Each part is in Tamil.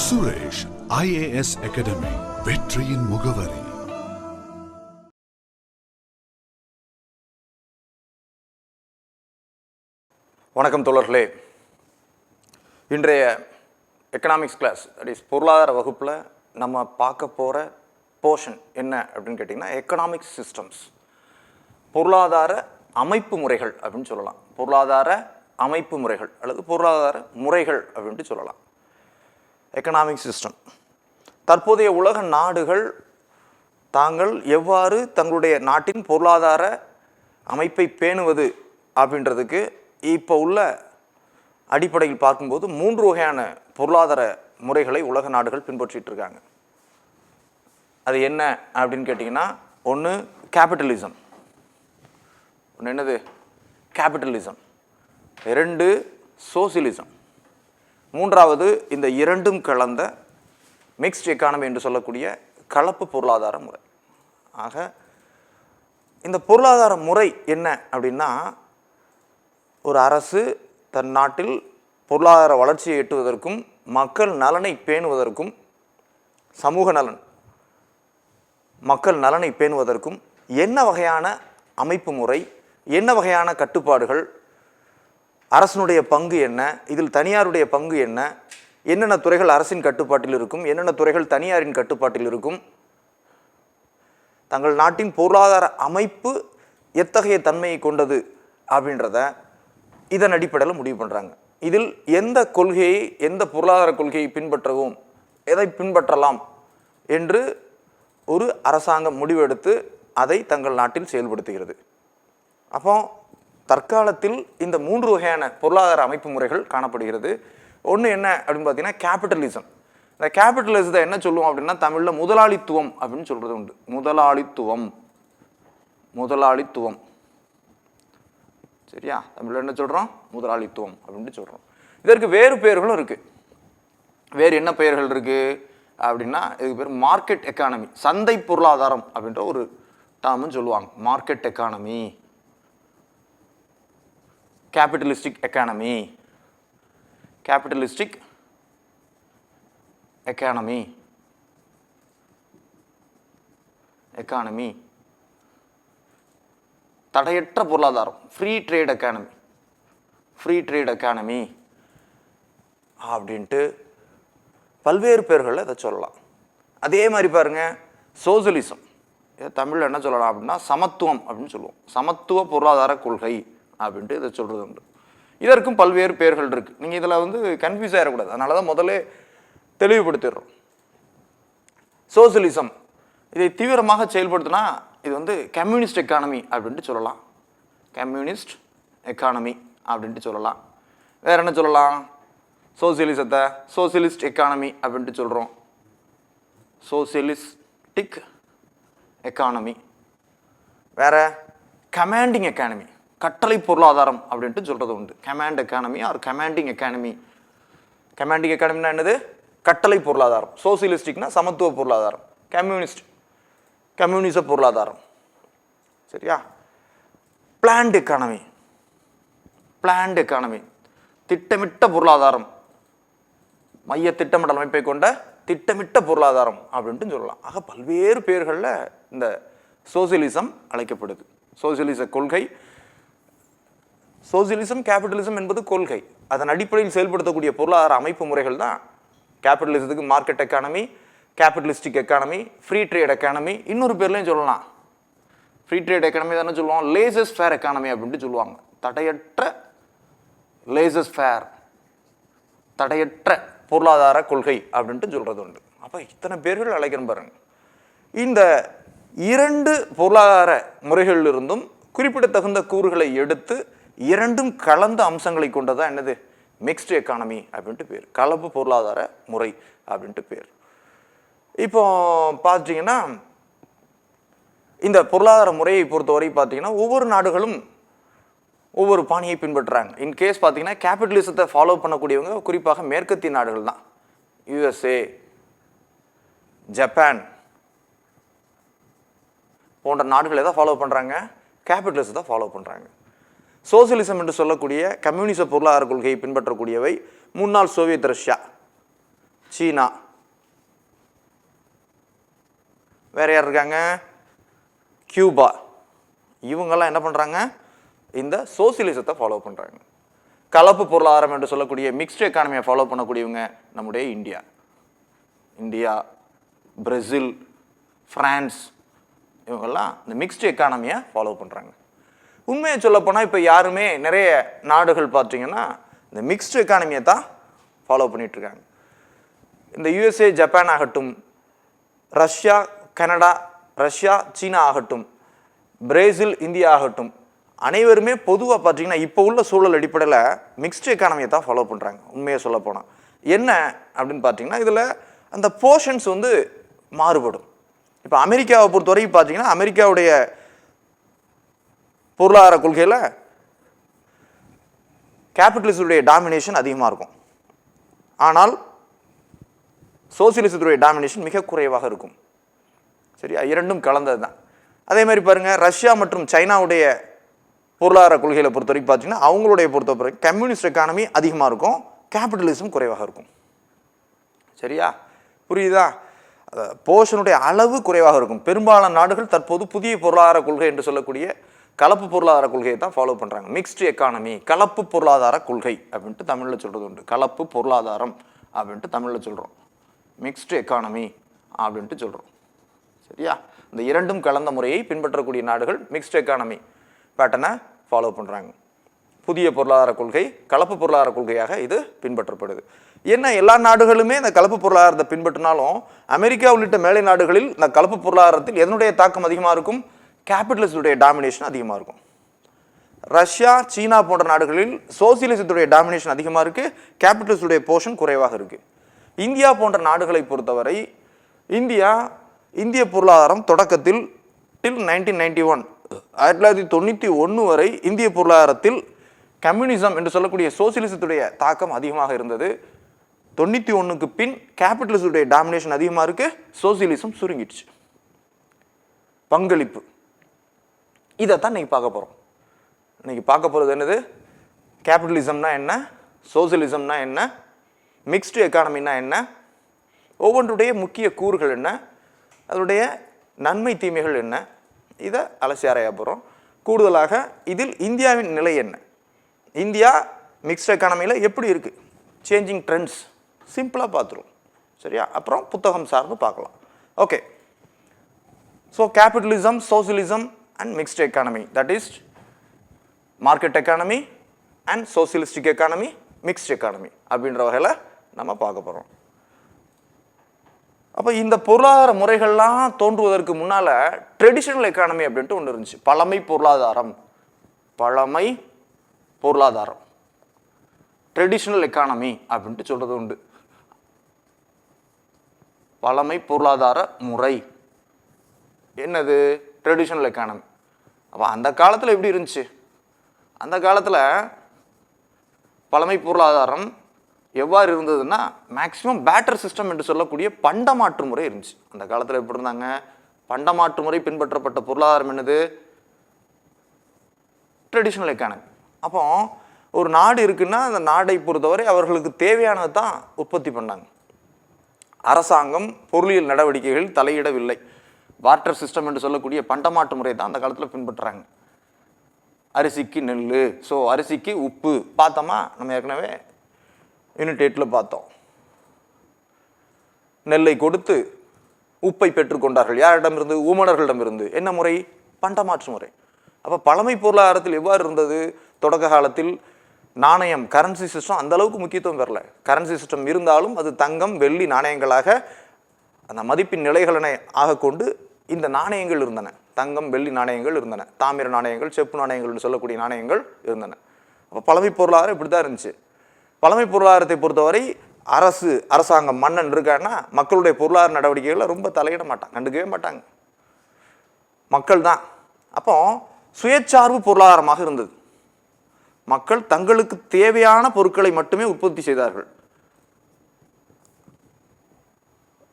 சுரேஷ் IAS அகாடமி, வெற்றியின் முகவரி. வணக்கம் தோழர்களே. இன்றைய எக்கனாமிக்ஸ் கிளாஸ், தட் இஸ் பொருளாதார வகுப்பில் நம்ம பார்க்க போகிற போர்ஷன் என்ன அப்படின்னு கேட்டிங்கன்னா, எக்கனாமிக் சிஸ்டம்ஸ், பொருளாதார அமைப்பு முறைகள் அப்படின்னு சொல்லலாம். பொருளாதார அமைப்பு முறைகள் அல்லது பொருளாதார முறைகள் அப்படின்ட்டு சொல்லலாம். எக்கனாமிக் சிஸ்டம், தற்போதைய உலக நாடுகள் தாங்கள் எவ்வாறு தங்களுடைய நாட்டின் பொருளாதார அமைப்பை பேணுவது அப்படின்றதுக்கு இப்போ உள்ள அடிப்படையில் பார்க்கும்போது 3 வகையான பொருளாதார முறைகளை உலக நாடுகள் பின்பற்றிட்டு இருக்காங்க. அது என்ன அப்படின்னு கேட்டிங்கன்னா, ஒன்று கேபிட்டலிசம், ஒன்று என்னது கேபிட்டலிசம், 2 சோசியலிசம், 3வது இந்த இரண்டும் கலந்த மிக்ஸ்ட் எக்கானமி என்று சொல்லக்கூடிய கலப்பு பொருளாதார முறை. ஆக இந்த பொருளாதார முறை என்ன அப்படின்னா, ஒரு அரசு தன் நாட்டில் பொருளாதார வளர்ச்சியை எட்டுவதற்கும் மக்கள் நலனை பேணுவதற்கும், சமூக நலன், மக்கள் நலனை பேணுவதற்கும் என்ன வகையான அமைப்பு முறை, என்ன வகையான கட்டுப்பாடுகள், அரசனுடைய பங்கு என்ன, இதில் தனியாருடைய பங்கு என்ன, என்னென்ன துறைகள் அரசின் கட்டுப்பாட்டில் இருக்கும், என்னென்ன துறைகள் தனியாரின் கட்டுப்பாட்டில் இருக்கும், தங்கள் நாட்டின் பொருளாதார அமைப்பு எத்தகைய தன்மையை கொண்டது அப்படின்றத இதன் அடிப்படையில் முடிவு பண்ணுறாங்க. இதில் எந்த கொள்கையை, எந்த பொருளாதார கொள்கையை பின்பற்றவும், எதை பின்பற்றலாம் என்று ஒரு அரசாங்கம் முடிவெடுத்து அதை தங்கள் நாட்டில் செயல்படுத்துகிறது. அப்போ தற்காலத்தில் இந்த 3 வகையான பொருளாதார அமைப்பு முறைகள் காணப்படுகிறது. ஒன்று என்ன அப்படின்னு பார்த்தீங்கன்னா கேபிட்டலிசம். இந்த கேபிட்டலிசத்தை என்ன சொல்லுவோம் அப்படின்னா, தமிழில் முதலாளித்துவம் அப்படின்னு சொல்கிறது உண்டு. முதலாளித்துவம் சரியா? தமிழில் என்ன சொல்கிறோம்? முதலாளித்துவம் அப்படின்ட்டு சொல்கிறோம். இதற்கு வேறு பெயர்களும் இருக்குது. வேறு என்ன பெயர்கள் இருக்குது அப்படின்னா, இதுக்கு பேர் மார்க்கெட் எக்கானமி, சந்தை பொருளாதாரம் அப்படின்ற ஒரு டேர்ம்னு சொல்லுவாங்க. Market economy, capitalistic economy, capitalistic economy, economy, தடையற்ற பொருளாதாரம், free trade economy, free trade economy அப்படின்ட்டு பல்வேறு பேர்களில் இதை சொல்லலாம். அதே மாதிரி பாருங்க, சோசியலிசம், இதை தமிழில் என்ன சொல்லலாம் அப்படின்னா சமத்துவம் அப்படின்னு சொல்லுவோம். சமத்துவ பொருளாதார கொள்கை அப்படின்ட்டு இதை சொல்கிறது உண்டு. இதற்கும் பல்வேறு பெயர்கள் இருக்குது. நீங்கள் இதில் கன்ஃபியூஸ் ஆகிடக்கூடாது, அதனால தான் முதல்ல தெளிவுபடுத்திடுறோம். சோசியலிசம், இதை தீவிரமாக செயல்படுத்தினா இது கம்யூனிஸ்ட் எக்கானமி அப்படின்ட்டு சொல்லலாம். கம்யூனிஸ்ட் எக்கானமி அப்படின்ட்டு சொல்லலாம். வேற என்ன சொல்லலாம்? சோசியலிசத்தை சோசியலிஸ்ட் எக்கானமி அப்படின்ட்டு சொல்கிறோம். Socialistic economy. வேற கமாண்டிங் எக்கானமி, கட்டளை பொருளாதாரம் அப்படின்ட்டு சொல்கிறது உண்டு. Command economy or commanding economy. Commanding எக்கானமினா என்னது? கட்டளை பொருளாதாரம். சோசியலிஸ்டிக்னா சமத்துவ பொருளாதாரம். கம்யூனிச பொருளாதாரம். சரியா? பிளான்ட் எக்கானமி, பிளான்ட் எக்கானமி, திட்டமிட்ட பொருளாதாரம், மைய திட்டமிடல் அமைப்பை கொண்ட திட்டமிட்ட பொருளாதாரம் அப்படின்ட்டு சொல்லலாம். ஆக பல்வேறு பெயர்களில் இந்த சோசியலிசம் அழைக்கப்படுது. சோசியலிச கொள்கை, சோசியலிசம் கேபிட்டலிசம் என்பது கொள்கை. அதன் அடிப்படையில் செயல்படுத்தக்கூடிய பொருளாதார அமைப்பு முறைகள் தான் கேபிட்டலிசத்துக்கு market economy, capitalistic economy, free trade economy. இன்னொரு பேர்லையும் சொல்லலாம். ஃப்ரீ ட்ரேட் எக்கானமி தானே சொல்லுவோம், லேசஸ் ஃபேர் எக்கானமி அப்படின்ட்டு சொல்லுவாங்க. தடையற்ற லேசஸ் ஃபேர், தடையற்ற பொருளாதார கொள்கை அப்படின்ட்டு சொல்கிறது உண்டு. அப்போ இத்தனை பேர்கள் அழைக்கிறோம் பாருங்க. இந்த 2 பொருளாதார முறைகளிலிருந்தும் குறிப்பிடத்தகுந்த கூறுகளை எடுத்து 2ம் கலந்த அம்சங்களை கொண்டதான் என்னது மிக்ஸ்டு எக்கானமி அப்படின்ட்டு பேர், கலப்பு பொருளாதார முறை அப்படின்ட்டு பேர். இப்போ பார்த்தீங்கன்னா, இந்த பொருளாதார முறையை பொறுத்தவரை பார்த்தீங்கன்னா ஒவ்வொரு நாடுகளும் ஒவ்வொரு பாணியை பின்பற்றுறாங்க. இன்கேஸ் பார்த்தீங்கன்னா கேபிட்டலிசத்தை ஃபாலோ பண்ணக்கூடியவங்க குறிப்பாக மேற்கத்திய நாடுகள் தான். USA, ஜப்பான் போன்ற நாடுகளை தான் ஃபாலோ பண்ணுறாங்க, கேபிட்டலிசத்தை ஃபாலோ பண்ணுறாங்க. சோசியலிசம் என்று சொல்லக்கூடிய கம்யூனிச பொருளாதார கொள்கையை பின்பற்றக்கூடியவை முன்னாள் சோவியத் ரஷ்யா, சீனா. வேற யார் இருக்காங்க? கியூபா. இவங்கெல்லாம் என்ன பண்றாங்க? இந்த சோசியலிசத்தை ஃபாலோ பண்றாங்க. கலப்பு பொருளாதாரம் என்று சொல்லக்கூடிய மிக்ஸ்டு எக்கானமியை ஃபாலோ பண்ணக்கூடியவங்க நம்முடைய இந்தியா, பிரேசில், பிரான்ஸ், இவங்கெல்லாம் இந்த மிக்ஸ்டு எக்கானமியை ஃபாலோ பண்றாங்க. உண்மையை சொல்லப்போனால் இப்போ யாருமே நிறைய நாடுகள் பார்த்தீங்கன்னா இந்த மிக்ஸ்டு எக்கானமியை தான் ஃபாலோ பண்ணிட்டு இருக்காங்க. இந்த யுஎஸ்ஏ, ஜப்பான் ஆகட்டும், ரஷ்யா, கனடா, ரஷ்யா, சீனா ஆகட்டும், பிரேசில், இந்தியா ஆகட்டும், அனைவருமே பொதுவாக பார்த்தீங்கன்னா இப்போ உள்ள சூழல் அடிப்படையில் மிக்ஸ்டு எக்கானமியை தான் ஃபாலோ பண்ணுறாங்க. உண்மையை சொல்ல போனால் என்ன அப்படின்னு பார்த்தீங்கன்னா இதில் அந்த போர்ஷன்ஸ் வந்து மாறுபடும். இப்போ அமெரிக்காவை பொறுத்தவரைக்கும் பார்த்தீங்கன்னா அமெரிக்காவுடைய பொருளாதார கொள்கையில் கேபிட்டலிசத்துடைய டாமினேஷன் அதிகமாக இருக்கும். ஆனால் சோசியலிசத்துடைய டாமினேஷன் மிக குறைவாக இருக்கும். சரியா? இரண்டும் கலந்தது தான். அதே மாதிரி பாருங்க, ரஷ்யா மற்றும் சைனாவுடைய பொருளாதார கொள்கைகளை பொறுத்த வரைக்கும் பார்த்தீங்கன்னா அவங்களுடைய பொறுத்தவரை கம்யூனிஸ்ட் எக்கானமி அதிகமாக இருக்கும், கேபிட்டலிசம் குறைவாக இருக்கும். சரியா? புரியுதா? போர்ஷனுடைய அளவு குறைவாக இருக்கும். பெரும்பாலான நாடுகள் தற்போது புதிய பொருளாதார கொள்கை என்று சொல்லக்கூடிய கலப்பு பொருளாதார கொள்கையை தான் ஃபாலோ பண்ணுறாங்க. மிக்ஸ்டு எக்கானமி, கலப்பு பொருளாதார கொள்கை அப்படின்ட்டு தமிழில் சொல்கிறது உண்டு. கலப்பு பொருளாதாரம் அப்படின்ட்டு தமிழில் சொல்கிறோம், மிக்ஸ்டு எக்கானமி அப்படின்ட்டு சொல்கிறோம். சரியா? இந்த இரண்டும் கலந்த முறையை பின்பற்றக்கூடிய நாடுகள் மிக்ஸ்டு எக்கானமி பேட்டர்னை ஃபாலோ பண்ணுறாங்க. புதிய பொருளாதார கொள்கை கலப்பு பொருளாதார கொள்கையாக இது பின்பற்றப்படுது. என்ன எல்லா நாடுகளுமே இந்த கலப்பு பொருளாதாரத்தை பின்பற்றினாலும் அமெரிக்கா உள்ளிட்ட மேலை நாடுகளில் இந்த கலப்பு பொருளாதாரத்தில் எதனுடைய தாக்கம் அதிகமாக இருக்கும்? கேபிட்டலிஸ்டுடைய டாமினேஷன் அதிகமாக இருக்கும். ரஷ்யா, சீனா போன்ற நாடுகளில் சோசியலிசத்துடைய டாமினேஷன் அதிகமாக இருக்குது, கேபிட்டலிஸ்டுடைய போர்ஷன் குறைவாக இருக்குது. இந்தியா போன்ற நாடுகளை பொறுத்தவரை இந்திய பொருளாதாரம் தொடக்கத்தில் டில் 1991 1991 வரை இந்திய பொருளாதாரத்தில் கம்யூனிசம் என்று சொல்லக்கூடிய சோசியலிசத்துடைய தாக்கம் அதிகமாக இருந்தது. 91க்கு பின் கேபிட்டலிசத்துடைய டாமினேஷன் அதிகமாக இருக்கு, சோசியலிசம் சுருங்கிடுச்சு. பங்களிப்பு இதைத்தான் இன்னைக்கு பார்க்க போறோம். இன்னைக்கு பார்க்க போறது என்னது? கேபிட்டலிசம்னா என்ன, சோசியலிசம்னா என்ன, மிக்ஸ்டு எக்கானமினா என்ன, ஒவ்வொன்றுடைய முக்கிய கூறுகள் என்ன, அதனுடைய நன்மை தீமைகள் என்ன, இதை அலசி ஆராய போகிறோம். கூடுதலாக இதில் இந்தியாவின் நிலை என்ன, இந்தியா மிக்ஸ்டு எக்கானமியில் எப்படி இருக்குது, சேஞ்சிங் ட்ரெண்ட்ஸ் சிம்பிளாக பார்த்துருவோம். சரியா? அப்புறம் புத்தகம் சார்ந்து பார்க்கலாம். Okay. So capitalism, socialism and mixed economy, that is market economy and socialistic economy, mixed economy அப்படின்ற வகையில் நம்ம பார்க்க போகிறோம். அப்போ இந்த பொருளாதார முறைகள்லாம் தோன்றுவதற்கு முன்னால் ட்ரெடிஷனல் எக்கானமி அப்படின்ட்டு ஒன்று இருந்துச்சு. பழமை பொருளாதாரம், ட்ரெடிஷனல் எக்கானமி அப்படின்ட்டு சொல்கிறது உண்டு. பழமை பொருளாதார முறை என்னது? Traditional economy. அப்போ அந்த காலத்தில் எப்படி இருந்துச்சு? அந்த காலத்தில் பழமை பொருளாதாரம் எவ்வாறு இருந்ததுன்னா மேக்சிமம் பேட்டர் சிஸ்டம் என்று சொல்லக்கூடிய பண்டமாற்று முறை இருந்துச்சு. அந்த காலத்தில் எப்படி இருந்தாங்க? பண்டமாற்று முறை பின்பற்றப்பட்ட பொருளாதாரம் என்னது? Traditional economy. அப்போ ஒரு நாடு இருக்குன்னா அந்த நாடை பொறுத்தவரை அவர்களுக்கு தேவையானது தான் உற்பத்தி பண்ணாங்க. அரசாங்கம் பொருளியல் நடவடிக்கைகள் தலையிடவில்லை. வாட்டர் சிஸ்டம் என்று சொல்லக்கூடிய பண்டமாற்று முறை தான் அந்த காலத்தில் பின்பற்றுறாங்க. அரிசிக்கு நெல், ஸோ அரிசிக்கு உப்பு பார்த்தோமா, நம்ம ஏற்கனவே யூனிட் 8ல் பார்த்தோம். நெல்லை கொடுத்து உப்பை பெற்றுக்கொண்டார்கள். யாரிடமிருந்து? ஊமனர்களிடமிருந்து. என்ன முறை? பண்டமாற்று முறை. அப்போ பழமை பொருளாதாரத்தில் எவ்வாறு இருந்தது? தொடக்க காலத்தில் நாணயம், கரன்சி சிஸ்டம் அந்த அளவுக்கு முக்கியத்துவம் பெறல. கரன்சி சிஸ்டம் இருந்தாலும் அது தங்கம், வெள்ளி நாணயங்களாக அந்த மதிப்பின் நிலைகளை ஆக கொண்டு இந்த நாணயங்கள் இருந்தன. தங்கம், வெள்ளி நாணயங்கள் இருந்தன, தாமிர நாணயங்கள், செப்பு நாணயங்கள்னு சொல்லக்கூடிய நாணயங்கள் இருந்தன. அப்போ பழமை பொருளாதாரம் இப்படி தான் இருந்துச்சு. பழமை பொருளாதாரத்தை பொறுத்தவரை அரசாங்கம், மன்னன் இருக்கான்னா மக்களுடைய பொருளாதார நடவடிக்கைகளை ரொம்ப தலையிட மாட்டாங்க, கண்டுக்கவே மாட்டாங்க. மக்கள் தான். அப்போ சுயச்சார்பு பொருளாதாரமாக இருந்தது. மக்கள் தங்களுக்கு தேவையான பொருட்களை மட்டுமே உற்பத்தி செய்தார்கள்.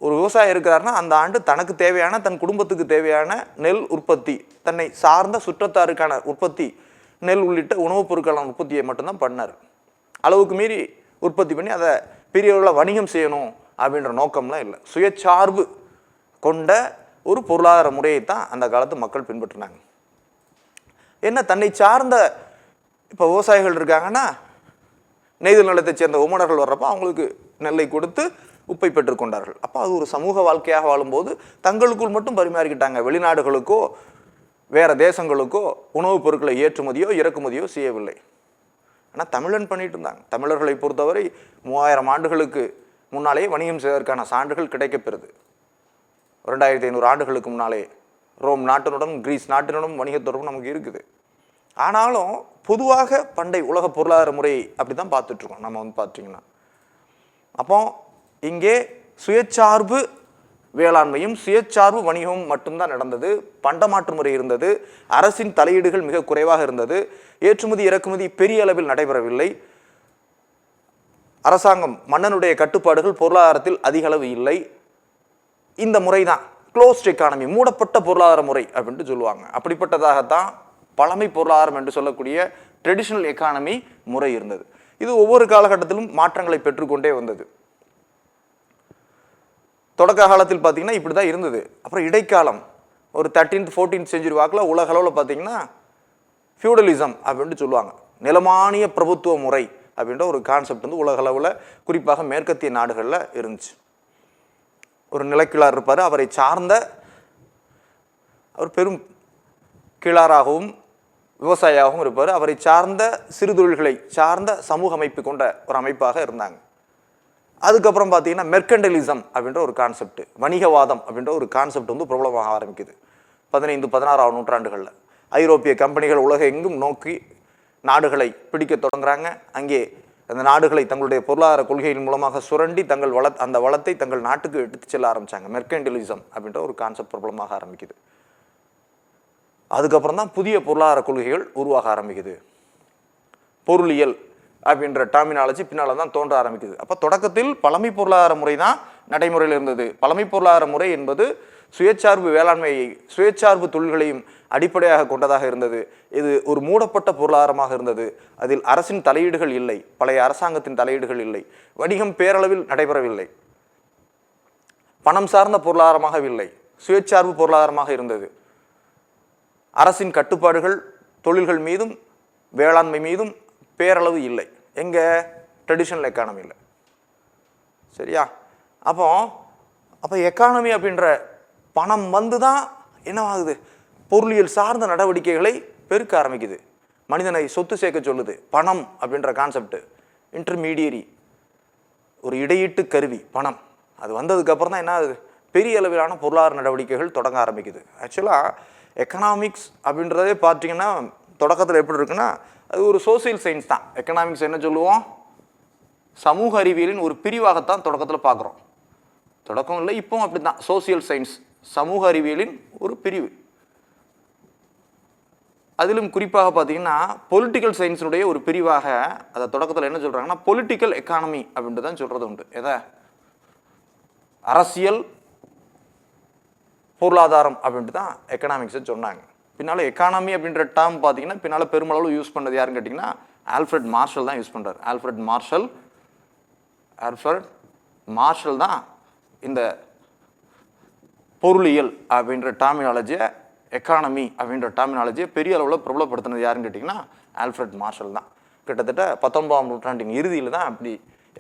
ஒரு விவசாயி இருக்கிறாருன்னா அந்த ஆண்டு தனக்கு தேவையான, தன் குடும்பத்துக்கு தேவையான நெல் உற்பத்தி, தன்னை சார்ந்த சுற்றத்தாருக்கான உற்பத்தி, நெல் உள்ளிட்ட உணவுப் பொருட்களான உற்பத்தியை மட்டும்தான் பண்ணார். அளவுக்கு மீறி உற்பத்தி பண்ணி அதை பெரிய அளவில் வணிகம் செய்யணும் அப்படின்ற நோக்கம்லாம் இல்லை. சுயச்சார்பு கொண்ட ஒரு பொருளாதார முறையை தான் அந்த காலத்து மக்கள் பின்பற்றினாங்க. என்ன தன்னை சார்ந்த இப்போ விவசாயிகள் இருக்காங்கன்னா நெய்தல் நிலத்தை சேர்ந்த உமனர்கள் வர்றப்போ அவங்களுக்கு நெல்லை கொடுத்து உப்பை பெற்றுக்கொண்டார்கள். அப்போ அது ஒரு சமூக வாழ்க்கையாக வாழும்போது தங்களுக்குள் மட்டும் பரிமாறிக்கிட்டாங்க. வெளிநாடுகளுக்கோ வேற தேசங்களுக்கோ உணவுப் பொருட்களை ஏற்றுமதியோ இறக்குமதியோ செய்யவில்லை. ஆனால் தமிழன் பண்ணிட்டு இருந்தாங்க. தமிழர்களை பொறுத்தவரை 3000 ஆண்டுகளுக்கு முன்னாலே வணிகம் செய்வதற்கான சான்றுகள் கிடைக்கப்பெறுது. 2500 ஆண்டுகளுக்கு முன்னாலே ரோம் நாட்டினுடன் கிரீஸ் நாட்டினுடன் வணிக தொடர்பு நமக்கு இருக்குது. ஆனாலும் பொதுவாக பண்டை உலக பொருளாதார முறை அப்படி தான் பார்த்துட்ருக்கோம் நம்ம பார்த்தீங்கன்னா. அப்போ இங்கே சுயச்சார்பு வேளாண்மையும் சுயச்சார்பு வணிகமும் மட்டும்தான் நடந்தது. பண்டமாற்று முறை இருந்தது. அரசின் தலையீடுகள் மிக குறைவாக இருந்தது. ஏற்றுமதி இறக்குமதி பெரிய அளவில் நடைபெறவில்லை. அரசாங்கம் மன்னனுடைய கட்டுப்பாடுகள் பொருளாதாரத்தில் அதிக அளவு இல்லை. இந்த முறை தான் க்ளோஸ்ட் எக்கானமி, மூடப்பட்ட பொருளாதார முறை அப்படின்ட்டு சொல்லுவாங்க. அப்படிப்பட்டதாகத்தான் பழமை பொருளாதாரம் என்று சொல்லக்கூடிய ட்ரெடிஷனல் எக்கானமி முறை இருந்தது. இது ஒவ்வொரு காலகட்டத்திலும் மாற்றங்களை பெற்றுக்கொண்டே வந்தது. தொடக்க காலத்தில் பார்த்தீங்கன்னா இப்படி தான் இருந்தது. அப்புறம் இடைக்காலம் ஒரு 13th 14th செஞ்சுரி வாக்கில் உலக அளவில் பார்த்தீங்கன்னா ஃபியூடலிசம் அப்படின்ட்டு சொல்லுவாங்க. நிலமானிய பிரபுத்துவ முறை அப்படின்ற ஒரு கான்செப்ட் வந்து உலக அளவில் குறிப்பாக மேற்கத்திய நாடுகளில் இருந்துச்சு. ஒரு நிலக்கிழார் இருப்பார், அவரை சார்ந்த அவர் பெரும் கிழாராகவும் விவசாயியாகவும் இருப்பார். அவரை சார்ந்த சிறு தொழில்களை சார்ந்த சமூக அமைப்பு கொண்ட ஒரு அமைப்பாக இருந்தாங்க. அதுக்கப்புறம் பார்த்தீங்கன்னா மெர்கண்டலிசம் அப்படின்ற ஒரு கான்செப்ட், வணிகவாதம் அப்படின்ற ஒரு கான்செப்ட் வந்து பிரபலமாக ஆரம்பிக்குது 15 16ஆம் நூற்றாண்டுகளில். ஐரோப்பிய கம்பெனிகள் உலகம் எங்கும் நோக்கி நாடுகளை பிடிக்க தொடங்குறாங்க. அங்கே அந்த நாடுகளை தங்களுடைய பொருளாதார கொள்கையின் மூலமாக சுரண்டி அந்த வளத்தை தங்கள் நாட்டுக்கு எடுத்து செல்ல ஆரம்பித்தாங்க. மெர்கண்டலிசம் அப்படின்ற ஒரு கான்செப்ட் பிரபலமாக ஆரம்பிக்குது. அதுக்கப்புறம் தான் புதிய பொருளாதார கொள்கைகள் உருவாக ஆரம்பிக்குது. பொருளியல் அப்படின்ற டெர்மினாலஜி பின்னால் தான் தோன்ற ஆரம்பிக்குது. அப்போ தொடக்கத்தில் பழமை பொருளாதார முறை தான் நடைமுறையில் இருந்தது. பழமை பொருளாதார முறை என்பது சுயச்சார்பு வேளாண்மையை சுயச்சார்பு தொழில்களையும் அடிப்படையாக கொண்டதாக இருந்தது. இது ஒரு மூடப்பட்ட பொருளாதாரமாக இருந்தது. அதில் அரசின் தலையீடுகள் இல்லை, பழைய அரசாங்கத்தின் தலையீடுகள் இல்லை, வணிகம் பேரளவில் நடைபெறவில்லை, பணம் சார்ந்த பொருளாதாரமாக இல்லை, சுயச்சார்பு பொருளாதாரமாக இருந்தது. அரசின் கட்டுப்பாடுகள் தொழில்கள் மீதும் வேளாண்மை மீதும் பேரளவு இல்லை. எங்க ட்ரெடிஷனல் எக்கானமியில். சரியா? அப்போ எக்கானமி அப்படின்ற பணம் வந்து தான் என்னவாகுது, பொருளியல் சார்ந்த நடவடிக்கைகளை பெருக்க ஆரம்பிக்குது. மனிதனை சொத்து சேர்க்க சொல்லுது. பணம் அப்படின்ற கான்செப்ட் இன்டர்மீடியரி, ஒரு இடையீட்டு கருவி பணம். அது வந்ததுக்கப்புறம் தான் என்ன ஆகுது, பெரிய அளவிலான பொருளாதார நடவடிக்கைகள் தொடங்க ஆரம்பிக்குது. ஆக்சுவலாக எக்கனாமிக்ஸ் அப்படின்றதே பார்த்தீங்கன்னா தொடக்கத்தில் எப்படி இருக்குன்னா அது ஒரு சோசியல் சயின்ஸ் தான். எக்கனாமிக்ஸ் என்ன சொல்லுவோம், சமூக அறிவியலின் ஒரு பிரிவாகத்தான் தொடக்கத்தில் பார்க்குறோம். தொடக்கம் இல்லை, இப்போ அப்படி தான். சோசியல் சயின்ஸ் சமூக அறிவியலின் ஒரு பிரிவு. அதிலும் குறிப்பாக பார்த்தீங்கன்னா பொலிட்டிக்கல் சயின்ஸுடைய ஒரு பிரிவாக அதை தொடக்கத்தில் என்ன சொல்கிறாங்கன்னா பொலிட்டிக்கல் எக்கானமி அப்படின்ட்டு தான் சொல்கிறது உண்டு. எதை, அரசியல் பொருளாதாரம் அப்படின்ட்டு தான் எக்கனாமிக்ஸை சொன்னாங்க. பின்னால் எக்கானமி அப்படின்ற டேர்ம் பார்த்தீங்கன்னா பின்னால் பெருமளவு யூஸ் பண்ணது யாருன்னு கேட்டிங்கன்னா ஆல்ஃப்ரெட் மார்ஷல் தான் யூஸ் பண்ணுறாரு. ஆல்ஃப்ரெட் மார்ஷல் தான் இந்த பொருளியல் அப்படின்ற டெர்மினாலஜியை, எக்கானமி அப்படின்ற டெர்மினாலஜியை பெரிய அளவில் பிரபலப்படுத்தினது யாருன்னு கேட்டிங்கன்னா ஆல்ஃப்ரெட் மார்ஷல் தான். கிட்டத்தட்ட 19ஆம் நூற்றாண்டின் இறுதியில் தான் அப்படி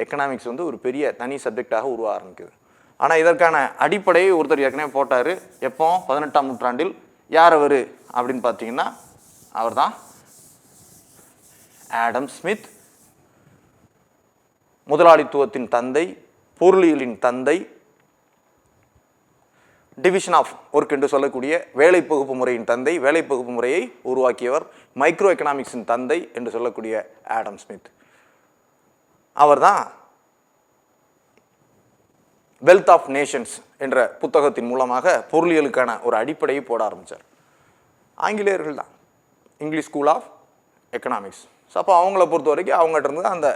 எக்கனாமிக்ஸ் வந்து ஒரு பெரிய தனி சப்ஜெக்டாக உருவ ஆரம்பிக்குது. ஆனால் இதற்கான அடிப்படையை ஒருத்தர் ஏற்கனவே போட்டார். எப்போ, 18ஆம் நூற்றாண்டில். யார் அவர் அப்படின்னு பார்த்தீங்கன்னா அவர் தான் ஆடம் ஸ்மித். முதலாளித்துவத்தின் தந்தை, பொருளியலின் தந்தை, டிவிஷன் ஆஃப் ஒர்க் என்று சொல்லக்கூடிய வேலை பகுப்பு முறையின் தந்தை, வேலை பகுப்பு முறையை உருவாக்கியவர், மைக்ரோ எக்கனாமிக்ஸின் தந்தை என்று சொல்லக்கூடிய ஆடம் ஸ்மித். அவர் தான் வெல்த் ஆஃப் நேஷன்ஸ் என்ற புத்தகத்தின் மூலமாக பொருளியலுக்கான ஒரு அடிப்படையை போட ஆரம்பித்தார். ஆங்கிலேயர்கள் தான், English school of economics. So அப்போ அவங்கள பொறுத்த வரைக்கும் அவங்ககிட்ட இருந்து அந்த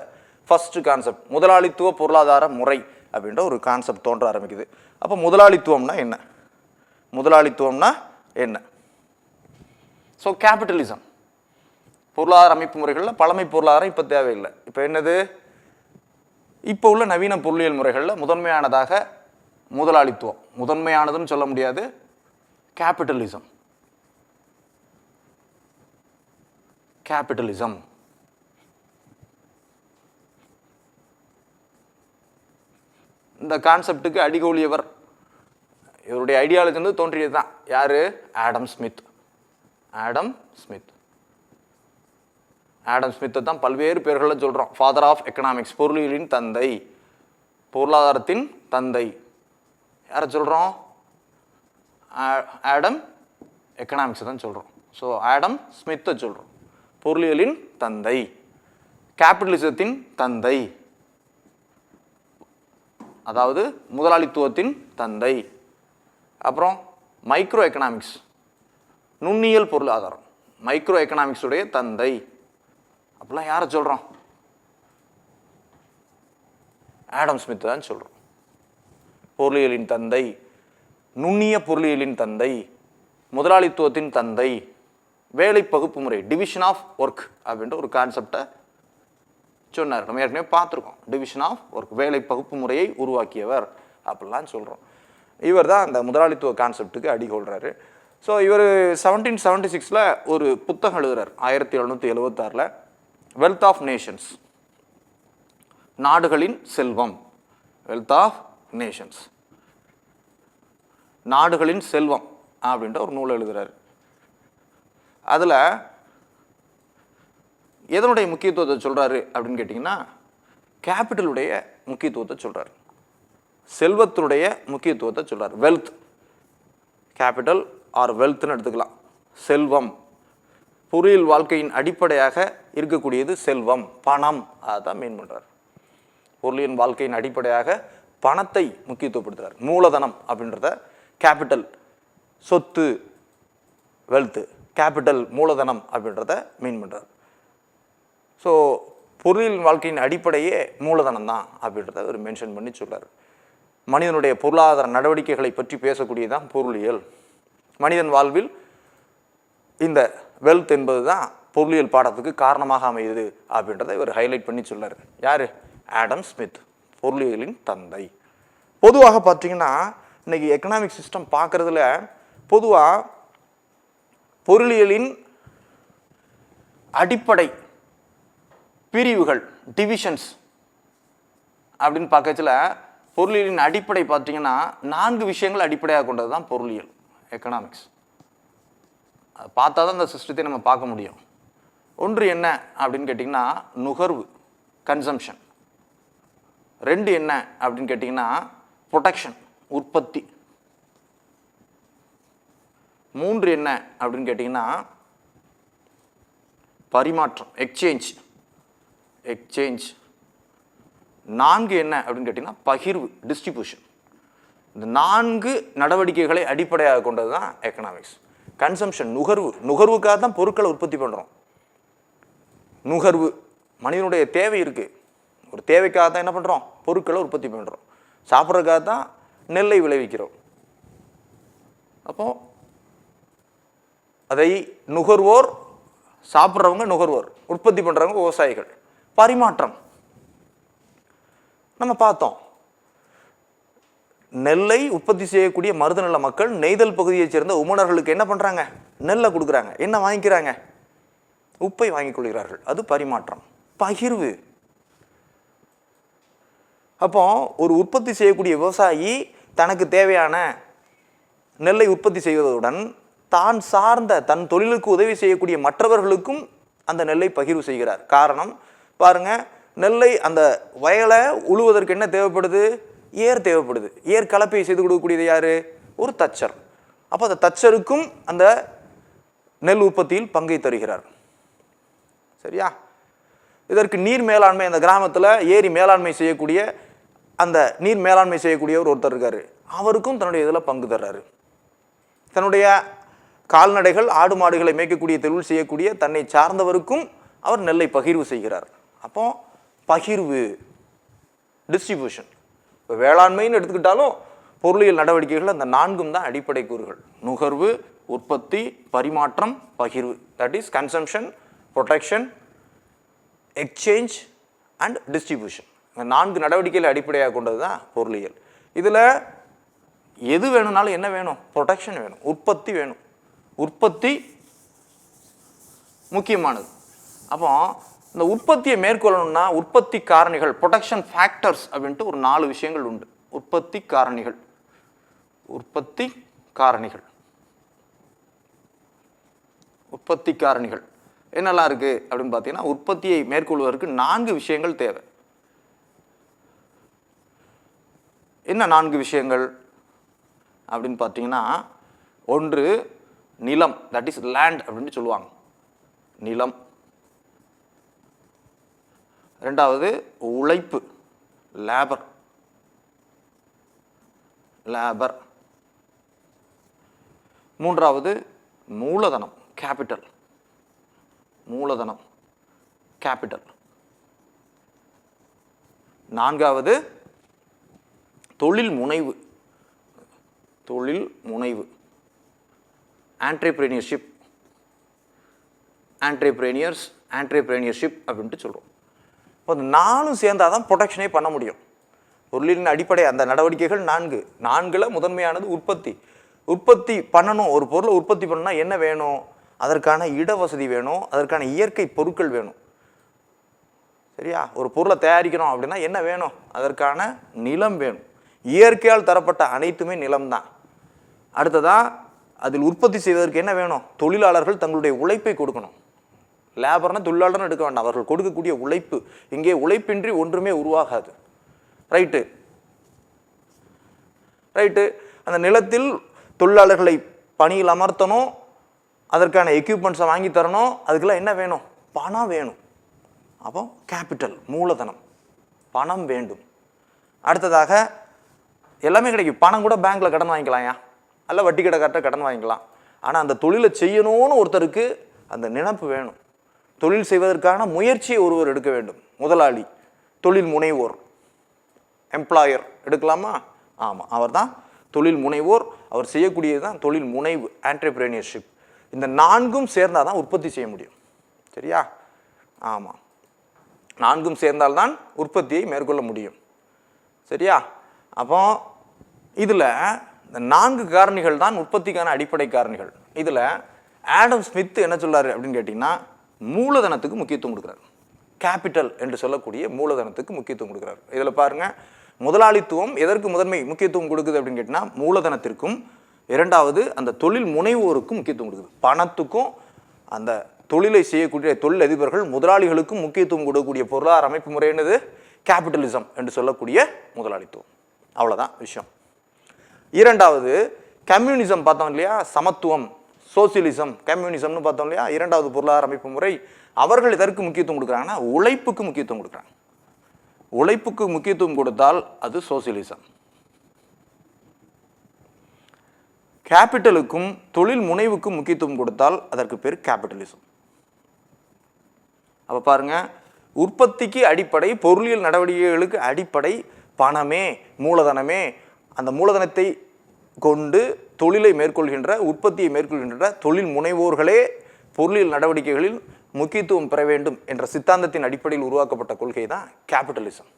ஃபஸ்ட்டு கான்செப்ட் முதலாளித்துவ பொருளாதார முறை அப்படின்ற ஒரு கான்செப்ட் தோன்ற ஆரம்பிக்குது. அப்போ முதலாளித்துவம்னா என்ன, முதலாளித்துவம்னா என்ன? ஸோ கேபிட்டலிசம் பொருளாதார அமைப்பு முறைகளில் பழமை பொருளாதாரம் இப்போ தேவையில்லை. இப்போ என்னது, இப்போ உள்ள நவீன பொருளியல் முறைகளில் முதன்மையானதாக முதலாளித்துவம், முதன்மையானதுன்னு சொல்ல முடியாது, கேபிட்டலிசம். கேபிட்டலிசம் இந்த கான்செப்டுக்கு அடிகோலியவர், இவருடைய ஐடியாலஜி வந்து தோன்றியது தான் யாரு? Adam Smith. ஆடம் ஸ்மித் ஆடம் ஸ்மித்தை தான் பல்வேறு பேர்களில் சொல்கிறோம். ஃபாதர் ஆஃப் எக்கனாமிக்ஸ், பொருளியலின் தந்தை, பொருளாதாரத்தின் தந்தை. யாரை சொல்கிறோம்? ஆடம் எக்கனாமிக்ஸை தான் சொல்கிறோம். ஸோ ஆடம் ஸ்மித்தை சொல்கிறோம். பொருளியலின் தந்தை, கேபிட்டலிசத்தின் தந்தை, அதாவது முதலாளித்துவத்தின் தந்தை. அப்புறம் மைக்ரோ எக்கனாமிக்ஸ், நுண்ணியல் பொருளாதாரம், மைக்ரோ எக்கனாமிக்ஸுடைய தந்தை. அப்படிலாம் யாரை சொல்கிறோம்? ஆடம் ஸ்மித் தான் சொல்கிறோம். பொருளியலின் தந்தை, நுண்ணிய பொருளியலின் தந்தை, முதலாளித்துவத்தின் தந்தை, வேலை பகுப்பு முறை, டிவிஷன் ஆஃப் ஒர்க் அப்படின்ற ஒரு கான்செப்டை சொன்னார். நம்ம ஏற்கனவே பார்த்துருக்கோம். டிவிஷன் ஆஃப் ஒர்க், வேலை பகுப்பு முறையை உருவாக்கியவர் அப்படிலாம் சொல்கிறோம். இவர் தான் அந்த முதலாளித்துவ கான்செப்டுக்கு அடிகொள்கிறாரு. ஸோ இவர் 1776 ஒரு புத்தகம் எழுதுறார். 1776 வெல்த் ஆஃப் நேஷன்ஸ், நாடுகளின் செல்வம். வெல்த் ஆஃப் நேஷன்ஸ், நாடுகளின் செல்வம் அப்படின்ற ஒரு நூல் எழுதுறாரு. அதில் எதனுடைய முக்கியத்துவத்தை சொல்கிறாரு அப்படின்னு கேட்டிங்கன்னா, கேபிட்டலுடைய முக்கியத்துவத்தை சொல்கிறார், செல்வத்தினுடைய முக்கியத்துவத்தை சொல்கிறார். வெல்த், கேபிட்டல் ஆர் வெல்த்னு எடுத்துக்கலாம். செல்வம், பொருளியல் வாழ்க்கையின் அடிப்படையாக இருக்கக்கூடியது செல்வம், பணம். அதான் மீன் பண்ணுறார். பொருளியல் வாழ்க்கையின் அடிப்படையாக பணத்தை முக்கியத்துவப்படுத்துகிறார். மூலதனம் அப்படின்றத கேபிட்டல், சொத்து, வெல்த்து, கேபிட்டல் மூலதனம் அப்படின்றத மீன் பண்ணுறார். ஸோ பொருளியல் வாழ்க்கையின் அடிப்படையே மூலதனம் தான் அப்படின்றத அவர் மென்ஷன் பண்ணி சொல்கிறார். மனிதனுடைய பொருளாதார நடவடிக்கைகளை பற்றி பேசக்கூடியதான் பொருளியல். மனிதன் வாழ்வில் இந்த வெல்த் என்பது தான் பொருளியல் பாடத்துக்கு காரணமாக அமையுது அப்படின்றத இவர் ஹைலைட் பண்ணி சொல்லார். யார்? ஆடம் ஸ்மித், பொருளியலின் தந்தை. பொதுவாக பார்த்தீங்கன்னா இன்னைக்கு எக்கனாமிக் சிஸ்டம் பார்க்குறதுல பொதுவாக பொருளியலின் அடிப்படை பிரிவுகள், டிவிஷன்ஸ் அப்படின்னு பார்க்கறதுல பொருளியலின் அடிப்படை பார்த்தீங்கன்னா 4 விஷயங்கள் அடிப்படையாக கொண்டது தான் பொருளியல், எக்கனாமிக்ஸ். அதை பார்த்தா தான் இந்த சிஸ்டத்தை நம்ம பார்க்க முடியும். ஒன்று என்ன அப்படின்னு கேட்டிங்கன்னா நுகர்வு, கன்சம்ஷன். 2 என்ன அப்படின்னு கேட்டிங்கன்னா ப்ரொடக்ஷன், உற்பத்தி. 3 என்ன அப்படின்னு கேட்டிங்கன்னா பரிமாற்றம், எக்ஸ்சேஞ்ச். 4 என்ன அப்படின்னு கேட்டிங்கன்னா பகிர்வு, டிஸ்ட்ரிபியூஷன். இந்த 4 நடவடிக்கைகளை அடிப்படையாக கொண்டது தான் எக்கனாமிக்ஸ். கன்சம்ஷன், நுகர்வு, நுகர்வுக்காக தான் பொருட்களை உற்பத்தி பண்ணுறோம். நுகர்வு, மனிதனுடைய தேவை இருக்குது, ஒரு தேவைக்காக தான் என்ன பண்ணுறோம்? பொருட்களை உற்பத்தி பண்ணுறோம். சாப்பிட்றதுக்காக தான் நெல்லை விளைவிக்கிறோம். அப்போ அதை நுகர்வோர், சாப்பிட்றவங்க நுகர்வோர், உற்பத்தி பண்ணுறவங்க விவசாயிகள். பரிமாற்றம் நம்ம பார்த்தோம். நெல்லை உற்பத்தி செய்யக்கூடிய மருதநல மக்கள் நெய்தல் பகுதியைச் சேர்ந்த உமணர்களுக்கு என்ன பண்ணுறாங்க? நெல்லை கொடுக்குறாங்க. என்ன வாங்கிக்கிறாங்க? உப்பை வாங்கிக் கொள்கிறார்கள். அது பரிமாற்றம். பகிர்வு. அப்போ ஒரு உற்பத்தி செய்யக்கூடிய விவசாயி தனக்கு தேவையான நெல்லை உற்பத்தி செய்வதுடன் தான் சார்ந்த தன் தொழிலுக்கு உதவி செய்யக்கூடிய மற்றவர்களுக்கும் அந்த நெல்லை பகிர்வு செய்கிறார். காரணம் பாருங்க, நெல்லை அந்த வயலை உழுவதற்கு என்ன தேவைப்படுது? ஏர் தேவைப்படுது. ஏர் கலப்பையை செய்து கொடுக்கக்கூடியது யாரு? ஒரு தச்சர். அப்போ அந்த தச்சருக்கும் அந்த நெல் உற்பத்தியில் பங்கை தருகிறார். சரியா? இதற்கு நீர் மேலாண்மை, அந்த கிராமத்தில் ஏரி மேலாண்மை செய்யக்கூடிய, அந்த நீர் மேலாண்மை செய்யக்கூடியவர் ஒருத்தர் இருக்காரு. அவருக்கும் தன்னுடைய இதில் பங்கு தர்றாரு. தன்னுடைய கால்நடைகள், ஆடு மாடுகளை மேய்க்கக்கூடிய தொழில் செய்யக்கூடிய தன்னை சார்ந்தவருக்கும் அவர் நெல்லை பகிர்வு செய்கிறார். அப்போ பகிர்வு, டிஸ்ட்ரிபியூஷன். இப்போ வேளாண்மைன்னு எடுத்துக்கிட்டாலும் பொருளியல் நடவடிக்கைகள் அந்த 4ம் தான் அடிப்படை கூறுகள். நுகர்வு, உற்பத்தி, பரிமாற்றம், பகிர்வு. That is consumption, production, exchange and distribution. 4 நடவடிக்கைகளை அடிப்படையாக கொண்டது தான் பொருளியல். இதில் எது வேணும்னாலும் என்ன வேணும்? ப்ரொடெக்ஷன் வேணும், உற்பத்தி வேணும். உற்பத்தி முக்கியமானது. அப்போ இந்த உற்பத்தியை மேற்கொள்ளணும்னா உற்பத்தி காரணிகள், ப்ரொடெக்ஷன் ஃபேக்டர்ஸ் அப்படின்ட்டு ஒரு 4 விஷயங்கள் உண்டு. உற்பத்தி காரணிகள் உற்பத்தி காரணிகள் உற்பத்தி காரணிகள் என்னெல்லாம் இருக்கு அப்படின்னு பார்த்தீங்கன்னா, உற்பத்தியை மேற்கொள்வதற்கு 4 விஷயங்கள் தேவை. என்ன 4 விஷயங்கள் அப்படின்னு பார்த்தீங்கன்னா, ஒன்று நிலம், தட் இஸ் லேண்ட் அப்படின்னு சொல்லுவாங்க, நிலம். ரெண்டாவது உழைப்பு, லேபர், லேபர். மூன்றாவது மூலதனம், கேபிட்டல், மூலதனம், கேபிட்டல். நான்காவது தொழில் முனைவு, தொழில் முனைவு, ஆன்ட்ரப்ரீனியர்ஷிப், ஆன்ட்ரப்ரீனியர்ஸ், ஆன்ட்ரப்ரீனியர்ஷிப் அப்படின்ட்டு சொல்கிறோம். இப்போ இந்த 4 சேர்ந்தால் தான் ப்ரொடெக்ஷனே பண்ண முடியும். பொருளின் அடிப்படை அந்த நடவடிக்கைகள் 4ல் முதன்மையானது உற்பத்தி. உற்பத்தி பண்ணணும், ஒரு பொருளை உற்பத்தி பண்ணணும்னா என்ன வேணும்? அதற்கான இட வசதி வேணும், அதற்கான இயற்கை பொருட்கள் வேணும். சரியா? ஒரு பொருளை தயாரிக்கிறோம் அப்படின்னா என்ன வேணும்? அதற்கான நிலம் வேணும். இயற்கையால் தரப்பட்ட அனைத்துமே நிலம்தான். அடுத்ததான் அதில் உற்பத்தி செய்வதற்கு என்ன வேணும்? தொழிலாளர்கள் தங்களுடைய உழைப்பை கொடுக்கணும். லேபர்னா தொழிலாளர்னு எடுக்க வேண்டாம், அவர்கள் கொடுக்கக்கூடிய உழைப்பு. இங்கே உழைப்பின்றி ஒன்றுமே உருவாகாது. ரைட்டு ரைட்டு அந்த நிலத்தில் தொழிலாளர்களை பணியில் அமர்த்தணும், அதற்கான எக்யூப்மெண்ட்ஸை வாங்கி தரணும். அதுக்கெல்லாம் என்ன வேணும்? பணம் வேணும். அப்போ கேபிட்டல், மூலதனம், பணம் வேண்டும். அடுத்ததாக எல்லாமே கிடைக்கும். பணம் கூட பேங்க்ல கடன் வாங்கிக்கலாம்யா, அல்ல வட்டி கடைக்கார்ட்ட கடன் வாங்கிக்கலாம். ஆனால் அந்த தொழிலை செய்யணும்னு ஒருத்தருக்கு அந்த நினைப்பு வேணும். தொழில் செய்வதற்கான முயற்சியை ஒருவர் எடுக்க வேண்டும். முதலாளி, தொழில் முனைவோர், எம்ப்ளாயர் எடுக்கலாமா? ஆமாம், அவர் தான் தொழில் முனைவோர். அவர் செய்யக்கூடியது தான் தொழில் முனைவு, ஆன்ட்ரப்ரீனியர்ஷிப். இந்த 4ம் சேர்ந்தால் தான் உற்பத்தி செய்ய முடியும். சரியா? ஆமாம், 4ம் சேர்ந்தால்தான் உற்பத்தியை மேற்கொள்ள முடியும். சரியா? அப்போ இதில் இந்த 4 காரணிகள் தான் உற்பத்திக்கான அடிப்படை காரணிகள். இதில் ஆடம் ஸ்மித் என்ன சொல்றாரு அப்படின்னு கேட்டிங்கன்னா, மூலதனத்துக்கு முக்கியத்துவம் கொடுக்குறாரு. கேபிட்டல் என்று சொல்லக்கூடிய மூலதனத்துக்கு முக்கியத்துவம் கொடுக்குறாரு. இதில் பாருங்க, முதலாளித்துவம் எதற்கு முதன்மை முக்கியத்துவம் கொடுக்குது அப்படின்னு கேட்டிங்கன்னா, மூலதனத்திற்கும், இரண்டாவது அந்த தொழில் முனைவோருக்கும் முக்கியத்துவம் கொடுக்குது. பணத்துக்கும் அந்த தொழிலை செய்யக்கூடிய தொழில் அதிபர்கள் முதலாளிகளுக்கும் முக்கியத்துவம் கொடுக்கக்கூடிய பொருளாதார அமைப்பு முறை என்னது? கேபிட்டலிசம் என்று சொல்லக்கூடிய முதலாளித்துவம். அவ்வளோதான் விஷயம். இரண்டாவது கம்யூனிசம் பார்த்தோம் இல்லையா, சமத்துவம், சோசியலிசம், கம்யூனிசம்னு பார்த்தோம் இல்லையா, இரண்டாவது பொருளாதார அமைப்பு முறை. அவர்கள் எதற்கு முக்கியத்துவம் கொடுக்குறாங்கன்னா, உழைப்புக்கு முக்கியத்துவம் கொடுக்குறாங்க. உழைப்புக்கு முக்கியத்துவம் கொடுத்தால் அது சோசியலிசம். கேபிட்டலுக்கும் தொழில் முனைவுக்கும் முக்கியத்துவம் கொடுத்தால் அதற்கு பேர் கேபிட்டலிசம். அப்ப பாருங்க, உற்பத்திக்கு அடிப்படை, பொருளியல் நடவடிக்கைகளுக்கு அடிப்படை பணமே, மூலதனமே. அந்த மூலதனத்தை கொண்டு தொழிலை மேற்கொள்கின்ற, உற்பத்தியை மேற்கொள்கின்ற தொழில் முனைவோர்களே பொருளியல் நடவடிக்கைகளில் முக்கியத்துவம் பெற வேண்டும் என்ற சித்தாந்தத்தின் அடிப்படையில் உருவாக்கப்பட்ட கொள்கை தான் கேபிட்டலிசம்,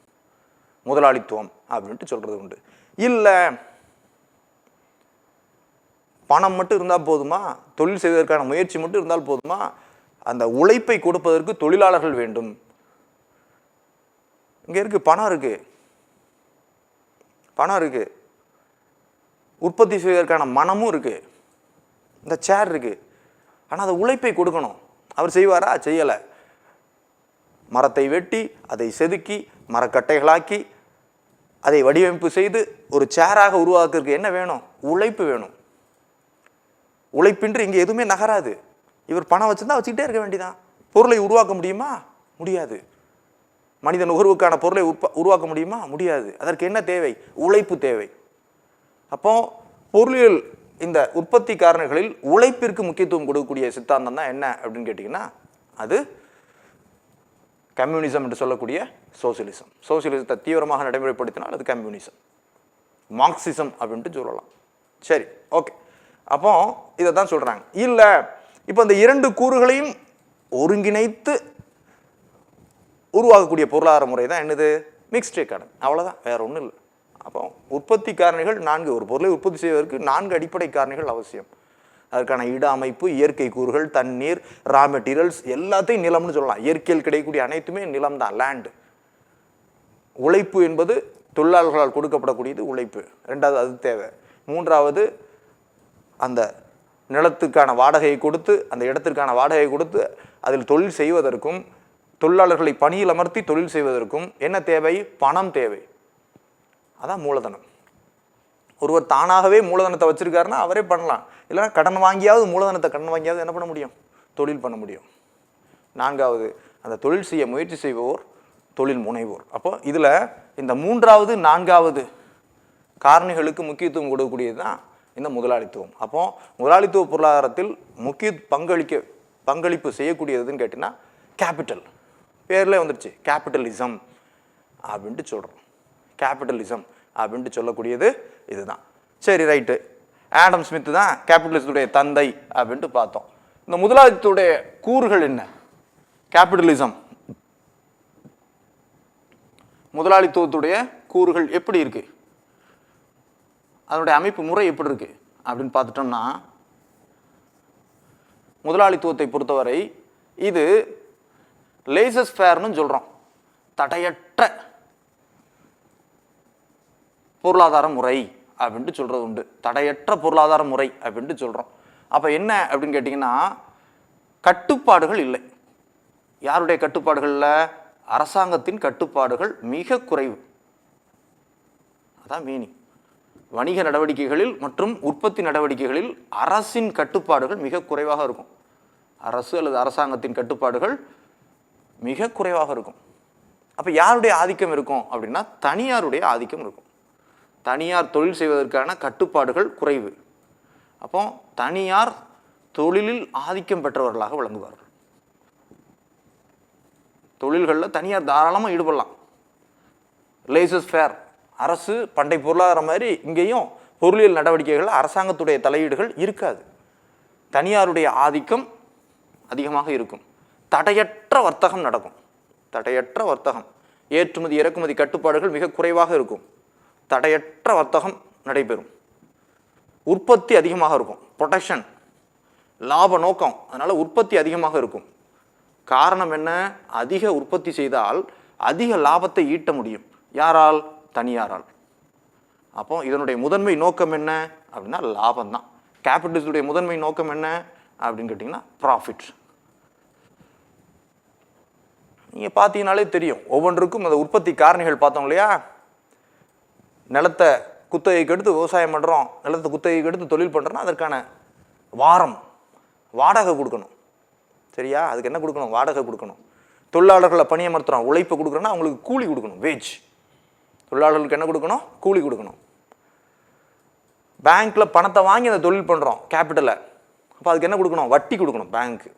முதலாளித்துவம் அப்படின்ட்டு சொல்றது உண்டு. இல்லை பணம் மட்டும் இருந்தால் போதுமா, தொழில் செய்வதற்கான முயற்சி மட்டும் இருந்தால் போதுமா, அந்த உழைப்பை கொடுப்பதற்கு தொழிலாளர்கள் வேண்டும். இங்க இருக்கு, பணம் இருக்கு, பணம் இருக்கு, உற்பத்தி செய்வதற்கான மனமும் இருக்கு, இந்த சேர் இருக்கு. ஆனால் அந்த உழைப்பை கொடுக்கணும். அவர் செய்வாரா? செய்யலை. மரத்தை வெட்டி அதை செதுக்கி மரக்கட்டைகளாக்கி அதை வடிவமைப்பு செய்து ஒரு சேராக உருவாக்குறதுக்கு என்ன வேணும்? உழைப்பு வேணும். உழைப்பின்றி இங்கே எதுவுமே நகராது. இவர் பணம் வச்சிருந்தா வச்சுக்கிட்டே இருக்க வேண்டியதான். பொருளை உருவாக்க முடியுமா? முடியாது. மனித நுகர்வுக்கான பொருளை உருவாக்க முடியுமா? முடியாது. அதற்கு என்ன தேவை? உழைப்பு தேவை. அப்போ பொருளியல் இந்த உற்பத்தி காரணிகளில் உழைப்பிற்கு முக்கியத்துவம் கொடுக்கக்கூடிய சித்தாந்தம் தான் என்ன அப்படின்னு கேட்டிங்கன்னா, அது கம்யூனிசம் என்று சொல்லக்கூடிய சோசியலிசம். சோசியலிசத்தை தீவிரமாக நடைமுறைப்படுத்தினால் அது கம்யூனிசம், மார்க்சிசம் அப்படின்ட்டு சொல்லலாம். சரி, ஓகே. அப்போ இதை தான் சொல்றாங்க. இல்லை, இப்போ இந்த 2 கூறுகளையும் ஒருங்கிணைத்து உருவாக்கக்கூடிய பொருளாதார முறை தான் என்னது? Mixed economy. அவ்வளோதான், வேற ஒன்றும் இல்லை. அப்போ உற்பத்தி காரணிகள் 4. ஒரு பொருளை உற்பத்தி செய்வதற்கு 4 அடிப்படை காரணிகள் அவசியம். அதற்கான இட அமைப்பு, இயற்கை கூறுகள், தண்ணீர், ரா மெட்டீரியல்ஸ் எல்லாத்தையும் நிலம்னு சொல்லலாம். இயற்கையில் கிடைக்கக்கூடிய அனைத்துமே நிலம் தான், லேண்டு. உழைப்பு என்பது தொழிலாளர்களால் கொடுக்கப்படக்கூடியது உழைப்பு. 2வது அது தேவை. 3வது அந்த நிலத்துக்கான வாடகையை கொடுத்து, அந்த இடத்திற்கான வாடகையை கொடுத்து அதில் தொழில் செய்வதற்கும் தொழிலாளர்களை பணியில் அமர்த்தி தொழில் செய்வதற்கும் என்ன தேவை? பணம் தேவை. அதான் மூலதனம். ஒருவர் தானாகவே மூலதனத்தை வச்சிருக்காருன்னா அவரே பண்ணலாம். இல்லைன்னா கடன் வாங்கியாவது கடன் வாங்கியாவது என்ன பண்ண முடியும்? தொழில் பண்ண முடியும். 4வது அந்த தொழில் செய்ய முயற்சி செய்பவர் தொழில் முனைவோர். அப்போ இதில் இந்த 3வது 4வது காரணிகளுக்கு முக்கியத்துவம் கொடுக்கக்கூடியது தான் இந்த முதலாளித்துவம். அப்போ முதலாளித்துவ பொருளாதாரத்தில் முக்கிய பங்களிப்பு செய்யக்கூடியதுன்னு கேட்டிங்கன்னா கேபிட்டல். பேர்லேயே வந்துடுச்சு, கேபிட்டலிசம் அப்படின்ட்டு சொல்கிறோம். கேபிட்டலிசம் அப்படின்ட்டு சொல்லக்கூடியது இதுதான். சரி, ரைட்டு. ஆடம் ஸ்மித் தான் கேபிட்டலிசத்துடைய தந்தை அப்படின்ட்டு பார்த்தோம். இந்த முதலாளித்துவத்துடைய கூறுகள் என்ன? கேபிட்டலிசம் முதலாளித்துவத்துடைய கூறுகள் எப்படி இருக்கு, அதனுடைய அமைப்பு முறை எப்படி இருக்கு அப்படின்னு பார்த்துட்டோம்னா, முதலாளித்துவத்தை பொறுத்தவரை இது லேசஸ் ஃபேர்னு சொல்றோம். தடையற்ற பொருளாதார முறை அப்படின்ட்டு சொல்றது உண்டு. தடையற்ற பொருளாதார முறை அப்படின்ட்டு சொல்றோம். அப்ப என்ன அப்படின்னு கேட்டீங்கன்னா, கட்டுப்பாடுகள் இல்லை. யாருடைய கட்டுப்பாடுகள்ல? அரசாங்கத்தின் கட்டுப்பாடுகள் மிக குறைவு. அதான் மீனிங். வணிக நடவடிக்கைகளில் மற்றும் உற்பத்தி நடவடிக்கைகளில் அரசின் கட்டுப்பாடுகள் மிக குறைவாக இருக்கும். அரசு அல்லது அரசாங்கத்தின் கட்டுப்பாடுகள் மிக குறைவாக இருக்கும். அப்ப யாருடைய ஆதிக்கம் இருக்கும் அப்படின்னா, தனியாருடைய ஆதிக்கம் இருக்கும். தனியார் தொழில் செய்வதற்கான கட்டுப்பாடுகள் குறைவு. அப்போ தனியார் தொழிலில் ஆதிக்கம் பெற்றவர்களாக விளங்குவார்கள். தொழில்களில் தனியார் தாராளமாக ஈடுபடலாம். Laissez faire. அரசு பண்டை பொருளாதார மாதிரி இங்கேயும் பொருளியல் நடவடிக்கைகள் அரசாங்கத்துடைய தலையீடுகள் இருக்காது. தனியாருடைய ஆதிக்கம் அதிகமாக இருக்கும். தடையற்ற வர்த்தகம் நடக்கும். தடையற்ற வர்த்தகம், ஏற்றுமதி இறக்குமதி கட்டுப்பாடுகள் மிக குறைவாக இருக்கும். தடையற்ற வர்த்தகம் நடைபெறும். உற்பத்தி அதிகமாக இருக்கும். ப்ரொடக்ஷன், லாப நோக்கம், அதனால உற்பத்தி அதிகமாக இருக்கும். காரணம் என்ன? அதிக உற்பத்தி செய்தால் அதிக லாபத்தை ஈட்ட முடியும். யாரால்? தனியாரால். அப்போ இதனுடைய முதன்மை நோக்கம் என்ன அப்படின்னா லாபம் தான். கேபிட்டலிஸ்டுடைய முதன்மை நோக்கம் என்ன அப்படின்னு கேட்டிங்கன்னா ப்ராஃபிட். நீங்கள் பார்த்தீங்கன்னாலே தெரியும், ஒவ்வொன்றுக்கும் அந்த உற்பத்தி காரணிகள் பார்த்தோம் இல்லையா? நிலத்தை குத்தகைக்கு எடுத்து விவசாயம் பண்ணுறோம், நிலத்தை குத்தகைக்கு எடுத்து தொழில் பண்ணுறோன்னா அதற்கான வாடகை கொடுக்கணும். சரியா? அதுக்கு என்ன கொடுக்கணும்? வாடகை கொடுக்கணும். தொழிலாளர்களை பணியமர்த்துறோம், உழைப்பை கொடுக்குறோன்னா அவங்களுக்கு கூலி கொடுக்கணும், வேஜ். தொழிலாளர்களுக்கு என்ன கொடுக்கணும்? கூலி கொடுக்கணும். பேங்க்ல பணத்தை வாங்கி அந்த தொழில் பண்ணுறோம், கேபிட்டலை. அப்போ அதுக்கு என்ன கொடுக்கணும்? வட்டி கொடுக்கணும் பேங்க்கு.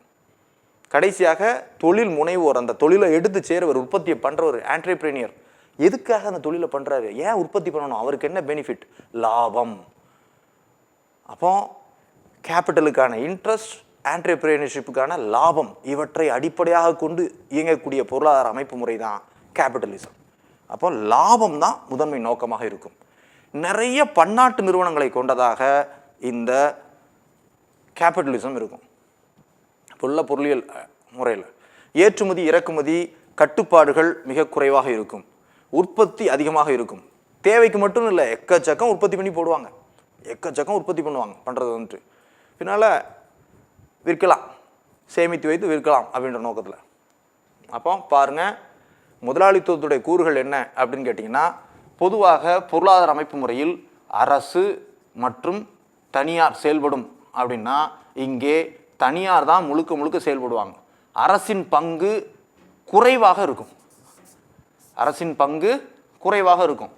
கடைசியாக தொழில் முனைவோர், அந்த தொழிலை எடுத்து சேருவர், உற்பத்தியை பண்ணுறவர், ஆண்டர்பிரீனியர். எதுக்காக அந்த தொழிலை பண்ணுறாரு? ஏன் உற்பத்தி பண்ணணும்? அவருக்கு என்ன பெனிஃபிட்? லாபம். அப்போ கேபிட்டலுக்கான இன்ட்ரெஸ்ட், ஆண்டர்பிரீனர்ஷிப்புக்கான லாபம், இவற்றை அடிப்படையாக கொண்டு இயங்கக்கூடிய பொருளாதார அமைப்பு முறை தான் கேபிட்டலிசம். அப்போ லாபம் தான் முதன்மை நோக்கமாக இருக்கும். நிறைய பன்னாட்டு நிறுவனங்களை கொண்டதாக இந்த கேபிட்டலிசம் இருக்கும். உள்ள பொருளியல் முறையில் ஏற்றுமதி இறக்குமதி கட்டுப்பாடுகள் மிக குறைவாக இருக்கும். உற்பத்தி அதிகமாக இருக்கும். தேவைக்கு மட்டும் இல்லை, எக்கச்சக்கம் உற்பத்தி பண்ணி போடுவாங்க, எக்கச்சக்கம் உற்பத்தி பண்ணுறது வந்துட்டு பின்னால் விற்கலாம், சேமித்து வைத்து விற்கலாம் அப்படின்ற நோக்கத்தில். அப்போ பாருங்கள், முதலாளித்துவத்துடைய கூறுகள் என்ன அப்படின்னு கேட்டிங்கன்னா, பொதுவாக பொருளாதார அமைப்பு முறையில் அரசு மற்றும் தனியார் செயல்படும் அப்படின்னா இங்கே தனியார் தான் முழுக்க செயல்படுவாங்க. அரசின் பங்கு குறைவாக இருக்கும். அரசின் பங்கு குறைவாக இருக்கும்.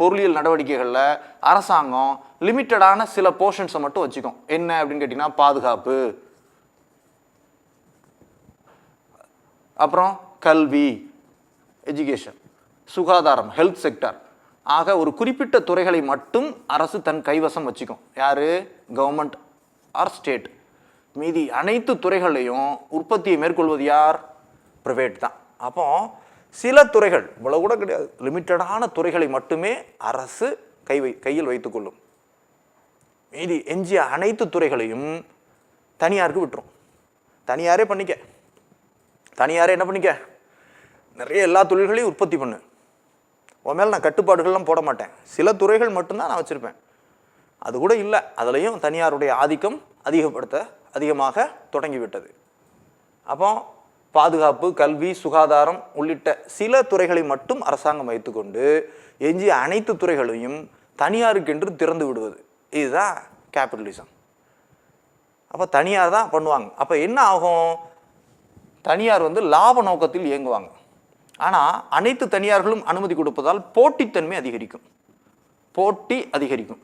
பொருளியல் நடவடிக்கைகளில் அரசாங்கம் லிமிட்டடான சில போர்ஷன்ஸை மட்டும் வச்சுக்கும். என்ன அப்படின்னு கேட்டிங்கன்னா பாதுகாப்பு, அப்புறம் கல்வி, எஜுகேஷன், சுகாதாரம், ஹெல்த் செக்டர் ஆக ஒரு குறிப்பிட்ட துறைகளை மட்டும் அரசு தன் கைவசம் வச்சுக்கும். யாரு? Government or state. மீதி அனைத்து துறைகளையும் உற்பத்தியை மேற்கொள்வது யார்? பிரைவேட் தான். அப்போ சில துறைகள், இவ்வளவு கூட கிடையாது, லிமிட்டடான துறைகளை மட்டுமே அரசு கையில் வைத்துக் கொள்ளும். மீதி எஞ்சிய அனைத்து துறைகளையும் தனியாருக்கு விட்டுரும். தனியாரே பண்ணிக்க, தனியாரே என்ன பண்ணிக்க, நிறைய எல்லா தொழில்களையும் உற்பத்தி பண்ணு, உன் மேலே நான் கட்டுப்பாடுகள்லாம் போட மாட்டேன், சில துறைகள் மட்டும்தான் நான் வச்சுருப்பேன். அது கூட இல்லை, அதுலேயும் தனியாருடைய ஆதிக்கம் அதிகமாக தொடங்கிவிட்டது. அப்போ பாதுகாப்பு, கல்வி, சுகாதாரம் உள்ளிட்ட சில துறைகளை மட்டும் அரசாங்கம் வைத்துக்கொண்டு எஞ்சிய அனைத்து துறைகளையும் தனியாருக்கென்று திறந்து விடுவது, இதுதான் கேபிட்டலிசம். அப்போ தனியார் தான் பண்ணுவாங்க. அப்போ என்ன ஆகும், தனியார் லாப நோக்கத்தில் இயங்குவாங்க. ஆனால் அனைத்து தனியார்களும் அனுமதி கொடுப்பதால் போட்டித்தன்மை அதிகரிக்கும். போட்டி அதிகரிக்கும்.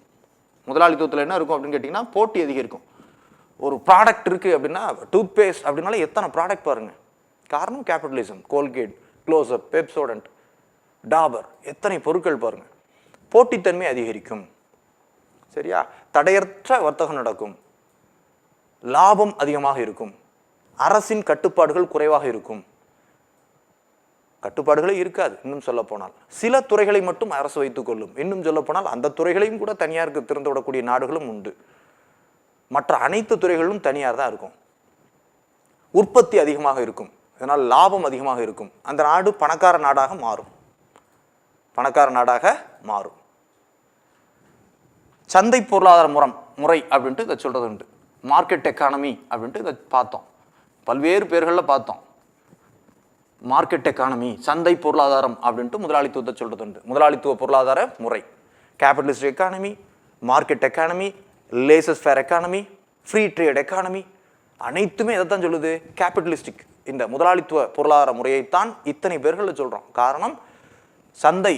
முதலாளித்துவத்தில் என்ன இருக்கும் அப்படின்னு கேட்டிங்கன்னா, போட்டி அதிகரிக்கும். ஒரு ப்ராடக்ட் இருக்குது அப்படின்னா, டூத் பேஸ்ட் அப்படின்னால எத்தனை ப்ராடக்ட் பாருங்கள். காரணம் capitalism. Colgate, close-up, Pepsodent, Dabur, எத்தனை பொருட்கள் பாருங்கள். போட்டித்தன்மை அதிகரிக்கும். சரியா? தடையற்ற வர்த்தகம் நடக்கும், லாபம் அதிகமாக இருக்கும், அரசின் கட்டுப்பாடுகள் குறைவாக இருக்கும். கட்டுப்பாடுகளே இருக்காது. இன்னும் சொல்ல போனால் சில துறைகளை மட்டும் அரசு வைத்துக் கொள்ளும். இன்னும் சொல்ல போனால் அந்த துறைகளையும் கூட தனியாருக்கு திறந்து விடக்கூடிய நாடுகளும் உண்டு. மற்ற அனைத்து துறைகளிலும் தனியார் தான் இருக்கும். உற்பத்தி அதிகமாக இருக்கும், இதனால் லாபம் அதிகமாக இருக்கும். அந்த நாடு பணக்கார நாடாக மாறும். பணக்கார நாடாக மாறும். சந்தை பொருளாதார முறை அப்படின்ட்டு இதை சொல்றது உண்டு. மார்க்கெட் எக்கானமி அப்படின்ட்டு இதை பார்த்தோம், பல்வேறு பேர்களில் பார்த்தோம். மார்க்கெட் எக்கானமி, சந்தை பொருளாதாரம் அப்படின்ட்டு முதலாளித்துவத்தை சொல்றது உண்டு. முதலாளித்துவ பொருளாதார முறை, capitalist economy, market economy, laissez faire economy, free trade economy, அனைத்துமே எதைத்தான் சொல்லுது, கேபிட்டலிஸ்டிக். இந்த முதலாளித்துவ பொருளாதார முறையைத்தான் இத்தனை பேர்களில் சொல்றோம். காரணம், சந்தை,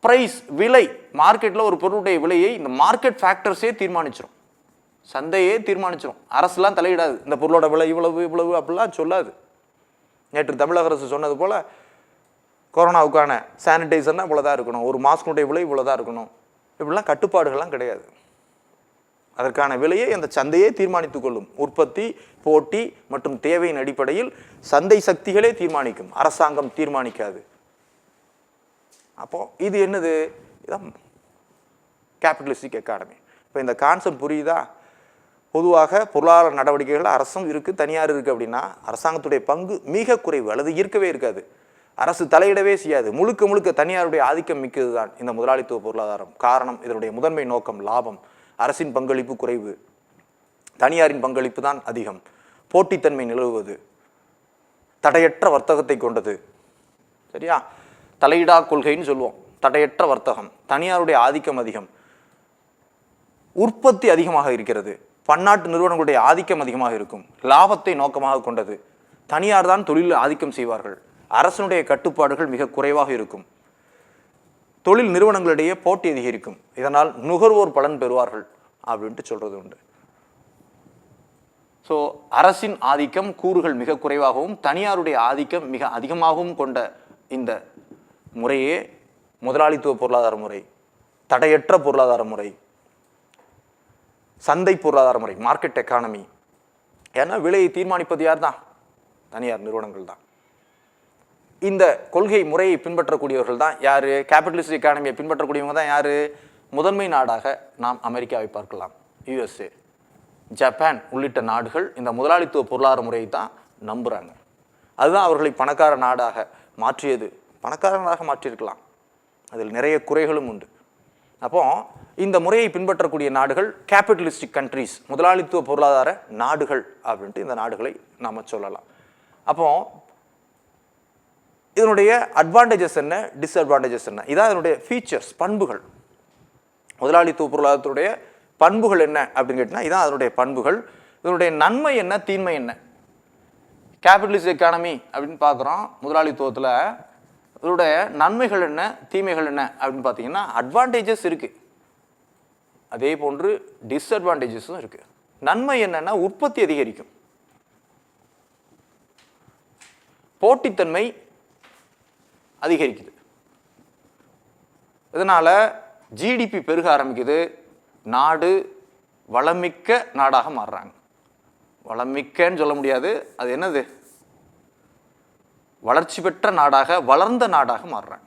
பிரைஸ், விலை, மார்க்கெட்டில் ஒரு பொருளுடைய விலையை இந்த மார்க்கெட் ஃபேக்டர்ஸே தீர்மானிச்சிடும். சந்தையே தீர்மானிச்சிடும். அரசுலாம் தலையிடாது. இந்த பொருளோட விலை இவ்வளவு இவ்வளவு அப்படிலாம் சொல்லாது. நேற்று தமிழக அரசு சொன்னது போல் கொரோனாவுக்கான சானிடைசர்னால் இவ்வளோதான் இருக்கணும், ஒரு மாஸ்குடைய விலை இவ்வளோதான் இருக்கணும், இப்படிலாம் கட்டுப்பாடுகள்லாம் கிடையாது. அதற்கான விலையை அந்த சந்தையே தீர்மானித்துக் கொள்ளும். உற்பத்தி, போட்டி மற்றும் தேவையின் அடிப்படையில் சந்தை சக்திகளே தீர்மானிக்கும், அரசாங்கம் தீர்மானிக்காது. அப்போ இது என்னது, இதான் கேபிட்டலிஸ்டிக் எக்கானமி. இப்போ இந்த கான்செப்ட் புரியுதா? பொதுவாக பொருளாதார நடவடிக்கைகள் அரசும் இருக்குது, தனியார் இருக்குது. அப்படின்னா அரசாங்கத்துடைய பங்கு மிக குறைவு அல்லது இருக்கவே இருக்காது. அரசு தலையிடவே செய்யாது. முழுக்க முழுக்க தனியாருடைய ஆதிக்கம் மிக்கது தான் இந்த முதலாளித்துவ பொருளாதாரம். காரணம், இதனுடைய முதன்மை நோக்கம் லாபம். அரசின் பங்களிப்பு குறைவு, தனியாரின் பங்களிப்பு தான் அதிகம். போட்டித்தன்மை நிலவுவது, தடையற்ற வர்த்தகத்தை கொண்டது. சரியா? தலையிடா கொள்கைன்னு சொல்லுவோம். தடையற்ற வர்த்தகம், தனியாருடைய ஆதிக்கம் அதிகம், உற்பத்தி அதிகமாக இருக்கிறது, பன்னாட்டு நிறுவனங்களுடைய ஆதிக்கம் அதிகமாக இருக்கும், லாபத்தை நோக்கமாக கொண்டது. தனியார் தான் தொழிலில் ஆதிக்கம் செய்வார்கள். அரசனுடைய கட்டுப்பாடுகள் மிக குறைவாக இருக்கும். தொழில் நிறுவனங்களிடையே போட்டி அதிகரிக்கும். இதனால் நுகர்வோர் பலன் பெறுவார்கள் அப்படின்ட்டு சொல்றது உண்டு. ஸோ அரசின் ஆதிக்கம் கூறுகள் மிக குறைவாகவும் தனியாருடைய ஆதிக்கம் மிக அதிகமாகவும் கொண்ட இந்த முறையே முதலாளித்துவ பொருளாதார முறை, தடையற்ற பொருளாதார முறை, சந்தை பொருளாதார முறை, மார்க்கெட் எக்கானமி. ஏன்னா விலையை தீர்மானிப்பது யார் தான்? தனியார் நிறுவனங்கள் தான். இந்த கொள்கை முறையை பின்பற்றக்கூடியவர்கள் தான் யாரு? கேபிட்டலிஸ்ட் எக்கானமியை பின்பற்றக்கூடியவங்க தான் யாரு? முதன்மை நாடாக நாம் அமெரிக்காவை பார்க்கலாம், யுஎஸ்ஏ, ஜப்பான் உள்ளிட்ட நாடுகள் இந்த முதலாளித்துவ பொருளாதார முறையை தான் நம்புறாங்க. அதுதான் அவர்களை பணக்கார நாடாக மாற்றியது. பணக்கார நாடாக மாற்றியிருக்கலாம், அதில் நிறைய குறைகளும் உண்டு. அப்போ இந்த முறையை பின்பற்றக்கூடிய நாடுகள் கேபிட்டலிஸ்டிக் கண்ட்ரீஸ், முதலாளித்துவ பொருளாதார நாடுகள் அப்படின்ட்டு இந்த நாடுகளை நாம் சொல்லலாம். அப்போ இதனுடைய அட்வான்டேஜஸ் என்ன, டிஸ்அட்வான்டேஜஸ் என்ன, இதான் இதனுடைய ஃபீச்சர்ஸ், பண்புகள். முதலாளித்துவ பொருளாதாரத்துடைய பண்புகள் என்ன அப்படின்னு கேட்டிங்கன்னா இதான் அதனுடைய பண்புகள். இதனுடைய நன்மை என்ன, தீன்மை என்ன? கேபிட்டலிஸ்ட் எக்கானமி அப்படின்னு பார்க்குறோம். முதலாளித்துவத்தில் இதனுடைய நன்மைகள் என்ன, தீமைகள் என்ன அப்படின்னு பார்த்தீங்கன்னா அட்வான்டேஜஸ் இருக்குது, அதே போன்று டிஸ்அட்வான்டேஜஸும் இருக்குது. நன்மை என்னன்னா உற்பத்தி அதிகரிக்கும், போட்டித்தன்மை அதிகரிக்குது, இதனால ஜிடிபி பெருக ஆரம்பிக்குது, நாடு வளமிக்க நாடாக மாறுறாங்க. வளமிக்கன்னு சொல்ல முடியாது, அது என்னது, வளர்ச்சி பெற்ற நாடாக, வளர்ந்த நாடாக மாறுறாங்க.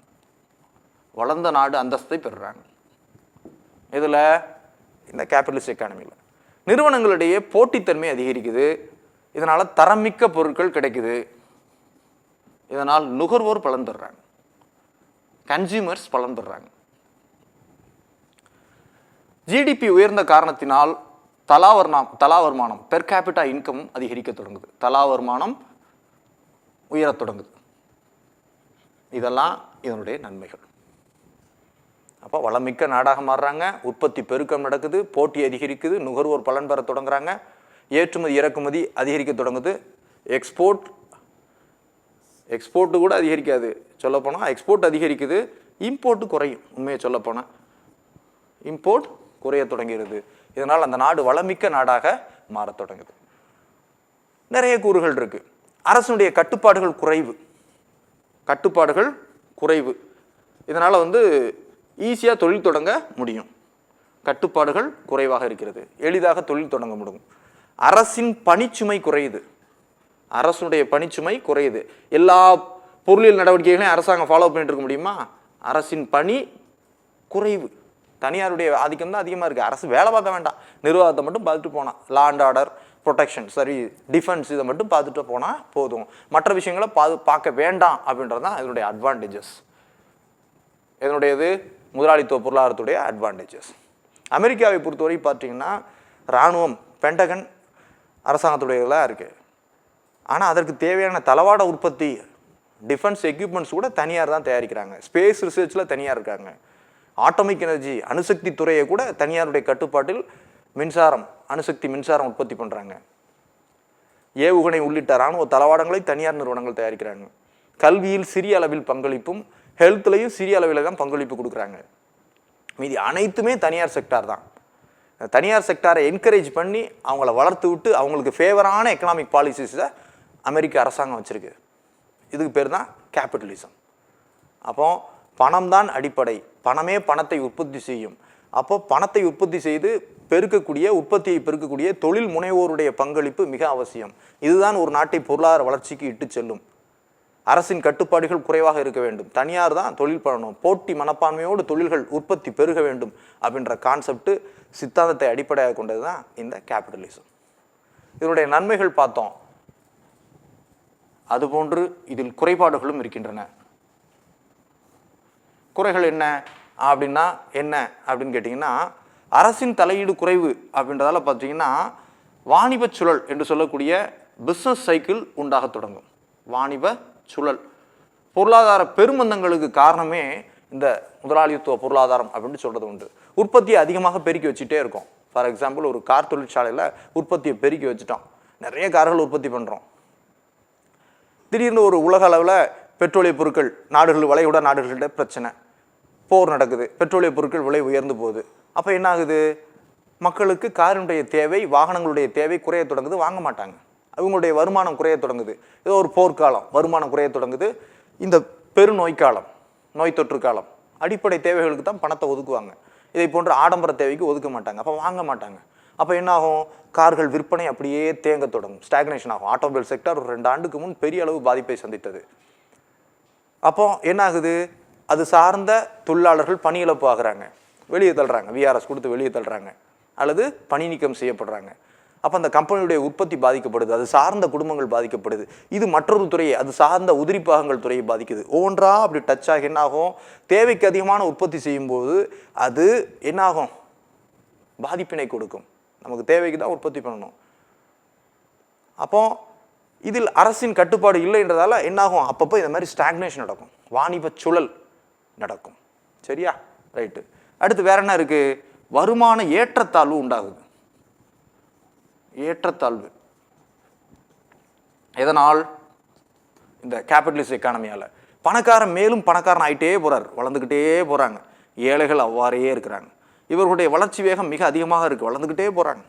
வளர்ந்த நாடு அந்தஸ்தை பெறுறாங்க. இதில் இந்த கேபிட்டலிஸ்ட் எக்கானமியில் நிறுவனங்களிடையே போட்டித்தன்மை அதிகரிக்குது. இதனால் தரமிக்க பொருட்கள் கிடைக்குது. இதனால் நுகர்வோர் பலன் பெறுறாங்க, கன்சியூமர்ஸ் பலன் பெறுறாங்க. ஜிடிபி உயர்ந்த காரணத்தினால் தலா வருமானம் பெர் கேபிட்டா இன்கம் அதிகரிக்க தொடங்குது. தலா வருமானம் உயரத் தொடங்குது. இதெல்லாம் இதனுடைய நன்மைகள். அப்போ வளமிக்க நாடாக மாறுறாங்க, உற்பத்தி பெருக்கம் நடக்குது, போட்டி அதிகரிக்குது, நுகர்வோர் பலன் பெற தொடங்குறாங்க, ஏற்றுமதி இறக்குமதி அதிகரிக்க தொடங்குது. எக்ஸ்போர்ட்டு கூட அதிகரிக்காது சொல்லப்போனால், எக்ஸ்போர்ட் அதிகரிக்குது, இம்போர்ட்டு குறையும். உண்மையை சொல்லப்போனால் இம்போர்ட் குறைய தொடங்கிறது. இதனால் அந்த நாடு வளமிக்க நாடாக மாறத் தொடங்குது. நிறைய கூறுகள் இருக்கு. அரசுடைய கட்டுப்பாடுகள் குறைவு. இதனால் ஈஸியாக தொழில் தொடங்க முடியும். கட்டுப்பாடுகள் குறைவாக இருக்கிறது, எளிதாக தொழில் தொடங்க முடியும். அரசின் பணிச்சுமை குறையுது. அரசுடைய பணிச்சுமை குறையுது. எல்லா பொருளியல் நடவடிக்கைகளையும் அரசாங்கம் ஃபாலோ பண்ணிட்டு இருக்க முடியுமா? அரசின் பணி குறைவு. தனியாருடைய ஆதிக்கம் தான் அதிகமாக இருக்குது. அரசு வேலை பார்க்க வேண்டாம், நிர்வாகத்தை மட்டும் பார்த்துட்டு போனால், லா அண்ட் ஆர்டர், ப்ரொடெக்ஷன், சரி, டிஃபென்ஸ், இதை மட்டும் பார்த்துட்டு போனால் போதும். மற்ற விஷயங்களை பார்க்க வேண்டாம் அப்படின்றது தான் இதனுடைய அட்வான்டேஜஸ். இதனுடையது முதலாளித்துவ பொருளாதாரத்துடைய அட்வான்டேஜஸ். அமெரிக்காவை பொறுத்தவரை பார்த்தீங்கன்னா இராணுவம், பென்டகன் அரசாங்கத்துடையதெல்லாம் இருக்குது. ஆனால் அதற்கு தேவையான தளவாட உற்பத்தி, டிஃபென்ஸ் எக்யூப்மெண்ட்ஸ் கூட தனியார் தான் தயாரிக்கிறாங்க. ஸ்பேஸ் ரிசர்ச்சில் தனியார் இருக்காங்க. ஆட்டோமிக் எனர்ஜி, அணுசக்தி துறையை கூட தனியாருடைய கட்டுப்பாட்டில் அணுசக்தி மின்சாரம் உற்பத்தி பண்ணுறாங்க. ஏவுகணை உள்ளிட்ட இராணுவ தளவாடங்களை தனியார் நிறுவனங்கள் தயாரிக்கிறாங்க. கல்வியில் சிறிய அளவில் பங்களிப்பும், ஹெல்த்லையும் சிறிய அளவில் தான் பங்களிப்பு கொடுக்குறாங்க. மீதி அனைத்துமே தனியார் செக்டார் தான். தனியார் செக்டாரை என்கரேஜ் பண்ணி அவங்கள வளர்த்து விட்டு அவங்களுக்கு ஃபேவரான எக்கனாமிக் பாலிசிஸை அமெரிக்க அரசாங்கம் வச்சுருக்கு. இதுக்கு பேர் தான் கேபிட்டலிசம். அப்போ பணம் தான் அடிப்படை, பணமே பணத்தை உற்பத்தி செய்யும். அப்போ பணத்தை உற்பத்தி செய்து உற்பத்தியை பெருக்கக்கூடிய தொழில் முனைவோருடைய பங்களிப்பு மிக அவசியம். இதுதான் ஒரு நாட்டை பொருளாதார வளர்ச்சிக்கு இட்டு செல்லும். அரசின் கட்டுப்பாடுகள் குறைவாக இருக்க வேண்டும், தனியார் தான் தொழில் பண்ணணும், போட்டி மனப்பான்மையோடு தொழில்கள் உற்பத்தி பெருக வேண்டும் அப்படின்ற கான்செப்ட், சித்தாந்தத்தை அடிப்படையாக கொண்டது தான் இந்த கேபிட்டலிசம். இதனுடைய நன்மைகள் பார்த்தோம். அதுபோன்று இதில் குறைபாடுகளும் இருக்கின்றன. குறைகள் என்ன அப்படின்னு கேட்டிங்கன்னா, அரசின் தலையீடு குறைவு அப்படின்றதால பார்த்தீங்கன்னா வாணிப சுழல் என்று சொல்லக்கூடிய பிஸ்னஸ் சைக்கிள் உண்டாக தொடங்கும். வாணிப சுழல், பொருளாதார பெருமந்தங்களுக்கு காரணமே இந்த முதலாளித்துவ பொருளாதாரம் அப்படின்னு சொல்றது உண்டு. உற்பத்தியை அதிகமாக பெருக்கி வச்சுட்டே இருக்கும். ஃபார் எக்ஸாம்பிள், ஒரு கார் தொழிற்சாலையில் உற்பத்தியை பெருக்கி வச்சுட்டோம், நிறைய கார்கள் உற்பத்தி பண்ணுறோம். திடீர்னு ஒரு உலக அளவில் பெட்ரோலிய பொருட்கள் வளைகுடா நாடுகளிட பிரச்சனை, போர் நடக்குது, பெட்ரோலிய பொருட்கள் விலை உயர்ந்து போகுது. அப்போ என்ன ஆகுது? மக்களுக்கு காரினுடைய தேவை, வாகனங்களுடைய தேவை குறைய தொடங்குது, வாங்க மாட்டாங்க. அவங்களுடைய வருமானம் குறைய தொடங்குது. ஏதோ ஒரு போர்க்காலம், வருமானம் குறைய தொடங்குது. இந்த பெருநோய்க்காலம், நோய் தொற்று காலம், அடிப்படை தேவைகளுக்கு தான் பணத்தை ஒதுக்குவாங்க. இதை போன்ற ஆடம்பர தேவைக்கு ஒதுக்க மாட்டாங்க. அப்போ வாங்க மாட்டாங்க. அப்போ என்ன ஆகும்? கார்கள் விற்பனை அப்படியே தேங்க தொடங்கும், ஸ்டாக்னேஷன் ஆகும். ஆட்டோமொபைல் செக்டர் ஒரு 2 ஆண்டுக்கு முன் பெரிய அளவு பாதிப்பை சந்தித்தது. அப்போ என்ன ஆகுது? அது சார்ந்த தொழிலாளர்கள் பணி இழப்பு ஆகுறாங்க, வெளியே தள்ளுறாங்க, விஆர்எஸ் கொடுத்து வெளியே தள்ளுறாங்க, அல்லது பணி நீக்கம் செய்யப்படுறாங்க. அப்போ அந்த கம்பெனியுடைய உற்பத்தி பாதிக்கப்படுது, அது சார்ந்த குடும்பங்கள் பாதிக்கப்படுது. இது மற்றொரு துறையை, அது சார்ந்த உதிரிப்பாகங்கள் துறையை பாதிக்குது. ஒவ்வொன்றா அப்படி டச் ஆகி என்ன ஆகும்? தேவைக்கு அதிகமான உற்பத்தி செய்யும்போது அது என்ன ஆகும்? பாதிப்பினை கொடுக்கும். நமக்கு தேவைக்கு தான் உற்பத்தி பண்ணணும். அப்போ இதில் அரசின் கட்டுப்பாடு இல்லைன்றதால என்னாகும்? அப்பப்போ இந்த மாதிரி ஸ்டாக்னேஷன் நடக்கும், வாணிப சுழல் நடக்கும். சரியா? ரைட்டு. அடுத்து வேற என்ன இருக்கு? வருமான ஏற்றத்தாழ்வு உண்டாகுது. ஏற்றத்தாழ்வு எதனால்? இந்த கேபிட்டலிஸ்ட் எக்கானமியால பணக்காரன் மேலும் பணக்காரன் ஆகிட்டே போறார், வளர்ந்துக்கிட்டே போறாங்க. ஏழைகள் அவ்வாறே இருக்கிறாங்க. இவர்களுடைய வளர்ச்சி வேகம் மிக அதிகமாக இருக்கு, வளர்ந்துக்கிட்டே போறாங்க.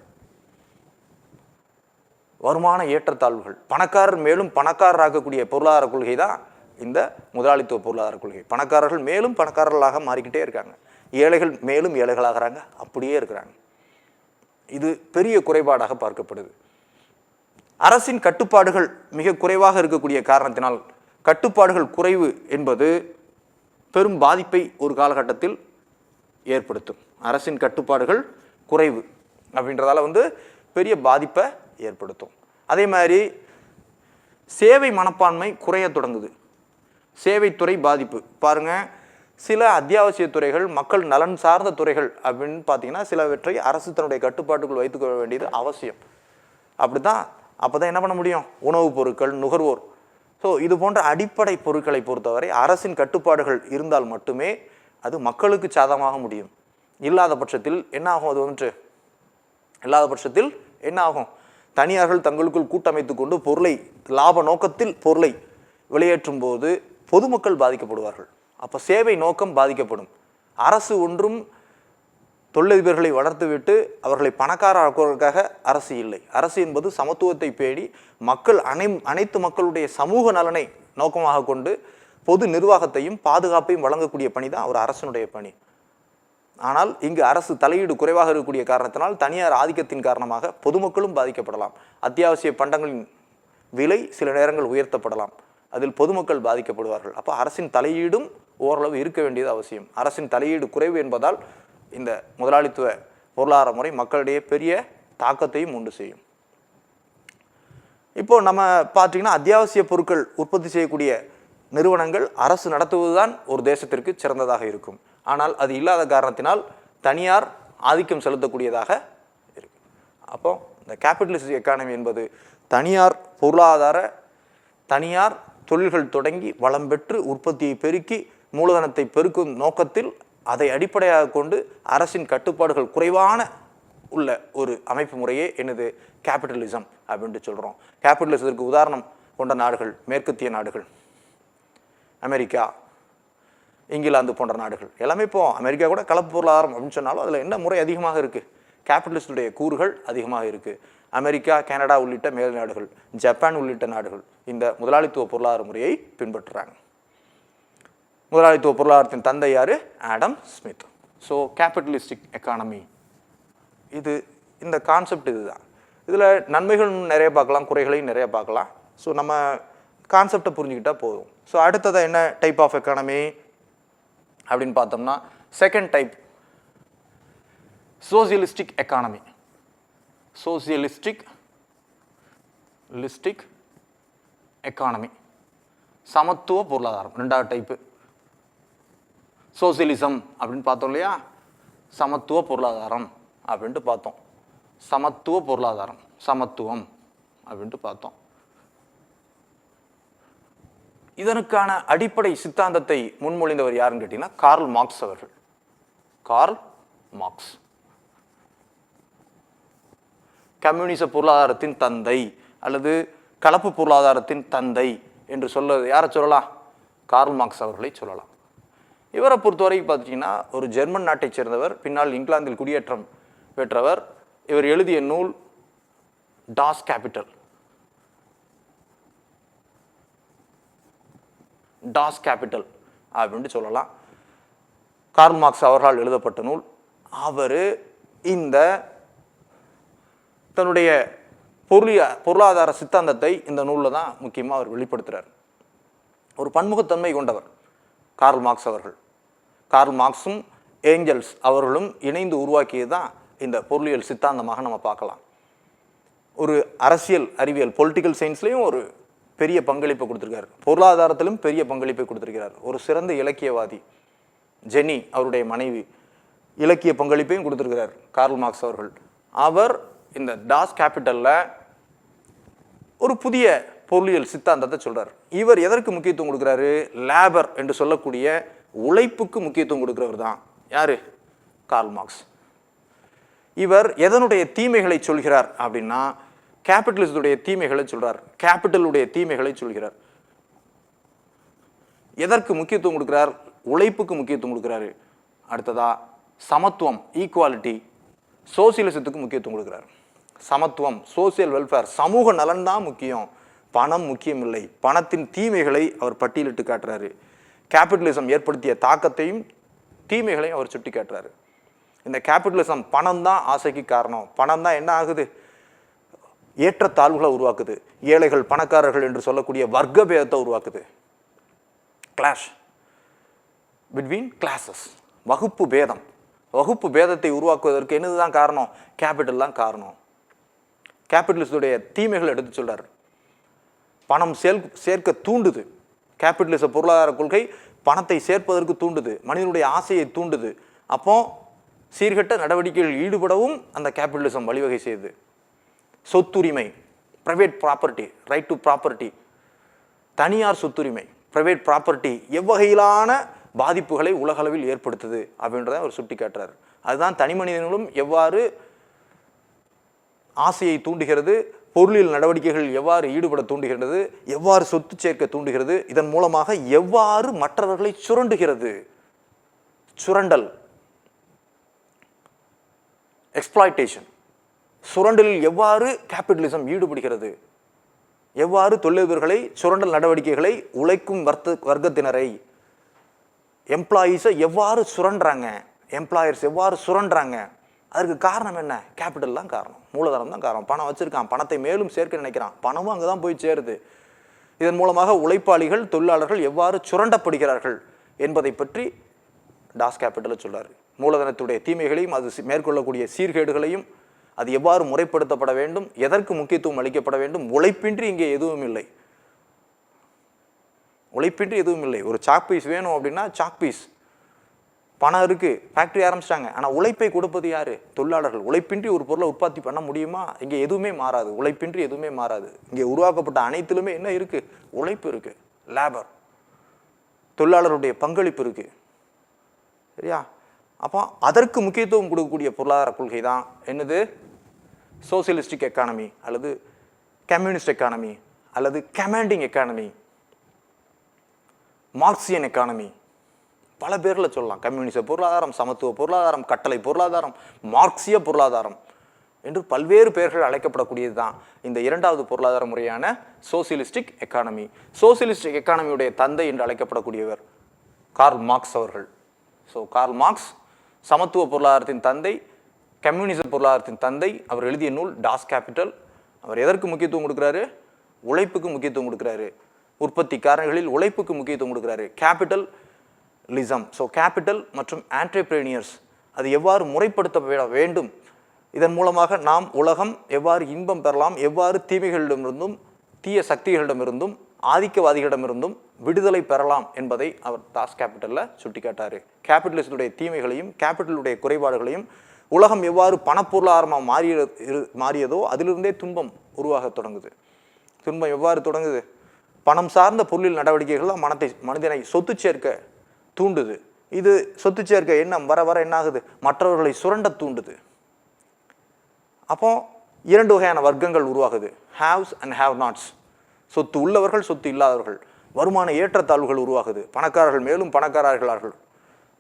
வருமான ஏற்றத்தாழ்வுகள், பணக்காரர் மேலும் பணக்காரராகக்கூடிய பொருளாதார கொள்கை தான் இந்த முதலாளித்துவ பொருளாதார கொள்கை. பணக்காரர்கள் மேலும் பணக்காரர்களாக மாறிக்கிட்டே இருக்காங்க, ஏழைகள் மேலும் ஏழைகளாகிறாங்க, அப்படியே இருக்கிறாங்க. இது பெரிய குறைபாடாக பார்க்கப்படுது. அரசின் கட்டுப்பாடுகள் மிக குறைவாக இருக்கக்கூடிய காரணத்தினால் கட்டுப்பாடுகள் குறைவு என்பது பெரும் பாதிப்பை ஒரு காலகட்டத்தில் ஏற்படுத்தும். அரசின் கட்டுப்பாடுகள் குறைவு அப்படின்றதால பெரிய பாதிப்பை ஏற்படுத்தும். அதே மாதிரி சேவை மனப்பான்மை குறைய தொடங்குது. சேவைத்துறை பாதிப்பு பாருங்க, சில அத்தியாவசிய துறைகள், மக்கள் நலன் சார்ந்த துறைகள் அப்படின்னு பார்த்தீங்கன்னா சிலவற்றை அரசு தன்னுடைய கட்டுப்பாட்டுக்குள் வைத்துக்கொள்ள வேண்டியது அவசியம். அப்படிதான் அப்போதான் என்ன பண்ண முடியும்? உணவுப் பொருட்கள், நுகர்வோர், ஸோ இது போன்ற அடிப்படை பொருட்களை பொறுத்தவரை அரசின் கட்டுப்பாடுகள் இருந்தால் மட்டுமே அது மக்களுக்கு சாதகமாக முடியும். இல்லாத பட்சத்தில் என்ன ஆகும்? அது இல்லாத பட்சத்தில் என்ன ஆகும்? தனியார்கள் தங்களுக்குள் கூட்டமைத்து கொண்டு பொருளை லாப நோக்கத்தில் பொருளை வெளியேற்றும் போது பொதுமக்கள் பாதிக்கப்படுவார்கள். அப்போ சேவை நோக்கம் பாதிக்கப்படும். அரசு ஒன்றும் தொழிலதிபர்களை வளர்த்துவிட்டு அவர்களை பணக்காரராக்குவதற்காக அரசு இல்லை. அரசு என்பது சமத்துவத்தை பேடி மக்கள் அனைத்து மக்களுடைய சமூக நலனை நோக்கமாக கொண்டு பொது நிர்வாகத்தையும் பாதுகாப்பையும் வழங்கக்கூடிய பணி தான் ஒரு அரசனுடைய பணி. ஆனால் இங்கு அரசு தலையீடு குறைவாக இருக்கக்கூடிய காரணத்தினால் தனியார் ஆதிக்கத்தின் காரணமாக பொதுமக்களும் பாதிக்கப்படலாம். அத்தியாவசிய பண்டங்களின் விலை சில நேரங்கள் உயர்த்தப்படலாம், அதில் பொதுமக்கள் பாதிக்கப்படுவார்கள். அப்போ அரசின் தலையீடும் ஓரளவு இருக்க வேண்டியது அவசியம். அரசின் தலையீடு குறைவு என்பதால் இந்த முதலாளித்துவ பொருளாதார முறை மக்களிடையே பெரிய தாக்கத்தையும் உண்டு செய்யும். இப்போ நம்ம பார்த்தீங்கன்னா அத்தியாவசிய பொருட்கள் உற்பத்தி செய்யக்கூடிய நிறுவனங்கள் அரசு நடத்துவதுதான் ஒரு தேசத்திற்கு சிறந்ததாக இருக்கும். ஆனால் அது இல்லாத காரணத்தினால் தனியார் ஆதிக்கம் செலுத்தக்கூடியதாக இருக்கு. அப்போ இந்த கேபிட்டலிஸ்ட் எக்கானமி என்பது தனியார் பொருளாதார, தனியார் தொழில்கள் தொடங்கி வளம் பெற்று உற்பத்தியை பெருக்கி மூலதனத்தை பெருக்கும் நோக்கத்தில் அதை அடிப்படையாக கொண்டு அரசின் கட்டுப்பாடுகள் குறைவான உள்ள ஒரு அமைப்பு முறையே என்னது? கேபிட்டலிசம் அப்படின்ட்டு சொல்கிறோம். கேபிட்டலிசத்திற்கு உதாரணம் கொண்ட நாடுகள் மேற்கத்திய நாடுகள், அமெரிக்கா, இங்கிலாந்து போன்ற நாடுகள் எல்லாமே. இப்போ அமெரிக்கா கூட கலப்பு பொருளாதாரம் அப்படின்னு சொன்னாலும் அதில் என்ன முறை அதிகமாக இருக்குது? கேபிட்டலிஸ்டுடைய கூறுகள் அதிகமாக இருக்குது. அமெரிக்கா, கனடா உள்ளிட்ட மேல் நாடுகள், ஜப்பான் உள்ளிட்ட நாடுகள் இந்த முதலாளித்துவ பொருளாதார முறையை பின்பற்றுறாங்க. முதலாளித்துவ பொருளாதாரத்தின் தந்தை யாரு? Adam Smith. So capitalistic economy இது இந்த கான்செப்ட் இதுதான். இதில் நன்மைகள் நிறைய பார்க்கலாம், குறைகளையும் நிறைய பார்க்கலாம். ஸோ நம்ம கான்செப்டை புரிஞ்சுக்கிட்டா போதும். ஸோ அடுத்தது என்ன டைப் ஆஃப் எக்கானமி அப்படின்னு பார்த்தோம்னா second type socialistic economy. Socialistic economy, சமத்துவ பொருளாதாரம் ரெண்டாவது டைப்பு. சோசியலிசம் அப்படின்னு பார்த்தோம் இல்லையா, சமத்துவ பொருளாதாரம் அப்படின்ட்டு பார்த்தோம். சமத்துவ பொருளாதாரம், சமத்துவம் அப்படின்ட்டு பார்த்தோம். இதற்கான அடிப்படை சித்தாந்தத்தை முன்மொழிந்தவர் யாருன்னு கேட்டீங்கன்னா கார்ல் மார்க்ஸ் அவர்கள். கார்ல் மார்க்ஸ் கம்யூனிச பொருளாதாரத்தின் தந்தை அல்லது கலப்பு பொருளாதாரத்தின் தந்தை என்று சொல்ல யாரை சொல்லலாம்? கார்ல் மார்க்ஸ் அவர்களை சொல்லலாம். இவரை பொறுத்தவரைக்கும் பார்த்தீங்கன்னா ஒரு ஜெர்மன் நாட்டைச் சேர்ந்தவர், பின்னால் இங்கிலாந்தில் குடியேற்றம் பெற்றவர். இவர் எழுதிய நூல் டாஸ் கேபிட்டல். டாஸ் கேபிட்டல் அப்படின்ட்டு சொல்லலாம். கார்ல் மார்க்ஸ் அவர்களால் எழுதப்பட்ட நூல். அவர் இந்த தன்னுடைய பொருளாதார சித்தாந்தத்தை இந்த நூலில் தான் முக்கியமாக அவர் வெளிப்படுத்துகிறார். ஒரு பன்முகத்தன்மை கொண்டவர் கார்ல் மார்க்ஸ் அவர்கள். கார்ல் மார்க்ஸும் ஏஞ்சல்ஸ் அவர்களும் இணைந்து உருவாக்கியது தான் இந்த பொருளியல் சித்தாந்தமாக நம்ம பார்க்கலாம். ஒரு அரசியல் அறிவியல் பொலிட்டிக்கல் சயின்ஸ்லேயும் ஒரு பெரிய பங்களிப்பை கொடுத்துருக்காரு, பொருளாதாரத்திலும் பெரிய பங்களிப்பை கொடுத்துருக்கிறார். ஒரு சிறந்த இலக்கியவாதி, ஜெனி அவருடைய மனைவி, இலக்கிய பங்களிப்பையும் கொடுத்துருக்கிறார் கார்ல் மார்க்ஸ் அவர்கள். அவர் இந்த டாஸ் கேபிட்டலில் ஒரு புதிய பொருளியல் சித்தாந்தத்தை சொல்கிறார். இவர் எதற்கு முக்கியத்துவம் கொடுக்குறாரு? லேபர் என்று சொல்லக்கூடிய உழைப்புக்கு முக்கியத்துவம் கொடுக்குறவர் தான் யாரு? Karl Marx. இவர் எதனுடைய தீமைகளை சொல்கிறார் அப்படின்னா கேபிட்டலிசத்துடைய தீமைகளை சொல்றார், கேபிட்டலுடைய தீமைகளை சொல்கிறார். எதற்கு முக்கியத்துவம் கொடுக்கிறார்? உழைப்புக்கு முக்கியத்துவம் கொடுக்கிறாரு. அடுத்ததா சமத்துவம், ஈக்குவாலிட்டி, சோசியலிசத்துக்கு முக்கியத்துவம் கொடுக்கிறார். சமத்துவம், சோசியல் வெல்ஃபேர், சமூக நலன் தான் முக்கியம், பணம் முக்கியம் இல்லை. பணத்தின் தீமைகளை அவர் பட்டியலிட்டு காட்டுறாரு. கேபிட்டலிசம் ஏற்படுத்திய தாக்கத்தையும் தீமைகளையும் அவர் சுட்டி காட்டுறாரு. இந்த கேபிட்டலிசம் பணம் தான் ஆசைக்கு காரணம். பணம் தான் என்ன ஆகுது? ஏற்றத்தாழ்வுகளை உருவாக்குது. ஏழைகள் பணக்காரர்கள் என்று சொல்லக்கூடிய வர்க்க பேதத்தை உருவாக்குது. கிளாஷ் பிட்வீன் கிளாஸஸ், வகுப்பு பேதம். வகுப்பு பேதத்தை உருவாக்குவதற்கு என்னதுதான் காரணம்? கேபிட்டல் தான் காரணம். கேபிட்டலிஸ்டுடைய தீமைகள் எடுத்து சொல்றாரு. பணம் சேர்க்க தூண்டுது. கேபிட்டலிச பொருளாதார கொள்கை பணத்தை சேர்ப்பதற்கு தூண்டுது, மனிதனுடைய ஆசையை தூண்டுது. அப்போ சீர்கெட்ட நடவடிக்கைகளில் ஈடுபடவும் அந்த கேபிட்டலிசம் வழிவகை செய்யுது. சொத்துரிமை, private property, right to property, தனியார் சொத்துரிமை, பிரைவேட் ப்ராப்பர்ட்டி எவ்வகையிலான பாதிப்புகளை உலகளவில் ஏற்படுத்துது அப்படின்றத அவர் சுட்டி காட்டுறாரு. அதுதான் தனி மனிதர்களும் எவ்வாறு ஆசையை தூண்டுகிறது, பொருளியல் நடவடிக்கைகள் எவ்வாறு ஈடுபட தூண்டுகிறது, எவ்வாறு சொத்து சேர்க்க தூண்டுகிறது, இதன் மூலமாக எவ்வாறு மற்றவர்களை சுரண்டுகிறது. சுரண்டல், எக்ஸ்ப்ளாய்டேஷன், சுரண்டலில் எவ்வாறு கேபிட்டலிசம் ஈடுபடுகிறது, எவ்வாறு தொழிலதிபர்களை, சுரண்டல் நடவடிக்கைகளை, உழைக்கும் வர்க்கத்தினரை, எம்ப்ளாயீஸை எவ்வாறு சுரண்டுறாங்க, எம்ப்ளாயர்ஸ் எவ்வாறு சுரண்டுறாங்க. அதுக்கு காரணம் என்ன? கேபிட்டல் தான் காரணம், மூலதனம் தான் காரணம். பணம் வச்சிருக்கான், பணத்தை மேலும் சேர்க்க நினைக்கிறான், பணமும் அங்கே தான் போய் சேருது. இதன் மூலமாக உழைப்பாளிகள், தொழிலாளர்கள் எவ்வாறு சுரண்டப்படுகிறார்கள் என்பதை பற்றி டாஸ் கேபிட்டல் சொல்றாரு. மூலதனத்துடைய தீமைகளையும் அது மேற்கொள்ளக்கூடிய சீர்கேடுகளையும் அது எவ்வாறு முறைப்படுத்தப்பட வேண்டும், எதற்கு முக்கியத்துவம் அளிக்கப்பட வேண்டும். உழைப்பின்றி இங்கே எதுவும் இல்லை, உழைப்பின்றி எதுவும் இல்லை. ஒரு சாக் பீஸ் வேணும் அப்படின்னா சாக் பீஸ், பணம் இருக்கு, ஃபேக்டரி ஆரம்பிச்சிட்டாங்க, ஆனால் உழைப்பை கொடுப்பது யாரு? தொழிலாளர்கள். உழைப்பின்றி ஒரு பொருளை உற்பத்தி பண்ண முடியுமா? இங்கே எதுவுமே மாறாது, உழைப்பின்றி எதுவுமே மாறாது. இங்கே உருவாக்கப்பட்ட அனைத்திலுமே என்ன இருக்கு? உழைப்பு இருக்கு, லேபர், தொழிலாளருடைய பங்களிப்பு இருக்கு. சரியா? அப்போ அதற்கு முக்கியத்துவம் கொடுக்கக்கூடிய பொருளாதார கொள்கை தான் என்னது? சோசியலிஸ்டிக் எக்கானமி அல்லது கம்யூனிஸ்ட் எக்கானமி அல்லது கமாண்டிங் எக்கானமி, மார்க்சியன் எக்கானமி, பல பேர்ல சொல்லலாம். கம்யூனிச பொருளாதாரம், சமத்துவ பொருளாதாரம், கட்டளை பொருளாதாரம், மார்க்சிய பொருளாதாரம் என்று பல்வேறு பெயர்கள் அழைக்கப்படக்கூடியது தான் இந்த இரண்டாவது பொருளாதார முறையான சோசியலிஸ்டிக் எக்கானமி. சோசியலிஸ்டிக் எக்கானமியுடைய தந்தை என்று அழைக்கப்படக்கூடியவர் கார்ல் மார்க்ஸ் அவர்கள். ஸோ கார்ல் மார்க்ஸ் சமத்துவ பொருளாதாரத்தின் தந்தை, கம்யூனிச பொருளாதாரத்தின் தந்தை. அவர் எழுதிய நூல் டாஸ் கேபிட்டல். அவர் எதற்கு முக்கியத்துவம் கொடுக்குறாரு? உழைப்புக்கு முக்கியத்துவம் கொடுக்குறாரு. உற்பத்தி காரணிகளில் உழைப்புக்கு முக்கியத்துவம் கொடுக்குறாரு. கேபிட்டலிசம், ஸோ கேபிட்டல் மற்றும் ஆண்டர்பிரீனியர்ஸ் அது எவ்வாறு முறைப்படுத்த வேண்டும், இதன் மூலமாக நாம் உலகம் எவ்வாறு இன்பம் பெறலாம், எவ்வாறு தீமைகளிடமிருந்தும் தீய சக்திகளிடமிருந்தும் ஆதிக்கவாதிகளிடமிருந்தும் விடுதலை பெறலாம் என்பதை அவர் டாஸ் கேபிட்டலில் சுட்டி காட்டாரு. கேபிட்டலிஸ்டுடைய தீமைகளையும் கேபிட்டலுடைய குறைபாடுகளையும், உலகம் எவ்வாறு பணப்பொருளாதாரமாக மாறியதோ அதிலிருந்தே துன்பம் உருவாக தொடங்குது. துன்பம் எவ்வாறு தொடங்குது? பணம் சார்ந்த பொருளியல் நடவடிக்கைகள் மனிதனை சொத்து சேர்க்க தூண்டுது. இது சொத்து சேர்க்க எண்ணம் வர வர என்ன ஆகுது? மற்றவர்களை சுரண்ட தூண்டுது. அப்போ இரண்டு வகையான வர்க்கங்கள் உருவாகுது, ஹேவ்ஸ் அண்ட் ஹேவ் நாட்ஸ். சொத்து உள்ளவர்கள், சொத்து இல்லாதவர்கள். வருமான ஏற்றத்தாழ்வுகள் உருவாகுது. பணக்காரர்கள் மேலும் பணக்காரர்கள்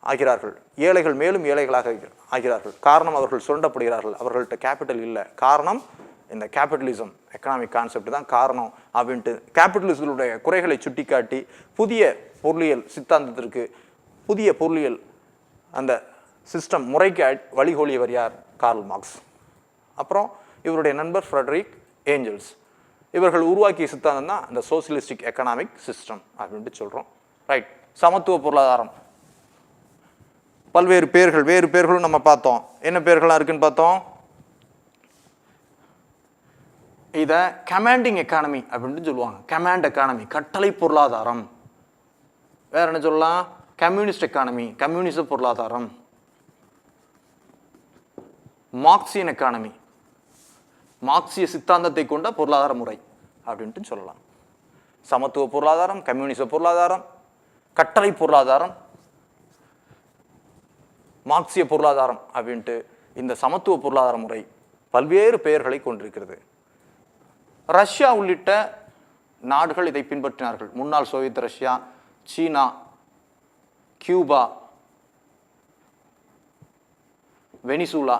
ஆகிறார்கள், ஏழைகள் மேலும் ஏழைகளாக ஆகிறார்கள். காரணம், அவர்கள் சுரண்டப்படுகிறார்கள், அவர்கள்ட்ட கேபிட்டல் இல்லை. காரணம் இந்த கேபிட்டலிசம் எக்கனாமிக் கான்செப்ட் தான் காரணம் அப்படின்ட்டு கேபிட்டலிசத்துடைய குறைகளை சுட்டிக்காட்டி புதிய பொருளியல் சித்தாந்தத்திற்கு, புதிய பொருளியல் அந்த சிஸ்டம் முறைக்கு வழிகோலியவர் யார்? Karl Marx. அப்புறம் இவருடைய நண்பர் ஃப்ரெட்ரிக் ஏஞ்சல்ஸ். இவர்கள் உருவாக்கிய சித்தாந்தம் தான் இந்த சோசியலிஸ்டிக் எக்கனாமிக் சிஸ்டம் அப்படின்ட்டு சொல்கிறோம். ரைட். சமத்துவ பொருளாதாரம் பல்வேறு பேர்கள், வேறு பேர்களும் நம்ம பார்த்தோம். என்ன பேர்கள்லாம் இருக்குன்னு பார்த்தோம். இதை கமாண்டிங் எக்கானமி அப்படின்ட்டு சொல்லுவாங்க. கமாண்ட் எக்கானமி, கட்டளை பொருளாதாரம். வேற என்ன சொல்லலாம்? கம்யூனிஸ்ட் எக்கானமி, கம்யூனிச பொருளாதாரம். மார்க்சியன் எக்கானமி, மார்க்சிய சித்தாந்தத்தை கொண்ட பொருளாதார முறை அப்படின்ட்டு சொல்லலாம். சமத்துவ பொருளாதாரம், கம்யூனிச பொருளாதாரம், கட்டளை பொருளாதாரம், மார்க்சிய பொருளாதாரம் அப்படின்ட்டு இந்த சமத்துவ பொருளாதார முறை பல்வேறு பெயர்களை கொண்டிருக்கிறது. ரஷ்யா உள்ளிட்ட நாடுகள் இதை பின்பற்றினார்கள். முன்னாள் சோவியத் ரஷ்யா, சீனா, கியூபா, வெனிசுலா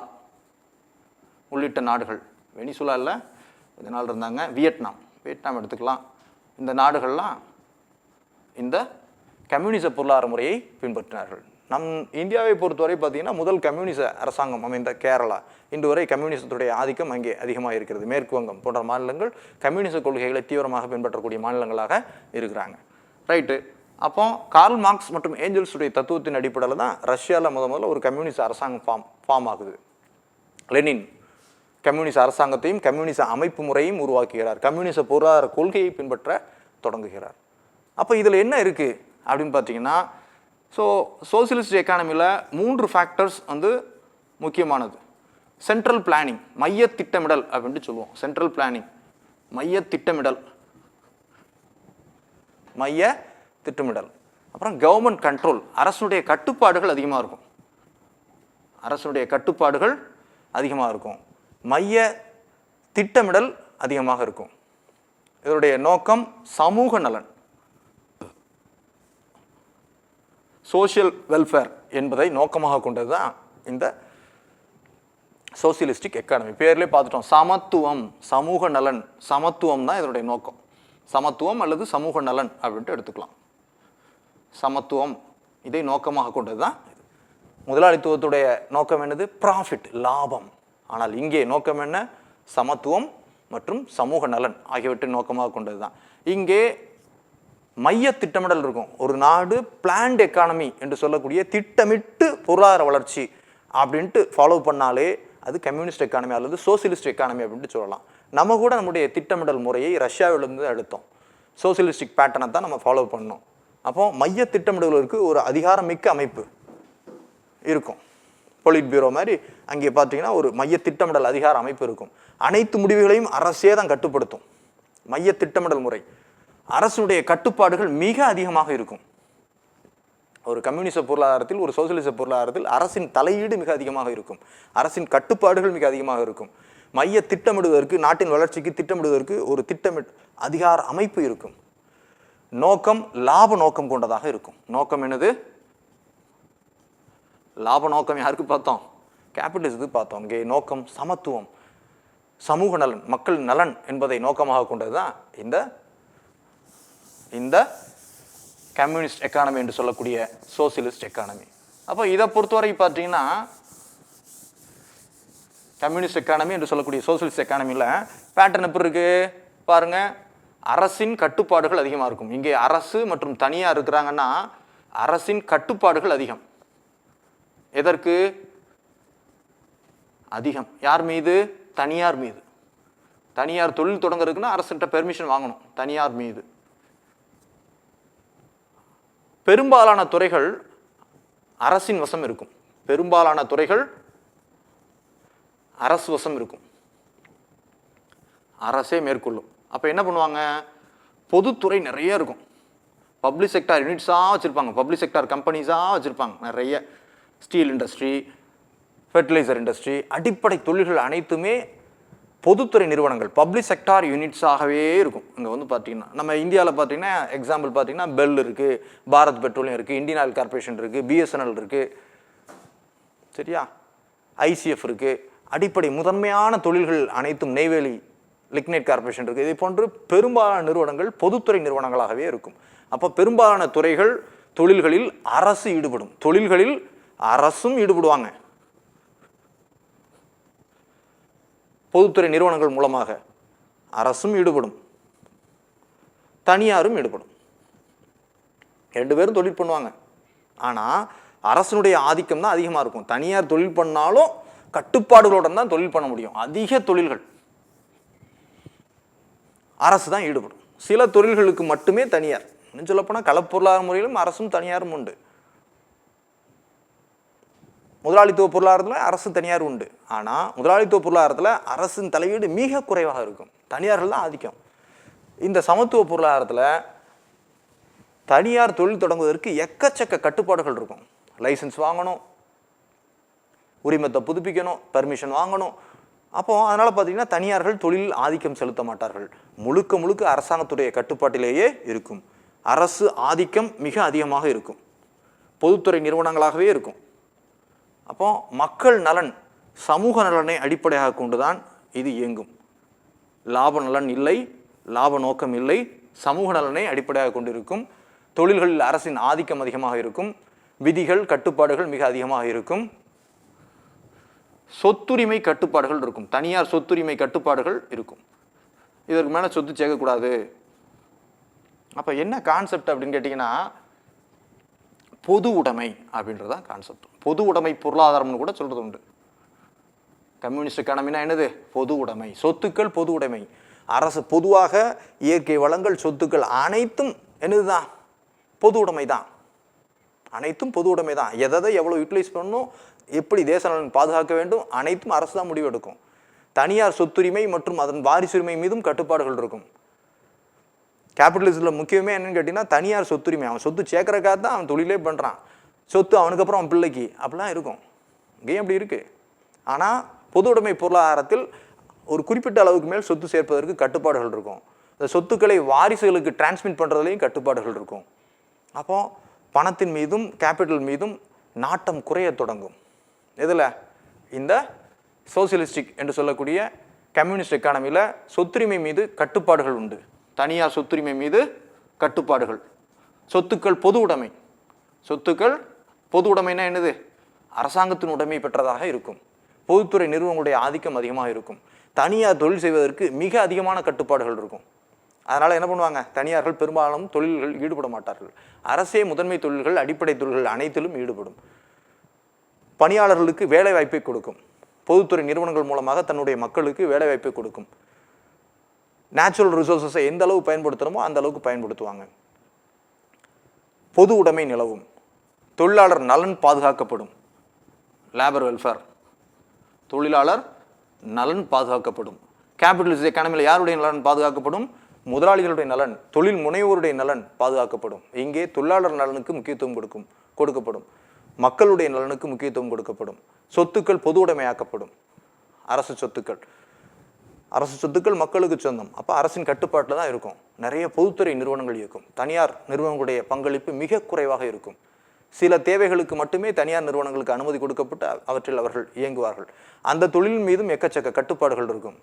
உள்ளிட்ட நாடுகள், வெனிசுலா இல்லை கொஞ்ச நாள் இருந்தாங்க, வியட்நாம் எடுத்துக்கலாம். இந்த நாடுகள்லாம் இந்த கம்யூனிச பொருளாதார முறையை பின்பற்றினார்கள். நம் இந்தியாவை பொறுத்தவரை பார்த்தீங்கன்னா முதல் கம்யூனிச அரசாங்கம் அமைந்த கேரளா. இன்று வரை கம்யூனிசத்துடைய ஆதிக்கம் அங்கே அதிகமாக இருக்கிறது. மேற்கு வங்கம் போன்ற மாநிலங்கள் கம்யூனிச கொள்கைகளை தீவிரமாக பின்பற்றக்கூடிய மாநிலங்களாக இருக்கிறாங்க. ரைட்டு. அப்போ கார்ல் மார்க்ஸ் மற்றும் ஏஞ்சல்ஸுடைய தத்துவத்தின் அடிப்படையில் தான் ரஷ்யாவில் முதல்ல ஒரு கம்யூனிஸ்ட் அரசாங்கம் ஃபார்ம் ஆகுது. லெனின் கம்யூனிஸ்ட் அரசாங்கத்தையும் கம்யூனிச அமைப்பு முறையும் உருவாக்குகிறார். கம்யூனிச பொருளாதார கொள்கையை பின்பற்ற தொடங்குகிறார். அப்போ இதில் என்ன இருக்குது அப்படின்னு பார்த்தீங்கன்னா, சோசியலிஸ்ட் எக்கானமியில் 3 ஃபேக்டர்ஸ் முக்கியமானது. சென்ட்ரல் பிளானிங், மைய திட்டமிடல் அப்படின்ட்டு சொல்லுவோம். சென்ட்ரல் பிளானிங், மைய திட்டமிடல். அப்புறம் கவர்மெண்ட் கண்ட்ரோல், அரசுடைய கட்டுப்பாடுகள் அதிகமாக இருக்கும். மைய திட்டமிடல் அதிகமாக இருக்கும். இதனுடைய நோக்கம் சமூக நலன், சோசியல் வெல்ஃபேர் என்பதை நோக்கமாக கொண்டது தான் இந்த சோசியலிஸ்டிக் எக்கானமி. பேர்லேயே பார்த்துட்டோம், சமத்துவம், சமூக நலன், சமத்துவம் தான் இதனுடைய நோக்கம். சமத்துவம் அல்லது சமூக நலன் அப்படின்ட்டு எடுத்துக்கலாம். சமத்துவம் இதை நோக்கமாக கொண்டது தான். முதலாளித்துவத்துடைய நோக்கம் என்னது? ப்ராஃபிட், லாபம். ஆனால் இங்கே நோக்கம் என்ன? சமத்துவம் மற்றும் சமூக நலன் ஆகியவற்றை நோக்கமாக கொண்டது தான். இங்கே மைய திட்டமிடல் இருக்கும். ஒரு நாடு பிளான்ட் எக்கானமி என்று சொல்லக்கூடிய திட்டமிட்டு பொருளாதார வளர்ச்சி அப்படின்ட்டு ஃபாலோ பண்ணாலே அது கம்யூனிஸ்ட் எக்கானமி அல்லது சோசியலிஸ்ட் எக்கானமி அப்படின்ட்டு சொல்லலாம். நம்ம கூட நம்முடைய திட்டமிடல் முறையை ரஷ்யாவிலிருந்து எடுத்தோம். சோசியலிஸ்டிக் பேட்டர்னை தான் நம்ம ஃபாலோ பண்ணோம். அப்போ மைய திட்டமிடலுக்கு ஒரு அதிகாரமிக்க அமைப்பு இருக்கும். பொலிட் பியூரோ மாதிரி அங்கே பார்த்தீங்கன்னா ஒரு மைய திட்டமிடல் அதிகார அமைப்பு இருக்கும். அனைத்து முடிவுகளையும் அரசே தான் கட்டுப்படுத்தும். மைய திட்டமிடல் முறை, அரசுடைய கட்டுப்பாடுகள் மிக அதிகமாக இருக்கும். ஒரு கம்யூனிச பொருளாதாரத்தில், ஒரு சோசியலிச பொருளாதாரத்தில் அரசின் தலையீடு மிக அதிகமாக இருக்கும். அரசின் கட்டுப்பாடுகள் மிக அதிகமாக இருக்கும். மைய திட்டமிடுவதற்கு, நாட்டின் வளர்ச்சிக்கு திட்டமிடுவதற்கு ஒரு அதிகார அமைப்பு இருக்கும். நோக்கம் லாப நோக்கம் கொண்டதாக இருக்கும். நோக்கம் என்னது? லாப நோக்கம் யாருக்கு பார்த்தோம்? கேபிட்டலிசத்துக்கு பார்த்தோம். இங்கே நோக்கம் சமத்துவம், சமூக நலன், மக்கள் நலன் என்பதை நோக்கமாக கொண்டது தான் இந்த கம்யூனிஸ்ட் எக்கானமி என்று சொல்லக்கூடிய சோசியலிஸ்ட் எக்கானமி. அப்போ இதை பொறுத்தவரை பார்த்தீங்கன்னா, கம்யூனிஸ்ட் எக்கானமி என்று சொல்லக்கூடிய சோசியலிஸ்ட் எக்கானமியில் பேட்டர்ன் எப்படி இருக்கு பாருங்க. அரசின் கட்டுப்பாடுகள் அதிகமாக இருக்கும். இங்கே அரசு மற்றும் தனியார் இருக்கிறாங்கன்னா அரசின் கட்டுப்பாடுகள் அதிகம். எதற்கு அதிகம்? யார் மீது? தனியார் மீது. தனியார் தொழில் தொடங்குறதுக்குன்னா அரசுகிட்ட பெர்மிஷன் வாங்கணும். தனியார் மீது பெரும்பாலான துறைகள் அரசின் வசம் இருக்கும். பெரும்பாலான துறைகள் அரசு வசம் இருக்கும். அரசே மேற்கொள்ளும். அப்போ என்ன பண்ணுவாங்க? பொதுத்துறை நிறைய இருக்கும். பப்ளிக் செக்டார் யூனிட்ஸாக வச்சுருப்பாங்க. பப்ளிக் செக்டார் கம்பெனிஸாக வச்சுருப்பாங்க நிறைய. ஸ்டீல் இண்டஸ்ட்ரி, ஃபெர்டிலைசர் இண்டஸ்ட்ரி, அடிப்படை தொழில்கள் அனைத்துமே பொதுத்துறை நிறுவனங்கள், பப்ளிக் செக்டார் யூனிட்ஸாகவே இருக்கும். இங்கே பார்த்தீங்கன்னா நம்ம இந்தியாவில் பார்த்தீங்கன்னா எக்ஸாம்பிள் பார்த்தீங்கன்னா பெல் இருக்குது, பாரத் பெட்ரோலியம் இருக்குது, இந்தியன் ஆயில் கார்பரேஷன் இருக்குது, பிஎஸ்என்எல் இருக்குது, சரியா, ஐசிஎஃப் இருக்குது. அடிப்படை முதன்மையான தொழில்கள் அனைத்தும் நெய்வேலி லிக்னைட் கார்பரேஷன் இருக்குது. இதை போன்று பெரும்பாலான நிறுவனங்கள் பொதுத்துறை நிறுவனங்களாகவே இருக்கும். அப்போ பெரும்பாலான துறைகள், தொழில்களில் அரசு ஈடுபடும். தொழில்களில் அரசும் ஈடுபடுவாங்க. பொதுத்துறை நிறுவனங்கள் மூலமாக அரசும் ஈடுபடும், தனியாரும் ஈடுபடும். 2 பேரும் தொழில் பண்ணுவாங்க. ஆனால் அரசனுடைய ஆதிக்கம் தான் அதிகமாக இருக்கும். தனியார் தொழில் பண்ணாலும் கட்டுப்பாடுகளுடன் தான் தொழில் பண்ண முடியும். அதிக தொழில்கள் அரசு தான் ஈடுபடும். சில தொழில்களுக்கு மட்டுமே தனியார். இன்னும் சொல்லப்போனால் களப்பொருளாதார முறையிலும் அரசும் தனியாரும் உண்டு. முதலாளித்துவ பொருளாதாரத்தில் அரசு தனியார் உண்டு. ஆனால் முதலாளித்துவ பொருளாதாரத்தில் அரசின் தலையீடு மிக குறைவாக இருக்கும். தனியார்கள் தான் ஆதிக்கம். இந்த சமத்துவ பொருளாதாரத்தில் தனியார் தொழில் தொடங்குவதற்கு எக்கச்சக்க கட்டுப்பாடுகள் இருக்கும். லைசன்ஸ் வாங்கணும், உரிமத்தை புதுப்பிக்கணும், பெர்மிஷன் வாங்கணும். அப்போது அதனால் பார்த்தீங்கன்னா தனியார்கள் தொழில் ஆதிக்கம் செலுத்த மாட்டார்கள். முழுக்க அரசாங்கத்துடைய கட்டுப்பாட்டிலேயே இருக்கும். அரசு ஆதிக்கம் மிக அதிகமாக இருக்கும். பொதுத்துறை நிறுவனங்களாகவே இருக்கும். அப்போ மக்கள் நலன், சமூக நலனை அடிப்படையாக கொண்டுதான் இது இயங்கும். லாப நலன் இல்லை, லாப நோக்கம் இல்லை, சமூக நலனை அடிப்படையாக கொண்டிருக்கும். தொழில்களில் அரசின் ஆதிக்கம் அதிகமாக இருக்கும். விதிகள், கட்டுப்பாடுகள் மிக அதிகமாக இருக்கும். சொத்துரிமை கட்டுப்பாடுகள் இருக்கும். தனியார் சொத்துரிமை கட்டுப்பாடுகள் இருக்கும். இதற்கு மேலே சொத்து சேர்க்கக்கூடாது. அப்போ என்ன கான்செப்ட் அப்படின்னு கேட்டிங்கன்னா, பொது உடைமை அப்படின்றதான் கான்செப்ட். பொது உடைமை பொருளாதாரம்னு கூட சொல்றது உண்டு. கம்யூனிஸ்ட் எக்கானமினா என்னது? பொது உடைமை, சொத்துக்கள் பொது உடைமை. அரசு பொதுவாக இயற்கை வளங்கள், சொத்துக்கள் அனைத்தும் என்னதுதான்? பொது உடைமை தான். அனைத்தும் பொது உடைமை தான். எதை எவ்வளோ யூட்டிலைஸ் பண்ணணும், எப்படி தேச நலன் பாதுகாக்க வேண்டும், அனைத்தும் அரசு தான் முடிவெடுக்கும். தனியார் சொத்துரிமை மற்றும் அதன் வாரிசுரிமை மீதும் கட்டுப்பாடுகள் இருக்கும். கேபிட்டலிசத்தில் முக்கியமே என்னன்னு கேட்டிங்கன்னா தனியார் சொத்துரிமை. அவன் சொத்து சேர்க்கறக்காக தான் அவன் தொழிலே பண்ணுறான். சொத்து அவனுக்கு அப்புறம் அவன் பிள்ளைக்கு அப்படிலாம் இருக்கும். இங்கேயும் அப்படி இருக்குது. ஆனால் பொது உடைமை பொருளாதாரத்தில் ஒரு குறிப்பிட்ட அளவுக்கு மேல் சொத்து சேர்ப்பதற்கு கட்டுப்பாடுகள் இருக்கும். இந்த சொத்துக்களை வாரிசுகளுக்கு டிரான்ஸ்மிட் பண்ணுறதுலையும் கட்டுப்பாடுகள் இருக்கும். அப்போ பணத்தின் மீதும் கேபிட்டல் மீதும் நாட்டம் குறைய தொடங்கும். இதில் இந்த சோசியலிஸ்டிக் என்று சொல்லக்கூடிய கம்யூனிஸ்ட் எக்கானமியில் சொத்துரிமை மீது கட்டுப்பாடுகள் உண்டு. தனியார் சொத்துரிமை மீது கட்டுப்பாடுகள். சொத்துக்கள் பொது உடைமை. சொத்துக்கள் பொது உடைமைனா என்னது? அரசாங்கத்தின் உடைமை பெற்றதாக இருக்கும். பொதுத்துறை நிறுவனங்களுடைய ஆதிக்கம் அதிகமாக இருக்கும். தனியார் தொழில் செய்வதற்கு மிக அதிகமான கட்டுப்பாடுகள் இருக்கும். அதனால் என்ன பண்ணுவாங்க? தனியார்கள் பெரும்பாலும் தொழில்கள் ஈடுபட மாட்டார்கள். அரசே முதன்மை தொழில்கள், அடிப்படை தொழில்கள் அனைத்திலும் ஈடுபடும். பணியாளர்களுக்கு வேலை வாய்ப்பை கொடுக்கும். பொதுத்துறை நிறுவனங்கள் மூலமாக தன்னுடைய மக்களுக்கு வேலை வாய்ப்பை கொடுக்கும். நேச்சுரல் ரிசோர்ஸஸை எந்த அளவு பயன்படுத்துகிறோமோ அந்த அளவுக்கு பயன்படுத்துவாங்க. பொது உடைமை நிலவும். தொழிலாளர் நலன் பாதுகாக்கப்படும். லேபர் வெல்ஃபேர், தொழிலாளர் நலன் பாதுகாக்கப்படும். கேபிட்டலிஸ்ட் எக்கானமியில் யாருடைய நலன் பாதுகாக்கப்படும்? முதலாளிகளுடைய நலன், தொழில் முனைவோருடைய நலன் பாதுகாக்கப்படும். இங்கே தொழிலாளர் நலனுக்கு முக்கியத்துவம் கொடுக்கப்படும். மக்களுடைய நலனுக்கு முக்கியத்துவம் கொடுக்கப்படும். சொத்துக்கள் பொது உடைமையாக்கப்படும். அரசு சொத்துக்கள் மக்களுக்கு சொந்தம். அப்போ அரசின் கட்டுப்பாட்டில் தான் இருக்கும். நிறைய பொதுத்துறை நிறுவனங்கள் இருக்கும். தனியார் நிறுவனங்களுடைய பங்களிப்பு மிக குறைவாக இருக்கும். சில தேவைகளுக்கு மட்டுமே தனியார் நிறுவனங்களுக்கு அனுமதி கொடுக்கப்பட்டு அவற்றில் அவர்கள் இயங்குவார்கள். அந்த தொழில் மீதும் எக்கச்சக்க கட்டுப்பாடுகள் இருக்கும்.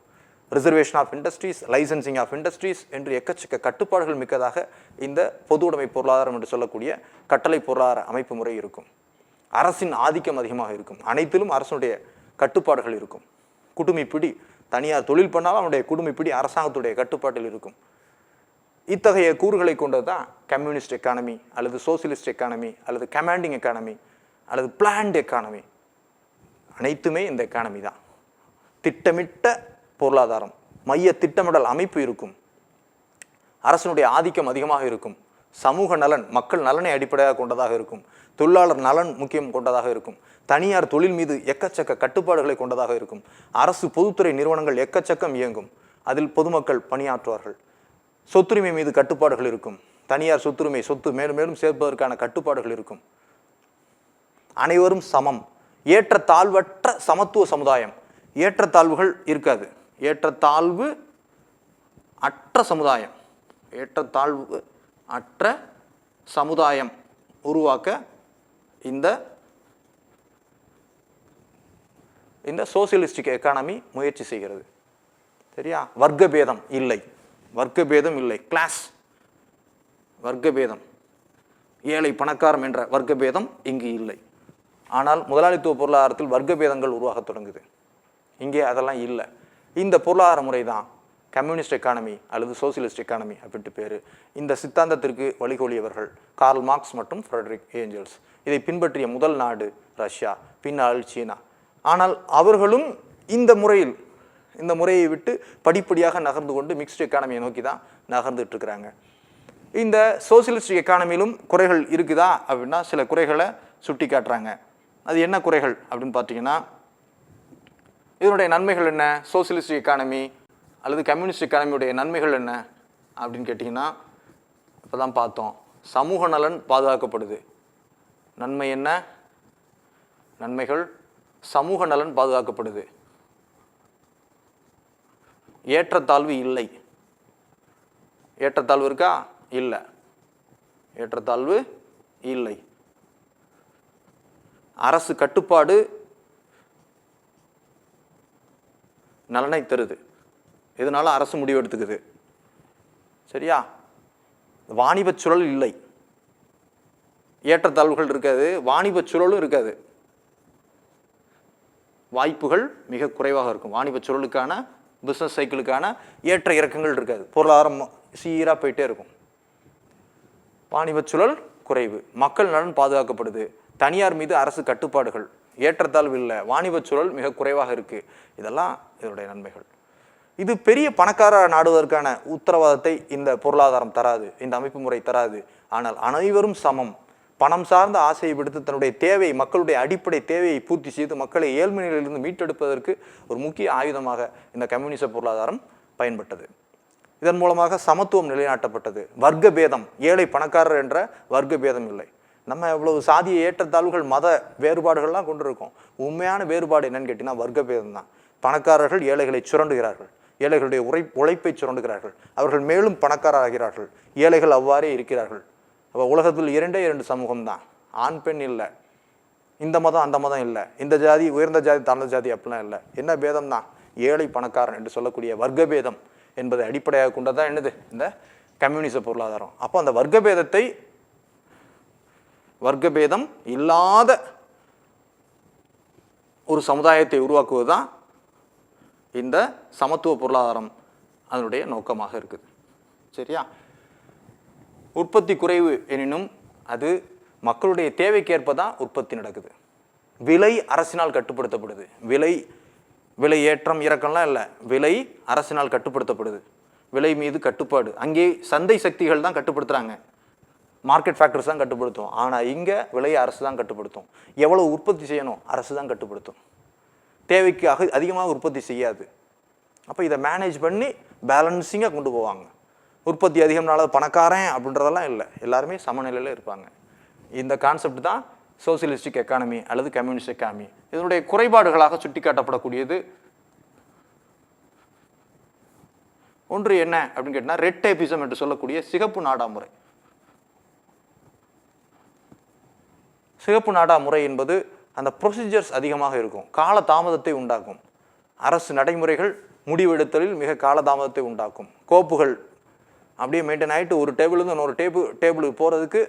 Reservation of industries, licensing of industries என்று எக்கச்சக்க கட்டுப்பாடுகள் மிக்கதாக இந்த பொது உடைமை பொருளாதாரம் என்று சொல்லக்கூடிய கட்டளை பொருளாதார அமைப்பு முறை இருக்கும். அரசின் ஆதிக்கம் அதிகமாக இருக்கும். அனைத்திலும் அரசுடைய கட்டுப்பாடுகள் இருக்கும். குடுமிப்பிடி, தனியார் தொழில் பண்ணாலும் அவனுடைய குடுமிப்பிடி அரசாங்கத்துடைய கட்டுப்பாட்டில் இருக்கும். இத்தகைய கூறுகளை கொண்டது தான் கம்யூனிஸ்ட் எக்கானமி அல்லது சோசியலிஸ்ட் எக்கானமி அல்லது கமாண்டிங் எக்கானமி அல்லது பிளான்ட் எக்கானமி. அனைத்துமே இந்த எக்கானமி தான். திட்டமிட்ட பொருளாதாரம், மைய திட்டமிடல் அமைப்பு இருக்கும். அரசனுடைய ஆதிக்கம் அதிகமாக இருக்கும். சமூக நலன், மக்கள் நலனை அடிப்படையாக கொண்டதாக இருக்கும். தொழிலாளர் நலன் முக்கியம் கொண்டதாக இருக்கும். தனியார் தொழில் மீது எக்கச்சக்க கட்டுப்பாடுகளை கொண்டதாக இருக்கும். அரசு பொதுத்துறை நிறுவனங்கள் எக்கச்சக்கம் இயங்கும். அதில் பொதுமக்கள் பணியாற்றுவார்கள். சொத்துரிமை மீது கட்டுப்பாடுகள் இருக்கும். தனியார் சொத்துரிமை, சொத்து மேலும் மேலும் சேர்ப்பதற்கான கட்டுப்பாடுகள் இருக்கும். அனைவரும் சமம். ஏற்றத்தாழ்வற்ற சமத்துவ சமுதாயம். ஏற்றத்தாழ்வுகள் இருக்காது. ஏற்றத்தாழ்வு அற்ற சமுதாயம். ஏற்றத்தாழ்வு அற்ற சமுதாயம் உருவாக்க இந்த சோசியலிஸ்டிக் எக்கானமி முயற்சி செய்கிறது. சரியா? வர்க்கபேதம் இல்லை. வர்க்கபேதம் இல்லை. கிளாஸ் வர்க்கபேதம், ஏழை பணக்காரம் என்ற வர்க்கபேதம் இங்கு இல்லை. ஆனால் முதலாளித்துவ பொருளாதாரத்தில் வர்க்கபேதங்கள் உருவாக தொடங்குது. இங்கே அதெல்லாம் இல்லை. இந்த பொருளாதார முறை தான் கம்யூனிஸ்ட் எக்கானமி அல்லது சோசியலிஸ்ட் எக்கானமி அப்படின்ட்டு பேர். இந்த சித்தாந்தத்திற்கு வழிகோலியவர்கள் கார்ல் மார்க்ஸ் மற்றும் ஃப்ரெட்ரிக் ஏஞ்சல்ஸ். இதை பின்பற்றிய முதல் நாடு ரஷ்யா, பின்னால் சீனா. ஆனால் அவர்களும் இந்த முறையை விட்டு படிப்படியாக நகர்ந்து கொண்டு மிக்ஸ்டு எக்கானமியை நோக்கி தான் நகர்ந்துட்டு இருக்கிறாங்க. இந்த சோசியலிஸ்ட் எக்கானமியிலும் குறைகள் இருக்குதா அப்படின்னா சில குறைகளை சுட்டி காட்டுறாங்க. அது என்ன குறைகள் அப்படின்னு பார்த்தீங்கன்னா, இதனுடைய நன்மைகள் என்ன? சோசியலிஸ்ட் எக்கானமி அல்லது கம்யூனிஸ்ட் எக்கானமியுடைய நன்மைகள் என்ன அப்படின்னு கேட்டிங்கன்னா, இப்போ தான் பார்த்தோம், சமூக நலன் பாதுகாக்கப்படுது. நன்மை என்ன? நன்மைகள் சமூக நலன் பாதுகாக்கப்படுது. ஏற்றத்தாழ்வு இல்லை. ஏற்றத்தாழ்வு இருக்கா? இல்லை. ஏற்றத்தாழ்வு இல்லை. அரசு கட்டுப்பாடு நலனை தருது. இதனால அரசு முடிவு எடுத்துக்குது. சரியா? வாணிப சுழல் இல்லை. ஏற்றத்தாழ்வுகள் இருக்காது, வாணிப சுழலும் இருக்காது. வாய்ப்புகள் மிக குறைவாக இருக்கும். வாணிப சுழலுக்கான, பிஸ்னஸ் சைக்கிளுக்கான ஏற்ற இறக்கங்கள் இருக்காது. பொருளாதாரம் சீராக போயிட்டே இருக்கும். வாணிப சுழல் குறைவு, மக்கள் நலன் பாதுகாக்கப்படுது, தனியார் மீது அரசு கட்டுப்பாடுகள், ஏற்றத்தாழ்வு இல்லை, வாணிபச் சூழல் மிக குறைவாக இருக்கு. இதெல்லாம் இதனுடைய நன்மைகள். இது பெரிய பணக்கார நாடுவதற்கான உத்தரவாதத்தை இந்த பொருளாதாரம் தராது, இந்த அமைப்பு முறை தராது. ஆனால் அனைவரும் சமம், பணம் சார்ந்த ஆசையை விடுத்து தன்னுடைய தேவை, மக்களுடைய அடிப்படை தேவையை பூர்த்தி செய்து மக்களை ஏழ்மை நிலையிலிருந்து மீட்டெடுப்பதற்கு ஒரு முக்கிய ஆயுதமாக இந்த கம்யூனிச பொருளாதாரம் பயன்பட்டது. இதன் மூலமாக சமத்துவம் நிலைநாட்டப்பட்டது. வர்க்க பேதம், ஏழை பணக்காரர் என்ற வர்க்க பேதம் இல்லை. நம்ம இவ்வளவு சாதிய ஏற்றத்தாழ்வுகள், மத வேறுபாடுகள்லாம் கொண்டு இருக்கோம். உண்மையான வேறுபாடு என்னன்னு கேட்டீங்கன்னா வர்க்க பேதம் தான். பணக்காரர்கள் ஏழைகளை சுரண்டுகிறார்கள், ஏழைகளுடைய உழைப்பை சுரண்டுகிறார்கள், அவர்கள் மேலும் பணக்காரராகிறார்கள், ஏழைகள் அவ்வாறே இருக்கிறார்கள். அப்போ உலகத்தில் இரண்டு சமூகம் தான், ஆண் பெண் இல்லை, இந்த மதம் அந்த மதம் இல்லை, இந்த ஜாதி உயர்ந்த ஜாதி தாழ்ந்த ஜாதி அப்படிலாம் இல்லை. என்ன பேதம் தான்? ஏழை பணக்காரன் என்று சொல்லக்கூடிய வர்க்க பேதம் என்பதை அடிப்படையாக கொண்டதான் என்னது இந்த கம்யூனிச பொருளாதாரம். அப்போ அந்த வர்க்க பேதம் இல்லாத ஒரு சமுதாயத்தை உருவாக்குவது தான் இந்த சமத்துவ பொருளாதாரம் அதனுடைய நோக்கமாக இருக்குது. சரியா? உற்பத்தி குறைவு எனினும் அது மக்களுடைய தேவைக்கேற்ப தான் உற்பத்தி நடக்குது. விலை அரசினால் கட்டுப்படுத்தப்படுது. விலை ஏற்றம் இறக்கம்லாம் இல்லை, விலை அரசினால் கட்டுப்படுத்தப்படுது. விலை மீது கட்டுப்பாடு. அங்கே சந்தை சக்திகள் தான் கட்டுப்படுத்துகிறாங்க, மார்க்கெட் ஃபேக்டர்ஸ் தான் கட்டுப்படுத்தும். ஆனால் இங்கே விலையை அரசு தான் கட்டுப்படுத்தும். எவ்வளோ உற்பத்தி செய்யணும் அரசு தான் கட்டுப்படுத்தும். தேவைக்கு அதிகமாக உற்பத்தி செய்யாது. அப்போ இதை மேனேஜ் பண்ணி பேலன்சிங்காக கொண்டு போவாங்க. உற்பத்தி அதிகம்னால பணக்காரன் அப்படின்றதெல்லாம் இல்லை, எல்லாருமே சமநிலையில் இருப்பாங்க. இந்த கான்செப்ட் தான் சோசியலிஸ்டிக் எக்கானமி அல்லது கம்யூனிஸ்ட் எக்கானமி. இதனுடைய குறைபாடுகளாக சுட்டிக்காட்டப்படக்கூடியது ஒன்று என்ன அப்படின்னு கேட்டால் ரெட் டேபிசம் என்று சொல்லக்கூடிய சிகப்பு நாடா முறை. சிகப்பு நாடா முறை என்பது அந்த ப்ரொசீஜர்ஸ் அதிகமாக இருக்கும், கால தாமதத்தை உண்டாக்கும். அரசு நடைமுறைகள் முடிவெடுத்தலில் மிக காலதாமதத்தை உண்டாக்கும். கோப்புகள் அப்படியே மெயின்டைன் ஆகிட்டு ஒரு டேபிள்லேருந்து இன்னொரு டேபிளுக்கு போகிறதுக்கு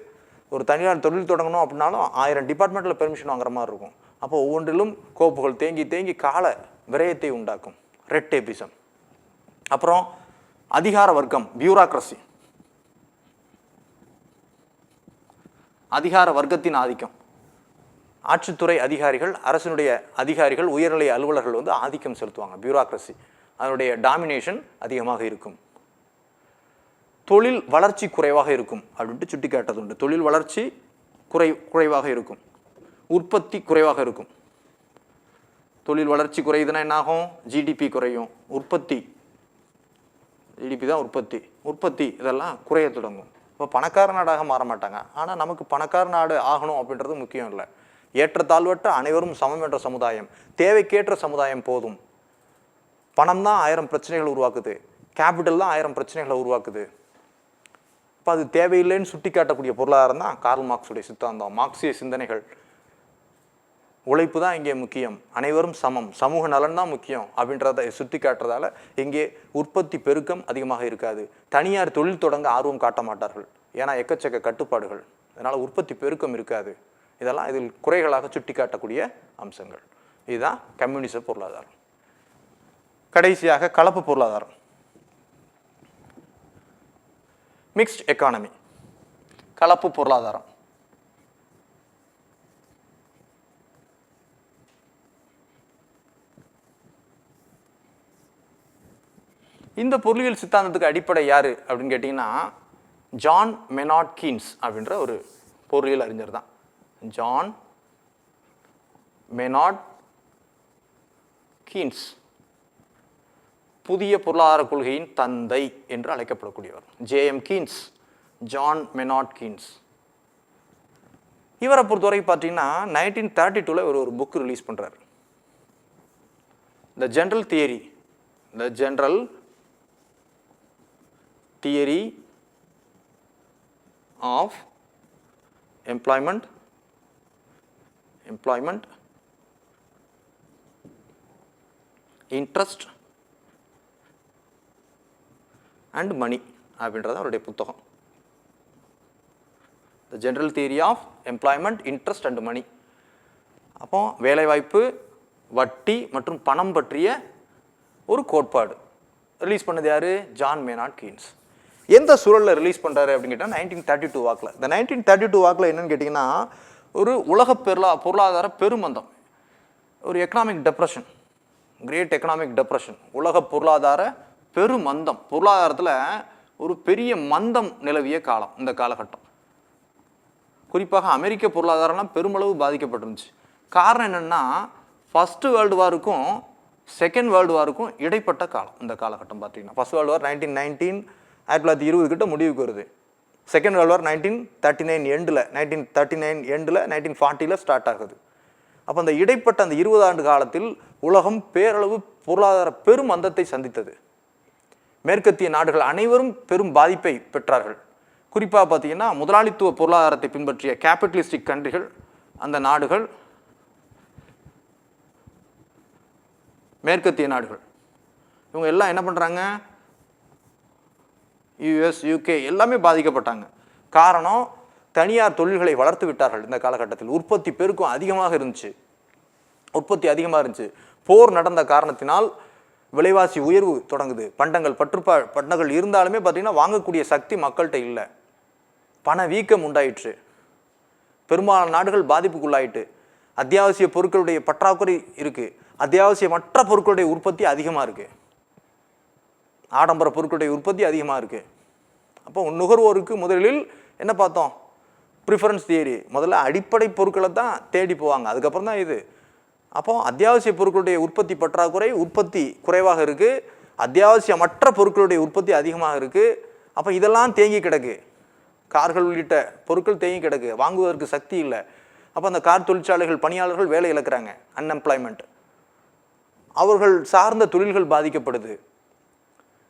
ஒரு தனியார் தொழில் தொடங்கணும் அப்படின்னாலும் 1000 டிபார்ட்மெண்ட்டில் பெர்மிஷன் வாங்குற மாதிரி இருக்கும். அப்போ ஒவ்வொன்றிலும் கோப்புகள் தேங்கி கால விரயத்தை உண்டாக்கும். Red tapism. அப்புறம் அதிகார வர்க்கம், பியூராக்ரசி, அதிகார வர்க்கத்தின் ஆதிக்கம். ஆட்சித்துறை அதிகாரிகள், அரசினுடைய அதிகாரிகள், உயர்நிலை அலுவலர்கள் வந்து ஆதிக்கம் செலுத்துவாங்க. பியூராக்ரசி, அதனுடைய டாமினேஷன் அதிகமாக இருக்கும். தொழில் வளர்ச்சி குறைவாக இருக்கும் அப்படின்ட்டு சுட்டி காட்டது உண்டு. தொழில் வளர்ச்சி குறைவாக இருக்கும், உற்பத்தி குறைவாக இருக்கும். தொழில் வளர்ச்சி குறையுதுன்னா என்னாகும்? ஜிடிபி குறையும். ஜிடிபி தான் உற்பத்தி இதெல்லாம் குறைய தொடங்கும். இப்போ பணக்கார நாடாக மாற மாட்டாங்க. ஆனால் நமக்கு பணக்கார நாடு ஆகணும் அப்படின்றது முக்கியம் இல்லை. ஏற்றத்தாழ்வற்ற அனைவரும் சமம் என்ற சமுதாயம், தேவைக்கேற்ற சமுதாயம் போதும். பணம் தான் 1000 பிரச்சனைகள் உருவாக்குது, கேபிட்டல் தான் 1000 பிரச்சனைகளை உருவாக்குது. இப்போ அது தேவையில்லைன்னு சுட்டி காட்டக்கூடிய பொருளாதாரம் தான் கார்ல் மார்க்ஸுடைய சித்தாந்தம், மார்க்சிய சிந்தனைகள். உழைப்பு தான் இங்கே முக்கியம், அனைவரும் சமம், சமூக நலன் தான் முக்கியம் அப்படின்றத சுட்டி காட்டுறதால இங்கே உற்பத்தி பெருக்கம் அதிகமாக இருக்காது. தனியார் தொழில் தொடங்க ஆர்வம் காட்ட மாட்டார்கள், ஏன்னா எக்கச்சக்க கட்டுப்பாடுகள். அதனால் உற்பத்தி பெருக்கம் இருக்காது. இதெல்லாம் இதில் குறைகளாக சுட்டி காட்டக்கூடிய அம்சங்கள். இதுதான் கம்யூனிச பொருளாதாரம். கடைசியாக கலப்பு பொருளாதாரம், மிக்ஸ்ட் எக்கானமி, கலப்பு பொருளாதாரம். இந்த பொருளியல் சித்தாந்தத்துக்கு அடிப்படை யாரு அப்படின்னு கேட்டீங்கன்னா ஜான் மெனார்ட் கீன்ஸ் அப்படின்ற ஒரு பொருளியல் அறிஞர் தான். ஜான் மெனார்ட் கீன்ஸ் புதிய பொருளாதார கொள்கையின் தந்தை என்று அழைக்கப்படக்கூடியவர். J M Keynes, John Maynard Keynes. இவரை பொறுத்தவரை பார்த்தீங்கன்னா 1932 இவர் ஒரு புக் ரிலீஸ் பண்றாரு. The general theory of employment, interest and money அப்படின்றது அவருடைய புத்தகம். The general theory of employment, interest and money. அப்போ வேலைவாய்ப்பு, வட்டி மற்றும் பணம் பற்றிய ஒரு கோட்பாடு ரிலீஸ் பண்ணது யாரு? John Maynard Keynes. எந்த சூழலில் ரிலீஸ் பண்ணுறாரு அப்படின்னு கேட்டால் 1932 வாக்கில். இந்த 1932 வாக்கில் என்னன்னு கேட்டிங்கன்னா, ஒரு உலக பொருளாதார பெருமந்தம், ஒரு economic depression, great economic depression, உலக பொருளாதார பெருமந்தம், பொருளாதாரத்தில் ஒரு பெரிய மந்தம் நிலவிய காலம் இந்த காலகட்டம். குறிப்பாக அமெரிக்க பொருளாதாரம்லாம் பெருமளவு பாதிக்கப்பட்டிருந்துச்சு. காரணம் என்னென்னா, ஃபஸ்ட்டு வேர்ல்டு வாருக்கும் செகண்ட் வேர்ல்டு வாருக்கும் இடைப்பட்ட காலம் இந்த காலகட்டம். பார்த்தீங்கன்னா ஃபர்ஸ்ட் வேர்ல்டு வார் 1919, 1920 கிட்ட முடிவுக்கு வருது. செகண்ட் வேர்ல்டு வார் 1939 எண்டில் 1940 ஸ்டார்ட் ஆகுது. அப்போ அந்த இடைப்பட்ட அந்த 20 ஆண்டு காலத்தில் உலகம் பேரளவு பொருளாதார பெரும் மந்தத்தை சந்தித்தது. மேற்கத்திய நாடுகள் அனைவரும் பெரும் பாதிப்பை பெற்றார்கள். குறிப்பாக பார்த்தீங்கன்னா, முதலாளித்துவ பொருளாதாரத்தை பின்பற்றிய கேபிட்டலிஸ்டிக் கண்ட்ரிகள், அந்த நாடுகள், மேற்கத்திய நாடுகள், இவங்க எல்லாம் என்ன பண்ணுறாங்க, யூஎஸ், யூகே எல்லாமே பாதிக்கப்பட்டாங்க. காரணம், தனியார் தொழில்களை வளர்த்து விட்டார்கள். இந்த காலகட்டத்தில் உற்பத்தி பெருக்கம் அதிகமாக இருந்துச்சு. போர் நடந்த காரணத்தினால் விலைவாசி உயர்வு தொடங்குது. பண்டங்கள் இருந்தாலுமே பார்த்தீங்கன்னா வாங்கக்கூடிய சக்தி மக்கள்கிட்ட இல்லை. பண வீக்கம் உண்டாயிற்று. பெரும்பாலான நாடுகள் பாதிப்புக்குள்ளாயிட்டு. அத்தியாவசிய பொருட்களுடைய பற்றாக்குறை இருக்குது. அத்தியாவசியமற்ற பொருட்களுடைய உற்பத்தி அதிகமாக இருக்குது. ஆடம்பர பொருட்களுடைய உற்பத்தி அதிகமாக இருக்குது. அப்போ நுகர்வோருக்கு முதலில் என்ன பார்த்தோம், ப்ரிஃபரன்ஸ் தியரி. முதல்ல அடிப்படை பொருட்களை தான் தேடி போவாங்க, அதுக்கப்புறம் தான் இது. அப்போ அத்தியாவசிய பொருட்களுடைய உற்பத்தி பற்றாக்குறை, உற்பத்தி குறைவாக இருக்குது. அத்தியாவசியமற்ற பொருட்களுடைய உற்பத்தி அதிகமாக இருக்குது. அப்போ இதெல்லாம் தேங்கி கிடக்கு. கார்கள் உள்ளிட்ட பொருட்கள் தேங்கி கிடக்கு, வாங்குவதற்கு சக்தி இல்லை. அப்போ அந்த கார் தொழிற்சாலைகள் பணியாளர்கள் வேலை இழக்கிறாங்க, அன்எம்ப்ளாய்மெண்ட். அவர்கள் சார்ந்த தொழில்கள் பாதிக்கப்படுது.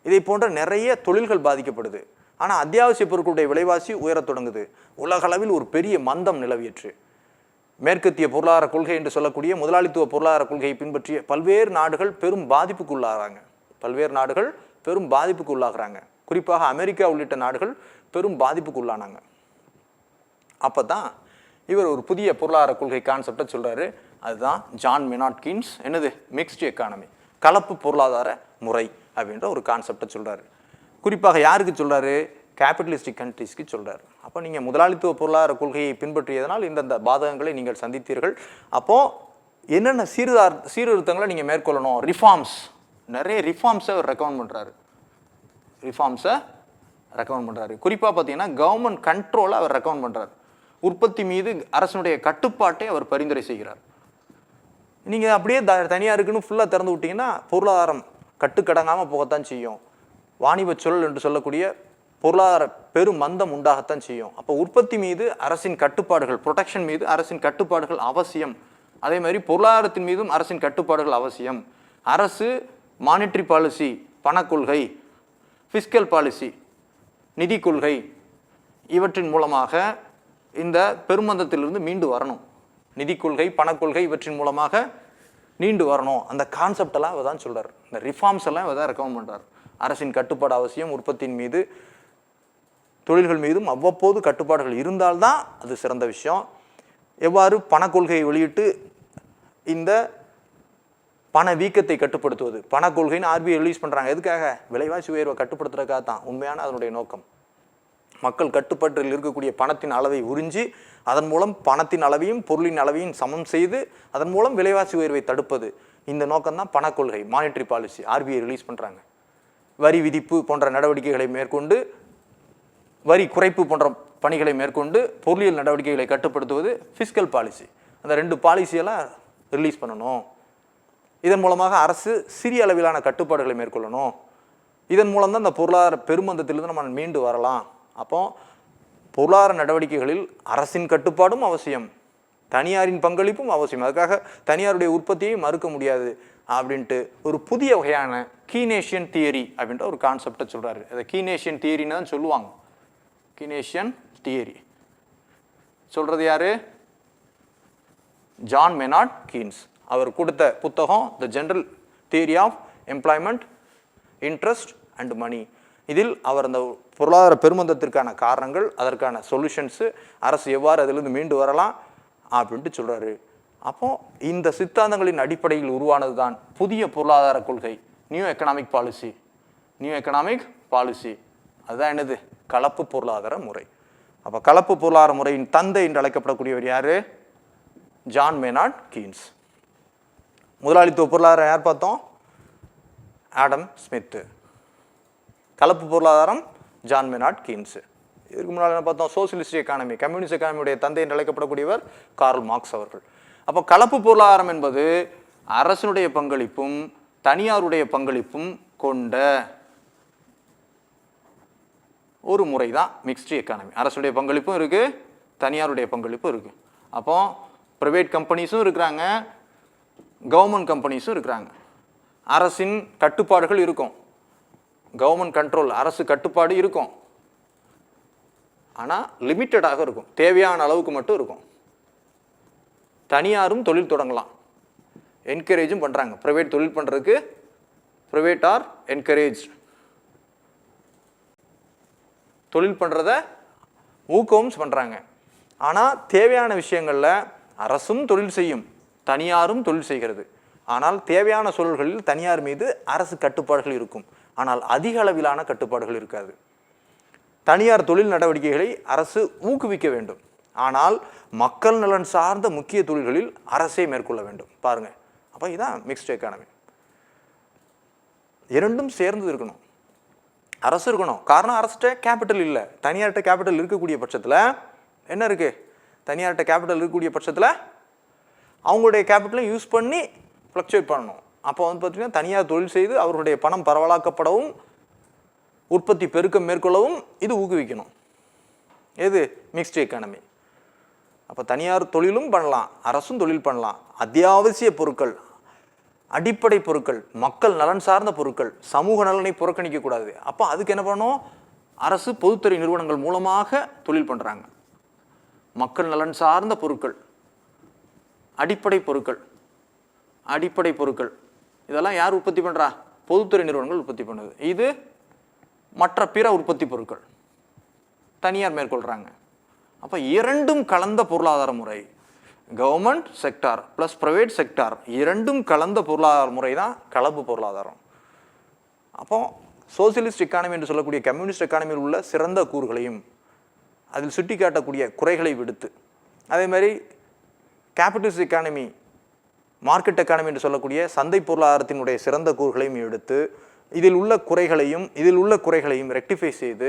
இதை போன்ற நிறைய தொழில்கள் பாதிக்கப்படுது. ஆனால் அத்தியாவசிய பொருட்களுடைய விலைவாசி உயரத் தொடங்குது. உலகளவில் ஒரு பெரிய மந்தம் நிலவியற்று. மேற்கத்திய பொருளாதார கொள்கை என்று சொல்லக்கூடிய முதலாளித்துவ பொருளாதார கொள்கையை பின்பற்றிய பல்வேறு நாடுகள் பெரும் பாதிப்புக்கு உள்ளாகிறாங்க. குறிப்பாக அமெரிக்கா உள்ளிட்ட நாடுகள் பெரும் பாதிப்புக்கு உள்ளானாங்க. அப்போ தான் இவர் ஒரு புதிய பொருளாதார கொள்கை கான்செப்டை சொல்கிறாரு. அதுதான் ஜான் மெனார்ட் கீன்ஸ், என்னது, மிக்ஸ்டு எக்கானமி, கலப்பு பொருளாதார முறை அப்படின்ற ஒரு கான்செப்டை சொல்கிறாரு. குறிப்பாக யாருக்கு சொல்கிறாரு, கேபிட்டலிஸ்டிக் கண்ட்ரிஸ்க்கு சொல்கிறார். அப்போ நீங்கள் முதலாளித்துவ பொருளாதார கொள்கையை பின்பற்றியதனால் இந்தந்த பாதகங்களை நீங்கள் சந்தித்தீர்கள். அப்போது என்னென்ன சீர்திருத்தங்களை நீங்கள் மேற்கொள்ளணும், ரிஃபார்ம்ஸ், நிறைய ரிஃபார்ம்ஸை அவர் ரெக்கமெண்ட் பண்ணுறாரு. குறிப்பாக பார்த்தீங்கன்னா கவர்மெண்ட் கண்ட்ரோலை அவர் ரெக்கமெண்ட் பண்ணுறாரு. உற்பத்தி மீது அரசனுடைய கட்டுப்பாட்டை அவர் பரிந்துரை செய்கிறார். நீங்கள் அப்படியே தனியாக இருக்குன்னு ஃபுல்லாக திறந்து விட்டிங்கன்னா பொருளாதாரம் கட்டுக்கடங்காமல் போகத்தான் செய்யும். வாணிப சூழல் என்று சொல்லக்கூடிய பொருளாதார பெரும் மந்தம் உண்டாகத்தான் செய்யும். அப்போ உற்பத்தி மீது அரசின் கட்டுப்பாடுகள், ப்ரொடெக்ஷன் மீது அரசின் கட்டுப்பாடுகள் அவசியம். அதே மாதிரி பொருளாதாரத்தின் மீதும் அரசின் கட்டுப்பாடுகள் அவசியம். அரசு மானிட்டரி பாலிசி, பணக்கொள்கை, ஃபிஸ்கல் பாலிசி, நிதி கொள்கை, இவற்றின் மூலமாக இந்த பெருமந்தத்திலிருந்து மீண்டு வரணும். நிதி கொள்கை, பணக்கொள்கை இவற்றின் மூலமாக நீண்டு வரணும். அந்த கான்செப்டெல்லாம் அவர் தான் சொல்கிறார். இந்த ரிஃபார்ம்ஸ் எல்லாம் இவர் தான் ரெக்கமெண்ட் பண்ணுறார். அரசின் கட்டுப்பாடு அவசியம். உற்பத்தியின் மீது, தொழில்கள் மீதும் அவ்வப்போது கட்டுப்பாடுகள் இருந்தால்தான் அது சிறந்த விஷயம். எவ்வாறு பணக்கொள்கையை வெளியிட்டு இந்த பண வீக்கத்தை கட்டுப்படுத்துவது, பணக்கொள்கைன்னு ஆர்பிஐ ரிலீஸ் பண்ணுறாங்க. எதுக்காக? விலைவாசி உயர்வை கட்டுப்படுத்துறதுக்காக தான். உண்மையான அதனுடைய நோக்கம் மக்கள் கட்டுப்பாட்டில் இருக்கக்கூடிய பணத்தின் அளவை உறிஞ்சி அதன் மூலம் பணத்தின் அளவையும் பொருளின் அளவையும் சமம் செய்து அதன் மூலம் விலைவாசி உயர்வை தடுப்பது. இந்த நோக்கம் தான் பணக்கொள்கை, மானிட்டரி பாலிசி ஆர்பிஐ ரிலீஸ் பண்ணுறாங்க. வரி விதிப்பு போன்ற நடவடிக்கைகளை மேற்கொண்டு, வரி குறைப்பு போன்ற பணிகளை மேற்கொண்டு பொருளியல் நடவடிக்கைகளை கட்டுப்படுத்துவது ஃபிஸ்கல் பாலிசி. அந்த 2 பாலிசியெல்லாம் ரிலீஸ் பண்ணணும். இதன் மூலமாக அரசு சிறிய அளவிலான கட்டுப்பாடுகளை மேற்கொள்ளணும். இதன் மூலம் தான் இந்த பொருளாதார பெருமந்தத்திலிருந்து நம்ம மீண்டு வரலாம். அப்போ பொருளாதார நடவடிக்கைகளில் அரசின் கட்டுப்பாடும் அவசியம், தனியாரின் பங்களிப்பும் அவசியம். அதுக்காக தனியாருடைய உற்பத்தியை மறுக்க முடியாது அப்படின்ட்டு ஒரு புதிய வகையான கீனேஷியன் தியரி அப்படின்ற ஒரு கான்செப்டை சொல்கிறாரு. அதை கீனேஷியன் தியரின்னு தான் சொல்லுவாங்க. கீனேஷியன் தியரி சொல்கிறது யார்? John Maynard Keynes. அவர் கொடுத்த புத்தகம் the general theory of employment, interest and money. இதில் அவர் அந்த பொருளாதார பெருமந்தத்திற்கான காரணங்கள், அதற்கான சொல்யூஷன்ஸு, அரசு எவ்வாறு அதிலிருந்து மீண்டு வரலாம் அப்படின்ட்டு சொல்கிறாரு. அப்போது இந்த சித்தாந்தங்களின் அடிப்படையில் உருவானது தான் புதிய பொருளாதார கொள்கை, நியூ எக்கனாமிக் பாலிசி. அதுதான் என்னது? கலப்பு பொருளாதார முறை. அப்போ கலப்பு பொருளாதார முறையின் தந்தை என்று அழைக்கப்படக்கூடியவர் யாரு? John Maynard Keynes. முதலாளித்துவ பொருளாதாரம் யார் பார்த்தோம்? Adam Smith. கலப்பு பொருளாதாரம் ஜான் மேனார்ட் கீன்ஸ். இதுக்கு முன்னால் என்ன பார்த்தோம்? சோசியலிஸ்ட் எக்கானமி, கம்யூனிஸ்ட் எக்கானமியுடைய தந்தை என்று அழைக்கப்படக்கூடியவர் கார்ல் மார்க்ஸ் அவர்கள். அப்போ கலப்பு பொருளாதாரம் என்பது அரசனுடைய பங்களிப்பும் தனியாருடைய பங்களிப்பும் கொண்ட ஒரு முறை தான் மிக்ஸ்டு எக்கானமி. அரசுடைய பங்களிப்பும் இருக்கு, தனியாருடைய பங்களிப்பும் இருக்கு. அப்போ பிரைவேட் கம்பெனிஸும் இருக்கிறாங்க, கவர்மெண்ட் கம்பெனிஸும் இருக்கிறாங்க. அரசின் கட்டுப்பாடுகள் இருக்கும், கவர்மெண்ட் கண்ட்ரோல், அரசு கட்டுப்பாடு இருக்கும். ஆனால் லிமிட்டடாக இருக்கும், தேவையான அளவுக்கு மட்டும் இருக்கும். தனியாரும் தொழில் தொடங்கலாம், என்கரேஜும் பண்ணுறாங்க. ப்ரைவேட் தொழில் பண்ணுறதுக்கு ப்ரைவேட் ஆர் என்கரேஜ், தொழில் பண்ணுறத ஊக்கமும் பண்ணுறாங்க. ஆனால் தேவையான விஷயங்களில் அரசும் தொழில் செய்யும், தனியாரும் தொழில் செய்கிறது. ஆனால் தேவையான சூழல்களில் தனியார் மீது அரசு கட்டுப்பாடுகள் இருக்கும், ஆனால் அதிக அளவிலான கட்டுப்பாடுகள் இருக்காது. தனியார் தொழில் நடவடிக்கைகளை அரசு ஊக்குவிக்க வேண்டும், ஆனால் மக்கள் நலன் சார்ந்த முக்கிய தொழில்களில் அரசே மேற்கொள்ள வேண்டும். பாருங்க, அப்போ இதுதான் மிக்ஸ்டு எக்கானமி. இரண்டும் சேர்ந்து இருக்கணும். அரசு இருக்கணும், காரணம் அரசுகிட்ட கேபிட்டல் இல்லை, தனியார்கிட்ட கேபிட்டல் இருக்கக்கூடிய பட்சத்தில் என்ன இருக்கு? தனியார்கிட்ட கேபிட்டல் இருக்கக்கூடிய பட்சத்தில் அவங்களுடைய கேபிட்டலை யூஸ் பண்ணி ஃப்ளக்சுவேட் பண்ணணும். அப்போ வந்து பார்த்தீங்கன்னா தனியார் தொழில் செய்து அவர்களுடைய பணம் பரவலாக்கப்படவும் உற்பத்தி பெருக்கம் மேற்கொள்ளவும் இது ஊக்குவிக்கணும். எது? Mixed economy. அப்போ தனியார் தொழிலும் பண்ணலாம், அரசும் தொழில் பண்ணலாம். அத்தியாவசிய பொருட்கள், அடிப்படை பொருட்கள், மக்கள் நலன் சார்ந்த பொருட்கள், சமூக நலனை புறக்கணிக்கக்கூடாது. அப்போ அதுக்கு என்ன பண்ணணும்? அரசு பொதுத்துறை நிறுவனங்கள் மூலமாக தொழில் பண்ணுறாங்க. மக்கள் நலன் சார்ந்த பொருட்கள், அடிப்படை பொருட்கள், அடிப்படை பொருட்கள் இதெல்லாம் யார் உற்பத்தி பண்ணுறா? பொதுத்துறை நிறுவனங்கள் உற்பத்தி பண்ணுது. இது மற்ற பிற உற்பத்தி பொருட்கள் தனியார் மேற்கொள்கிறாங்க. அப்போ இரண்டும் கலந்த பொருளாதார முறை, government sector plus private sector இரண்டும் கலந்த பொருளாதார முறை தான் கலப்பு பொருளாதாரம். அப்போ சோசியலிஸ்ட் எக்கானமி என்று சொல்லக்கூடிய கம்யூனிஸ்ட் எக்கானமியில் உள்ள சிறந்த கூறுகளையும் அதில் சுட்டி காட்டக்கூடிய குறைகளை விடுத்து, அதே மாதிரி கேபிட்டலிஸ்ட் எக்கானமி, மார்க்கெட் எக்கானமி என்று சொல்லக்கூடிய சந்தை பொருளாதாரத்தினுடைய சிறந்த கூறுகளையும் எடுத்து இதில் உள்ள குறைகளையும் ரெக்டிஃபை செய்து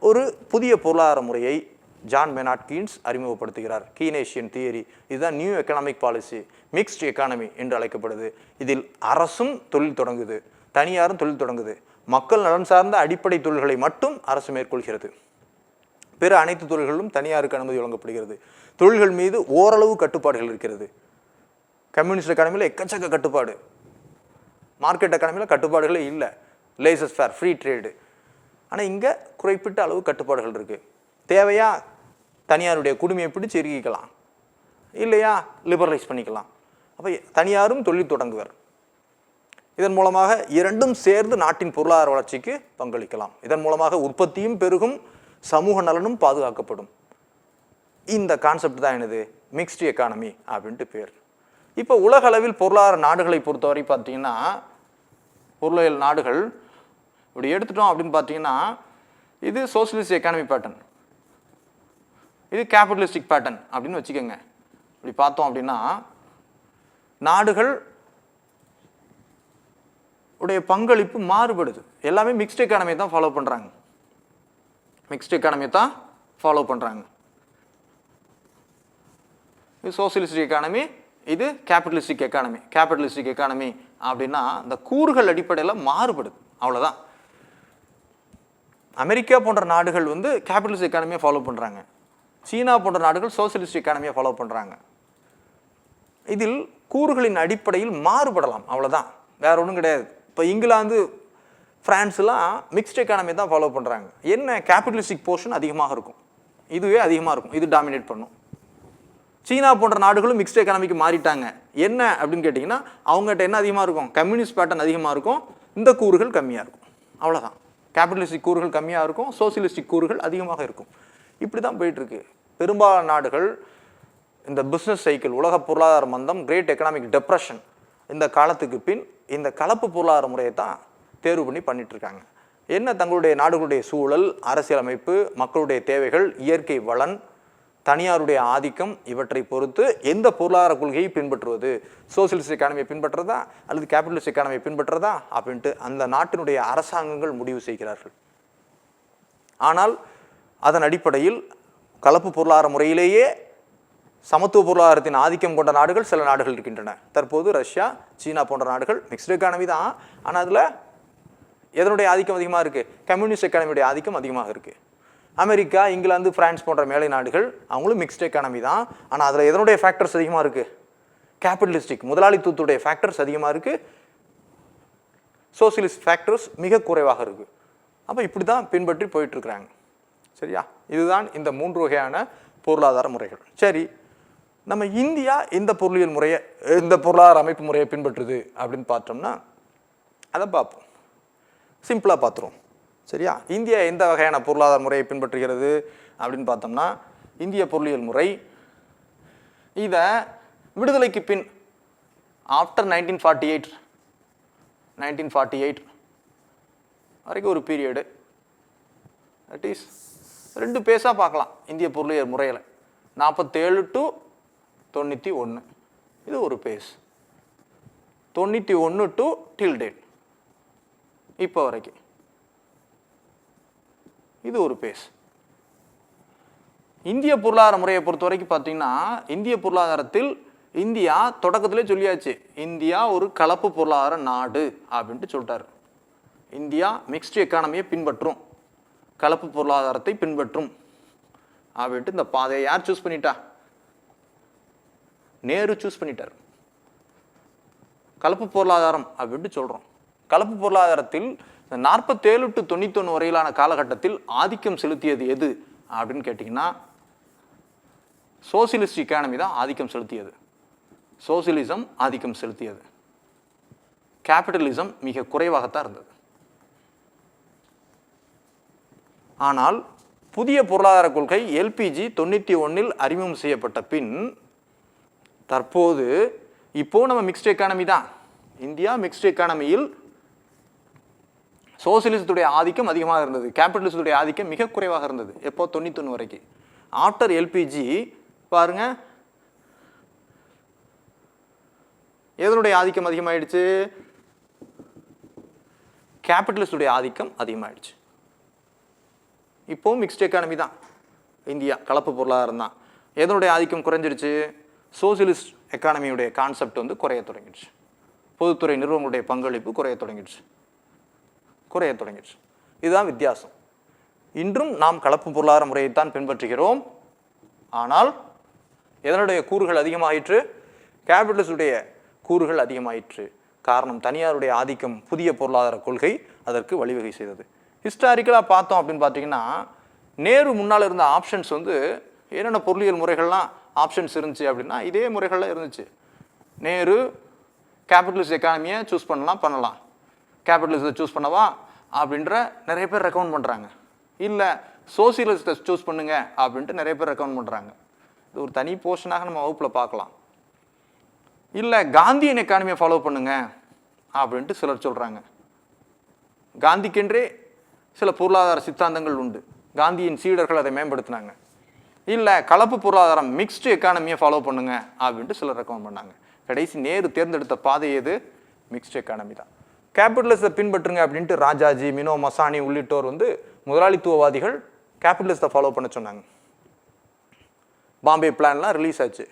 ஒரு புதிய பொருளாதார முறையை ஜான் மேனார்ட் கீன்ஸ் அறிமுகப்படுத்துகிறார். கீனேஷியன் தியரி. இதுதான் new economic policy, mixed economy என்று அழைக்கப்படுது. இதில் அரசும் தொழில் தொடங்குது, தனியாரும் தொழில் தொடங்குது. மக்கள் நலன் சார்ந்த அடிப்படை தொழில்களை மட்டும் அரசு மேற்கொள்கிறது, பிற அனைத்து தொழில்களும் தனியாருக்கு அனுமதி வழங்கப்படுகிறது. தொழில்கள் மீது ஓரளவு கட்டுப்பாடுகள் இருக்கிறது. கம்யூனிஸ்ட் எக்கானமியில் எக்கச்சக்க கட்டுப்பாடு, மார்க்கெட் எக்கானமியில் கட்டுப்பாடுகளே இல்லை, லேசஸ் ஃபேர், ஃப்ரீ ட்ரேடு. ஆனால் இங்கே குறிப்பிட்ட அளவு கட்டுப்பாடுகள் இருக்குது. தேவையா தனியாருடைய குடுமையை பிடிச்சி இறுக்கிக்கலாம், இல்லையா லிபரலைஸ் பண்ணிக்கலாம். அப்போ தனியாரும் தொழில் தொடங்குவர். இதன் மூலமாக இரண்டும் சேர்ந்து நாட்டின் பொருளாதார வளர்ச்சிக்கு பங்களிக்கலாம். இதன் மூலமாக உற்பத்தியும் பெருகும், சமூக நலனும் பாதுகாக்கப்படும். இந்த கான்செப்ட் தான் என்னது? மிக்ஸ்டு எக்கானமி அப்படின்ட்டு பேர். இப்போ உலக அளவில் பொருளாதார நாடுகளை பொறுத்தவரை பார்த்தீங்கன்னா, பொருளியல் நாடுகள் இப்படி எடுத்துட்டோம் அப்படின்னு பார்த்தீங்கன்னா, இது சோசியலிஸ்ட் எக்கானமி பேட்டர்ன், இது கேபிட்டலிஸ்டிக் பேட்டர்ன் அப்படின்னு வச்சுக்கோங்க. இப்படி பார்த்தோம் அப்படின்னா நாடுகள் உடைய பங்களிப்பு மாறுபடுது. எல்லாமே மிக்ஸ்டு எக்கானமி தான் ஃபாலோ பண்ணுறாங்க, மிக்ஸ்டு எக்கானமி தான் ஃபாலோ பண்ணுறாங்க. இது சோசியலிஸ்டிக் எக்கானமி, இது கேபிட்டலிஸ்டிக் எக்கானமி. கேபிட்டலிஸ்டிக் எக்கானமி அப்படின்னா இந்த கூறுகள் அடிப்படையில் மாறுபடுது, அவ்வளோதான். அமெரிக்கா போன்ற நாடுகள் வந்து கேபிட்டலிஸ்ட் எக்கானமியை ஃபாலோ பண்ணுறாங்க, சீனா போன்ற நாடுகள் சோசியலிஸ்ட் எக்கானமியை ஃபாலோ பண்ணுறாங்க. இதில் கூறுகளின் அடிப்படையில் மாறுபடலாம், அவ்வளோதான், வேற ஒன்றும் கிடையாது. இப்போ இங்கிலாந்து, பிரான்ஸ்லாம் மிக்ஸ்டு எக்கானமி தான் ஃபாலோ பண்ணுறாங்க. என்ன? கேபிட்டலிஸ்டிக் போர்ஷன் அதிகமாக இருக்கும், இதுவே அதிகமாக இருக்கும், இது டாமினேட் பண்ணும். சீனா போன்ற நாடுகளும் மிக்ஸ்டு எக்கானமிக்கு மாறிட்டாங்க. என்ன அப்படின்னு கேட்டிங்கன்னா, அவங்ககிட்ட என்ன அதிகமாக இருக்கும்? கம்யூனிஸ்ட் பேட்டர்ன் அதிகமாக இருக்கும், இந்த கூறுகள் கம்மியாக இருக்கும், அவ்வளோதான். கேபிட்டலிஸ்டிக் கூறுகள் கம்மியாக இருக்கும், சோசியலிஸ்டிக் கூறுகள் அதிகமாக இருக்கும். இப்படி தான் போயிட்டுருக்கு. பெரும்பாலான நாடுகள் இந்த பிஸ்னஸ் சைக்கிள், உலக பொருளாதார மந்தம், கிரேட் எக்கனாமிக் டெப்ரெஷன், இந்த காலத்துக்கு பின் இந்த கலப்பு பொருளாதார முறையை தான் தேர்வு பண்ணிட்டு இருக்காங்க. என்ன தங்களுடைய நாடுகளுடைய சூழல், அரசியலமைப்பு, மக்களுடைய தேவைகள், இயற்கை வளன், தனியாருடைய ஆதிக்கம் இவற்றை பொறுத்து எந்த பொருளாதார கொள்கையை பின்பற்றுவது, சோசியலிஸ்ட் எக்கானமியை பின்பற்றுறதா அல்லது கேபிட்டலிஸ்ட் எக்கானமியை பின்பற்றுறதா அப்படின்ட்டு அந்த நாட்டினுடைய அரசாங்கங்கள் முடிவு செய்கிறார்கள். ஆனால் அதன் அடிப்படையில் கலப்பு பொருளாதார முறையிலேயே சமத்துவ பொருளாதாரத்தின் ஆதிக்கம் கொண்ட நாடுகள் சில நாடுகள் இருக்கின்றன. தற்போது ரஷ்யா, சீனா போன்ற நாடுகள் மிக்ஸ்டு எக்கானமி தான். ஆனால் அதில் எதனுடைய ஆதிக்கம் அதிகமாக இருக்குது? கம்யூனிஸ்ட் எக்கானமியுடைய ஆதிக்கம் அதிகமாக இருக்குது. அமெரிக்கா, இங்கிலாந்து, பிரான்ஸ் போன்ற மேலை நாடுகள் அவங்களும் மிக்ஸ்டு எக்கானமி தான். ஆனால் அதில் எதனுடைய ஃபேக்டர்ஸ் அதிகமாக இருக்குது? கேபிட்டலிஸ்டிக் முதலாளித்துவத்துடைய ஃபேக்டர்ஸ் அதிகமாக இருக்குது, சோசியலிஸ்ட் ஃபேக்டர்ஸ் மிக குறைவாக இருக்குது. அப்போ இப்படி தான் பின்பற்றி போயிட்டுருக்குறாங்க. சரியா? இதுதான் இந்த 3 வகையான பொருளாதார முறைகள். சரி, நம்ம இந்தியா இந்த பொருளியல் முறையை, இந்த பொருளாதார அமைப்பு முறையை பின்பற்றுது அப்படின்னு பார்த்தோம்னா அதை பார்ப்போம். சிம்பிளாக பார்த்துருவோம். சரியா? இந்தியா எந்த வகையான பொருளாதார முறையை பின்பற்றுகிறது அப்படின்னு பார்த்தோம்னா, இந்திய பொருளியல் முறை இதை விடுதலைக்கு பின் ஆஃப்டர் 1948 வரைக்கும் ஒரு பீரியடு, தட் இஸ் 2 பேஸாக பார்க்கலாம். இந்திய பொருளியல் முறையில் 47 to 91 இது ஒரு பேஸ், 91 to டில் டேட் இப்போ வரைக்கும் இது ஒரு பேஸ். இந்திய பொருளாதார முறையை பொறுத்த வரைக்கும் பார்த்தீங்கன்னா, இந்திய பொருளாதாரத்தில் இந்தியா தொடக்கத்திலே சொல்லியாச்சு, இந்தியா ஒரு கலப்பு பொருளாதார நாடு அப்படின்ட்டு சொல்லிட்டாரு. இந்தியா மிக்ஸ்டு எக்கானமியை பின்பற்றும், கலப்பு பொருளாதாரத்தை பின்பற்றும் அப்படின்ட்டு இந்த பாதையை யார் சூஸ் பண்ணிட்டா? நேரு சூஸ் பண்ணிட்டார். கலப்பு பொருளாதாரம் அப்படின்ட்டு சொல்கிறோம். கலப்பு பொருளாதாரத்தில் 47 to 91 வரையிலான காலகட்டத்தில் ஆதிக்கம் செலுத்தியது எது அப்படின்னு கேட்டிங்கன்னா, சோசியலிஸ்ட் எக்கானமி தான் ஆதிக்கம் செலுத்தியது. சோசியலிசம் ஆதிக்கம் செலுத்தியது. கேபிட்டலிசம் மிக குறைவாகத்தான் இருந்தது. ஆனால் புதிய பொருளாதார கொள்கை எல்பிஜி 91 அறிமுகம் செய்யப்பட்ட பின் தற்போது இப்போ நம்ம மிக்ஸ்டு எக்கானமி தான். இந்தியா மிக்ஸ்டு எக்கானமியில் சோசியலிசத்துடைய ஆதிக்கம் அதிகமாக இருந்தது, கேபிட்டலிசத்துடைய ஆதிக்கம் மிக குறைவாக இருந்தது. எப்போ? 91 வரைக்கும். ஆஃப்டர் எல்பிஜி பாருங்க, எதனுடைய ஆதிக்கம் அதிகமாயிடுச்சு? கேபிட்டலிஸ்டுடைய ஆதிக்கம் அதிகமாயிடுச்சு. இப்போ மிக்ஸ்டு எக்கானமி தான் இந்தியா, கலப்பு பொருளாதாரம் தான். எதனுடைய ஆதிக்கம் குறைஞ்சிருச்சு? சோசியலிஸ்ட் எக்கானமியுடைய கான்செப்ட் வந்து குறைய தொடங்கிடுச்சு. பொதுத்துறை நிறுவனங்களுடைய பங்களிப்பு குறைய தொடங்கிடுச்சு. இதுதான் வித்தியாசம். இன்றும் நாம் கலப்பு பொருளாதார முறையைத்தான் பின்பற்றுகிறோம். ஆனால் எதனுடைய கூறுகள் அதிகமாயிற்று? கேபிட்டலிஸ்டுடைய கூறுகள் அதிகமாயிற்று. காரணம், தனியாருடைய ஆதிக்கம், புதிய பொருளாதார கொள்கை அதற்கு வழிவகை செய்தது. ஹிஸ்டாரிக்கலாக பார்த்தோம் அப்படின்னு பார்த்தீங்கன்னா, நேரு முன்னால் இருந்த ஆப்ஷன்ஸ் வந்து என்னென்ன பொருளியல் முறைகள்லாம் ஆப்ஷன்ஸ் இருந்துச்சு அப்படின்னா இதே முறைகள்லாம் இருந்துச்சு. நேரு கேபிட்டலிஸ்ட் எக்கானமியை சூஸ் பண்ணலாம், கேபிட்டலிஸ்ட்டை சூஸ் பண்ணவா அப்படின்ற நிறைய பேர் ரெக்கமெண்ட் பண்ணுறாங்க. இல்லை சோசியலிஸ்ட்டை சூஸ் பண்ணுங்க அப்படின்ட்டு நிறைய பேர் ரெக்கமெண்ட் பண்ணுறாங்க. இது ஒரு தனி போர்ஷனாக நம்ம வகுப்பில் பார்க்கலாம். இல்லை காந்தியன் எக்கானமியை ஃபாலோ பண்ணுங்க அப்படின்ட்டு சிலர் சொல்கிறாங்க. காந்திக்கென்றே சில பொருளாதார சித்தாந்தங்கள் உண்டு, காந்தியின் சீடர்கள் அதை மேம்படுத்தினாங்க. இல்லை கலப்பு பொருளாதாரம் மிக்ஸ்டு எக்கானமியை ஃபாலோ பண்ணுங்க அப்படின்ட்டு சிலர் ரெக்கமெண்ட் பண்ணாங்க. கடைசி நேரு தேர்ந்தெடுத்த பாதை எது? மிக்ஸ்டு எக்கானமி தான். கேபிட்டலிஸ்ட்டை பின்பற்றுங்க அப்படின்ட்டு ராஜாஜி, மினோ மசானி உள்ளிட்டோர் வந்து முதலாளித்துவவாதிகள் கேபிட்டலிஸ்ட்டை ஃபாலோ பண்ண சொன்னாங்க. பாம்பே பிளான்லாம் ரிலீஸ் ஆச்சு,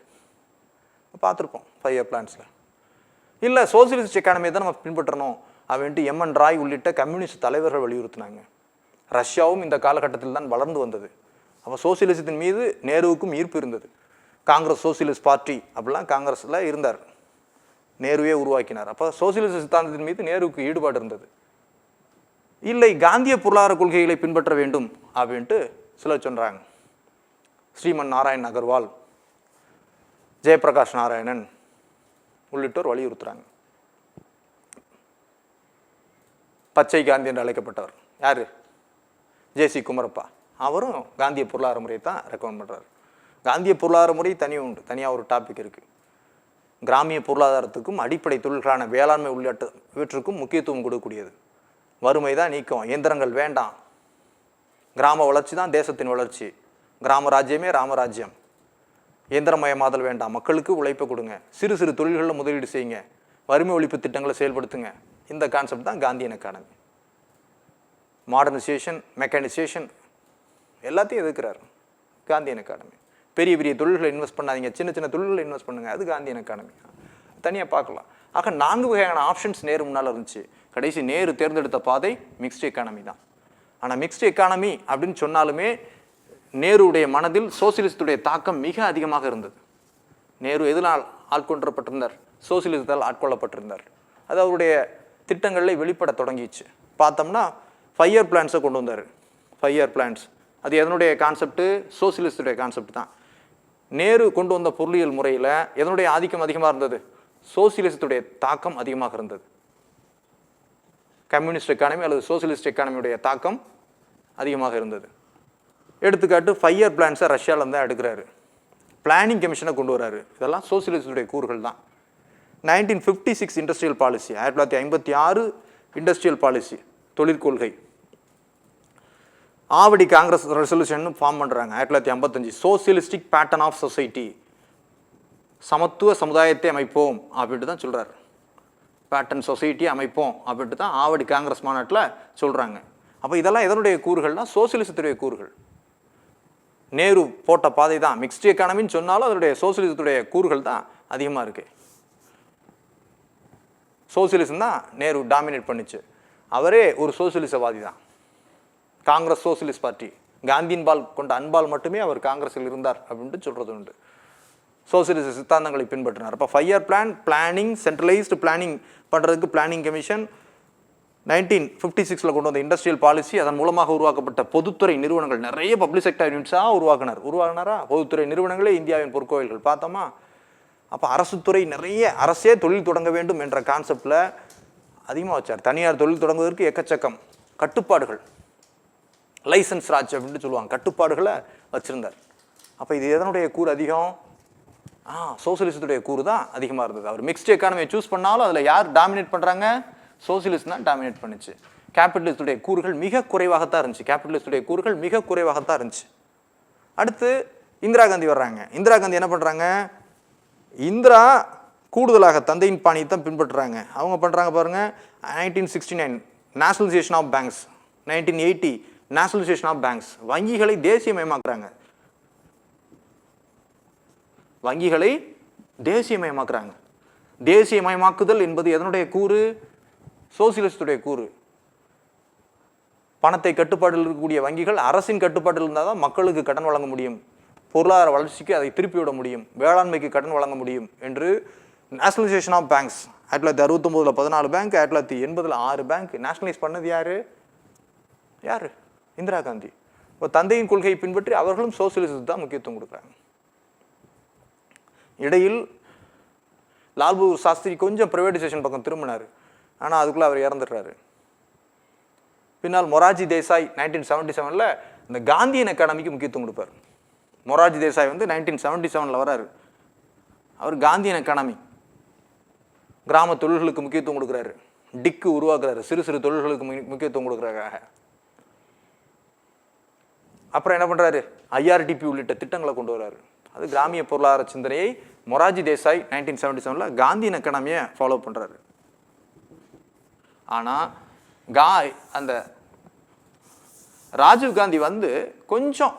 பார்த்துருப்போம் 5 year பிளான்ஸில். இல்லை சோசியலிஸ்ட் எக்கானமியை தான் நம்ம பின்பற்றணும் அப்படின்ட்டு MN ராய் உள்ளிட்ட கம்யூனிஸ்ட் தலைவர்கள் வலியுறுத்தினாங்க. ரஷ்யாவும் இந்த காலகட்டத்தில் தான் வளர்ந்து வந்தது. அப்போ சோசியலிசத்தின் மீது நேருவுக்கும் ஈர்ப்பு இருந்தது. காங்கிரஸ் சோசியலிஸ்ட் பார்ட்டி அப்படிலாம் காங்கிரஸில் இருந்தார், நேருவே உருவாக்கினார். அப்போ சோசியலிச சித்தாந்தத்தின் மீது நேருவுக்கு ஈடுபாடு இருந்தது. இல்லை காந்திய பொருளாதார கொள்கைகளை பின்பற்ற வேண்டும் அப்படின்ட்டு சிலர் சொல்கிறாங்க. ஸ்ரீமன் நாராயண் அகர்வால், ஜெயபிரகாஷ் நாராயணன் உள்ளிட்டோர் வலியுறுத்துறாங்க. பச்சை காந்தி என்று அழைக்கப்பட்டவர் யார்? JC குமரப்பா. அவரும் காந்திய பொருளாதார முறையை தான் ரெக்கமெண்ட் பண்ணுறாரு. காந்திய பொருளாதார முறை உண்டு, தனியாக ஒரு டாபிக் இருக்குது. கிராமிய பொருளாதாரத்துக்கும் அடிப்படை தொழில்களான வேளாண்மை உள்ளிட்ட இவற்றுக்கும் முக்கியத்துவம் கொடுக்கக்கூடியது. வறுமை தான் நீக்கம், இயந்திரங்கள் வேண்டாம், கிராம வளர்ச்சி தான் தேசத்தின் வளர்ச்சி, கிராம ராஜ்யமே ராமராஜ்யம், இயந்திரமயமாதல் வேண்டாம், மக்களுக்கு உழைப்பை கொடுங்க, சிறு சிறு தொழில்களில் முதலீடு செய்யுங்க, வறுமை ஒழிப்பு திட்டங்களை செயல்படுத்துங்க. இந்த கான்செப்ட் தான் காந்தியன் எக்கானமி. மாடர்னைசேஷன், மெக்கானிசேஷன் எல்லாத்தையும் எதிர்க்கிறார் காந்தியன் எக்கானமி. பெரிய பெரிய தொழில்களை இன்வெஸ்ட் பண்ணாதீங்க, சின்ன சின்ன தொழில்களை இன்வெஸ்ட் பண்ணுங்க, அது காந்தியன் எக்கானமி. தனியாக பார்க்கலாம். ஆக 4 வகையான ஆப்ஷன்ஸ் நேரு முன்னால் இருந்துச்சு. கடைசி நேரு தேர்ந்தெடுத்த பாதை மிக்ஸ்டு எக்கானமி தான். ஆனால் மிக்ஸ்டு எக்கானமி அப்படின்னு சொன்னாலுமே நேருடைய மனதில் சோசியலிஸ்டுடைய தாக்கம் மிக அதிகமாக இருந்தது. நேரு எதனால் ஆட்கொண்டப்பட்டிருந்தார்? சோசியலிசத்தால் ஆட்கொள்ளப்பட்டிருந்தார். அது அவருடைய திட்டங்களில் வெளிப்பட தொடங்கிச்சு. பார்த்தோம்னா 5 இயர் பிளான்ஸை கொண்டு வந்தார். 5 இயர் பிளான்ஸ் அது எதனுடைய கான்செப்ட்? சோசியலிஸ்டுடைய கான்செப்ட் தான். நேரு கொண்டு வந்த பொருளியல் முறையில் எதனுடைய ஆதிக்கம் அதிகமாக இருந்தது? சோசியலிசத்துடைய தாக்கம் அதிகமாக இருந்தது. கம்யூனிஸ்ட் எக்கானமி அல்லது சோசியலிஸ்ட் எக்கானமியுடைய தாக்கம் அதிகமாக இருந்தது. எடுத்துக்காட்டு 5 இயர் பிளான்ஸை ரஷ்யாவில் தான் எடுக்கிறாரு. பிளானிங் கமிஷனை கொண்டு வராரு. இதெல்லாம் சோசியலிஸ்டுடைய கூறுகள் தான். 1956 இண்டஸ்ட்ரியல் பாலிசி, 1956 இண்டஸ்ட்ரியல் பாலிசி தொழிற்கொள்கை. ஆவடி காங்கிரஸ் ரெசல்யூஷன் ஃபார்ம் பண்ணுறாங்க 1955. சோசியலிஸ்டிக் பேட்டர்ன் ஆஃப் சொசைட்டி, சமத்துவ சமுதாயத்தை அமைப்போம் அப்படின்ட்டு தான் சொல்கிறார். பேட்டர்ன் சொசைட்டி அமைப்போம் அப்படின்ட்டு தான் ஆவடி காங்கிரஸ் மாநாட்டில் சொல்கிறாங்க. அப்போ இதெல்லாம் எதனுடைய கூறுகள்னா சோசியலிசத்துடைய கூறுகள். நேரு போட்ட பாதை தான். மிக்ஸ்டு எக்கானமின்னு சொன்னாலும் அதனுடைய சோசியலிசத்துடைய கூறுகள் தான் அதிகமாக இருக்குது. சோசியலிசம் தான் நேரு டாமினேட் பண்ணிச்சு. அவரே ஒரு சோசியலிசவாதி தான். காங்கிரஸ் சோசியலிஸ்ட் பார்ட்டி, காந்தியின் பால் கொண்ட அன்பால் மட்டுமே அவர் காங்கிரஸில் இருந்தார் அப்படின்ட்டு சொல்கிறது உண்டு. சோசியலிச சித்தாந்தங்களை பின்பற்றினார். அப்போ 5 year plan, planning, centralised planning பண்ணுறதுக்கு பிளானிங் கமிஷன், 1956 கொண்டு வந்த இண்டஸ்ட்ரியல் பாலிசி, அதன் மூலமாக உருவாக்கப்பட்ட பொதுத்துறை நிறுவனங்கள், நிறைய பப்ளிக் செக்டர் யூனிட்ஸாக உருவாகினாரா? பொதுத்துறை நிறுவனங்களே இந்தியாவின் பொற்கோயில்கள் பார்த்தோமா? அப்போ அரசுத்துறை நிறைய, அரசே தொழில் தொடங்க வேண்டும் என்ற கான்செப்டில் அதிகமாக வச்சார். தனியார் தொழில் தொடங்குவதற்கு எக்கச்சக்கம் கட்டுப்பாடுகள், லைசன்ஸ் ராஜ் அப்படின்ட்டு சொல்லுவாங்க, கட்டுப்பாடுகளை வச்சுருந்தார். அப்போ இது எதனுடைய கூறு அதிகம்? சோசியலிசத்துடைய கூறு தான் அதிகமாக இருந்தது. அவர் மிக்ஸ்டு எக்கானமியை சூஸ் பண்ணாலும் அதில் யார் டாமினேட் பண்ணுறாங்க? சோசியலிஸ்ட் தான் டாமினேட் பண்ணிச்சு. கேபிட்டலிஸ்டுடைய கூறுகள் மிக குறைவாகத்தான் இருந்துச்சு. கேபிட்டலிஸ்டுடைய கூறுகள் மிக குறைவாகத்தான் இருந்துச்சு. அடுத்து இந்திரா காந்தி வர்றாங்க. இந்திரா காந்தி என்ன பண்ணுறாங்க? இந்திரா கூடுதலாக தந்தையின் பாணியை தான் பின்பற்றுறாங்க. அவங்க பண்ணுறாங்க பாருங்க. 1969 nationalisation of banks, 1980 nationalisation of banks. வங்கிகளை தேசியமயமாக்குறாங்க. வங்கிகளை தேசியமயமாக்குறாங்க. தேசியமயமாக்குதல் என்பது எதனுடைய கூறு? சோசியலிஸ்டுடைய கூறு. பணத்தை கட்டுப்பாட்டில் இருக்கக்கூடிய வங்கிகள் அரசின் கட்டுப்பாட்டில் இருந்தால் தான் மக்களுக்கு கடன் வழங்க முடியும், பொருளாதார வளர்ச்சிக்கு அதை திருப்பி விட முடியும், வேளாண்மைக்கு கடன் வழங்க முடியும் என்று nationalisation of banks 1969 14 bank, 1980 6 bank nationalise பண்ணது யாரு? இந்திரா காந்தி. இப்போ தந்தையின் கொள்கையை பின்பற்றி அவர்களும் சோசியலிசத்துக்கு தான் முக்கியத்துவம் கொடுக்குறாங்க. இடையில் லால் பகதூர் சாஸ்திரி கொஞ்சம் பிரைவேடைசேஷன் பக்கம் திரும்பினார். ஆனால் அதுக்குள்ளே அவர் இறந்துடுறாரு. பின்னால் மொரார்ஜி தேசாய் 1977 இந்த காந்தியன் எக்கானமிக்கு முக்கியத்துவம் கொடுப்பார். மொரார்ஜி தேசாய் 1977 வராரு. அவர் காந்தியன் எக்கானமி, கிராம தொழில்களுக்கு முக்கியத்துவம் கொடுக்குறாரு. டிக்கு உருவாக்குறாரு, சிறு சிறு தொழில்களுக்கு முக்கியத்துவம் கொடுக்குறாங்க. அப்புறம் என்ன பண்ணுறாரு? IRDP உள்ளிட்ட திட்டங்களை கொண்டு வர்றாரு. அது கிராமிய பொருளாதார சிந்தனையை மொரார்ஜி தேசாய் 1977 காந்தியன் எக்கானமியை ஃபாலோ பண்ணுறாரு. ஆனால் அந்த ராஜீவ் காந்தி கொஞ்சம்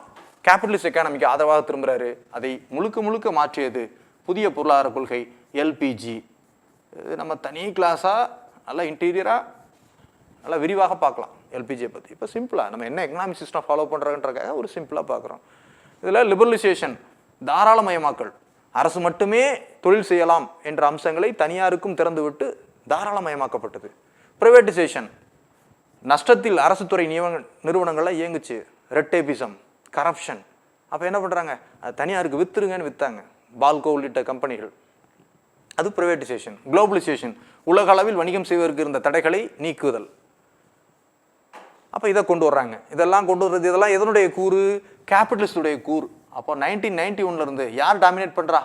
கேபிட்டலிஸ்ட் எக்கானமிக்கு ஆதரவாக திரும்புகிறாரு. அதை முழுக்க முழுக்க மாற்றியது புதிய பொருளாதார கொள்கை LPG. இது நம்ம தனி கிளாஸாக நல்லா இன்டீரியராக நல்லா விரிவாக பார்க்கலாம் LPGயை பற்றி. இப்போ சிம்பிளாக நம்ம என்ன எக்கனாமிக் சிஸ்டம் ஃபாலோ பண்ணுறதுன்றக்காக ஒரு சிம்பிளாக பார்க்குறோம். இதில் லிபரலைசேஷன், தாராளமயமாக்கல், அரசு மட்டுமே தொழில் செய்யலாம் என்ற அம்சங்களை தனியாருக்கும் திறந்துவிட்டு தாராளமயமாக்கப்பட்டது. பிரைவேட்டைசேஷன், நஷ்டத்தில் அரசு துறை நிறுவனங்கள்லாம் இயங்குச்சு. Red tapism, corruption. அப்போ என்ன பண்ணுறாங்க? அது தனியாருக்கு வித்துருங்கன்னு விற்றாங்க, பால்கோ உள்ளிட்ட கம்பெனிகள். அது பிரைவேட்டைசேஷன். குளோபலைசேஷன், உலக அளவில் வணிகம் செய்வதற்கு இருந்த தடைகளை நீக்குதல். அப்போ இதை கொண்டு வர்றாங்க. இதெல்லாம் கொண்டு வர்றது இதெல்லாம் எதனுடைய கூறு? கேபிட்டலிஸ்டுடைய கூறு. அப்போ 1991 யார் டாமினேட் பண்ணுறா?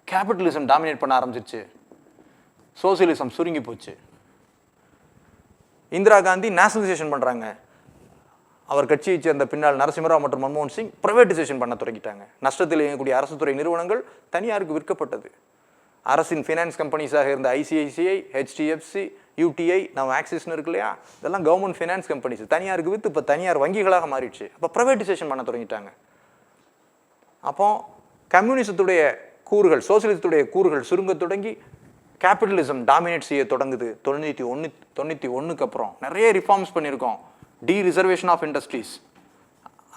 கேபிட்டலிசம் டாமினேட் பண்ண ஆரம்பிச்சிருச்சு. சோசியலிசம் சுருங்கி போச்சு. இந்திரா காந்தி நேஷனலைசேஷன் பண்ணுறாங்க. அவர் கட்சியை சேர்ந்த பின்னால் நரசிம்மராவ் மற்றும் மன்மோகன் சிங் பிரைவேட்டைசேஷன் பண்ண தொடங்கிட்டாங்க. நஷ்டத்தில் இயங்கக்கூடிய அரசு துறை நிறுவனங்கள் தனியாருக்கு விற்கப்பட்டது. அரசின் ஃபினான்ஸ் கம்பெனிஸாக இருந்த ஐசிஐசிஐ, ஹெச்டிஎஃப்சி, யூடிஐ, நம்ம ஆக்சிஸ்னு இருக்கு இல்லையா, இதெல்லாம் கவர்மெண்ட் ஃபினான்ஸ் கம்பெனிஸ் தனியாருக்கு விற்று இப்போ தனியார் வங்கிகளாக மாறிடுச்சு. அப்போ ப்ரைவேட்டைசேஷன் பண்ண தொடங்கிட்டாங்க. அப்போ கம்யூனிசத்துடைய கூறுகள், சோசியலிசத்துடைய கூறுகள் சுருங்க தொடங்கி கேபிட்டலிசம் டாமினேட் செய்ய தொடங்குது. 91 அப்புறம் நிறைய ரிஃபார்ம்ஸ் பண்ணியிருக்கோம். ரிசர்வேஷன் ஆஃப் இண்டஸ்ட்ரீஸ்,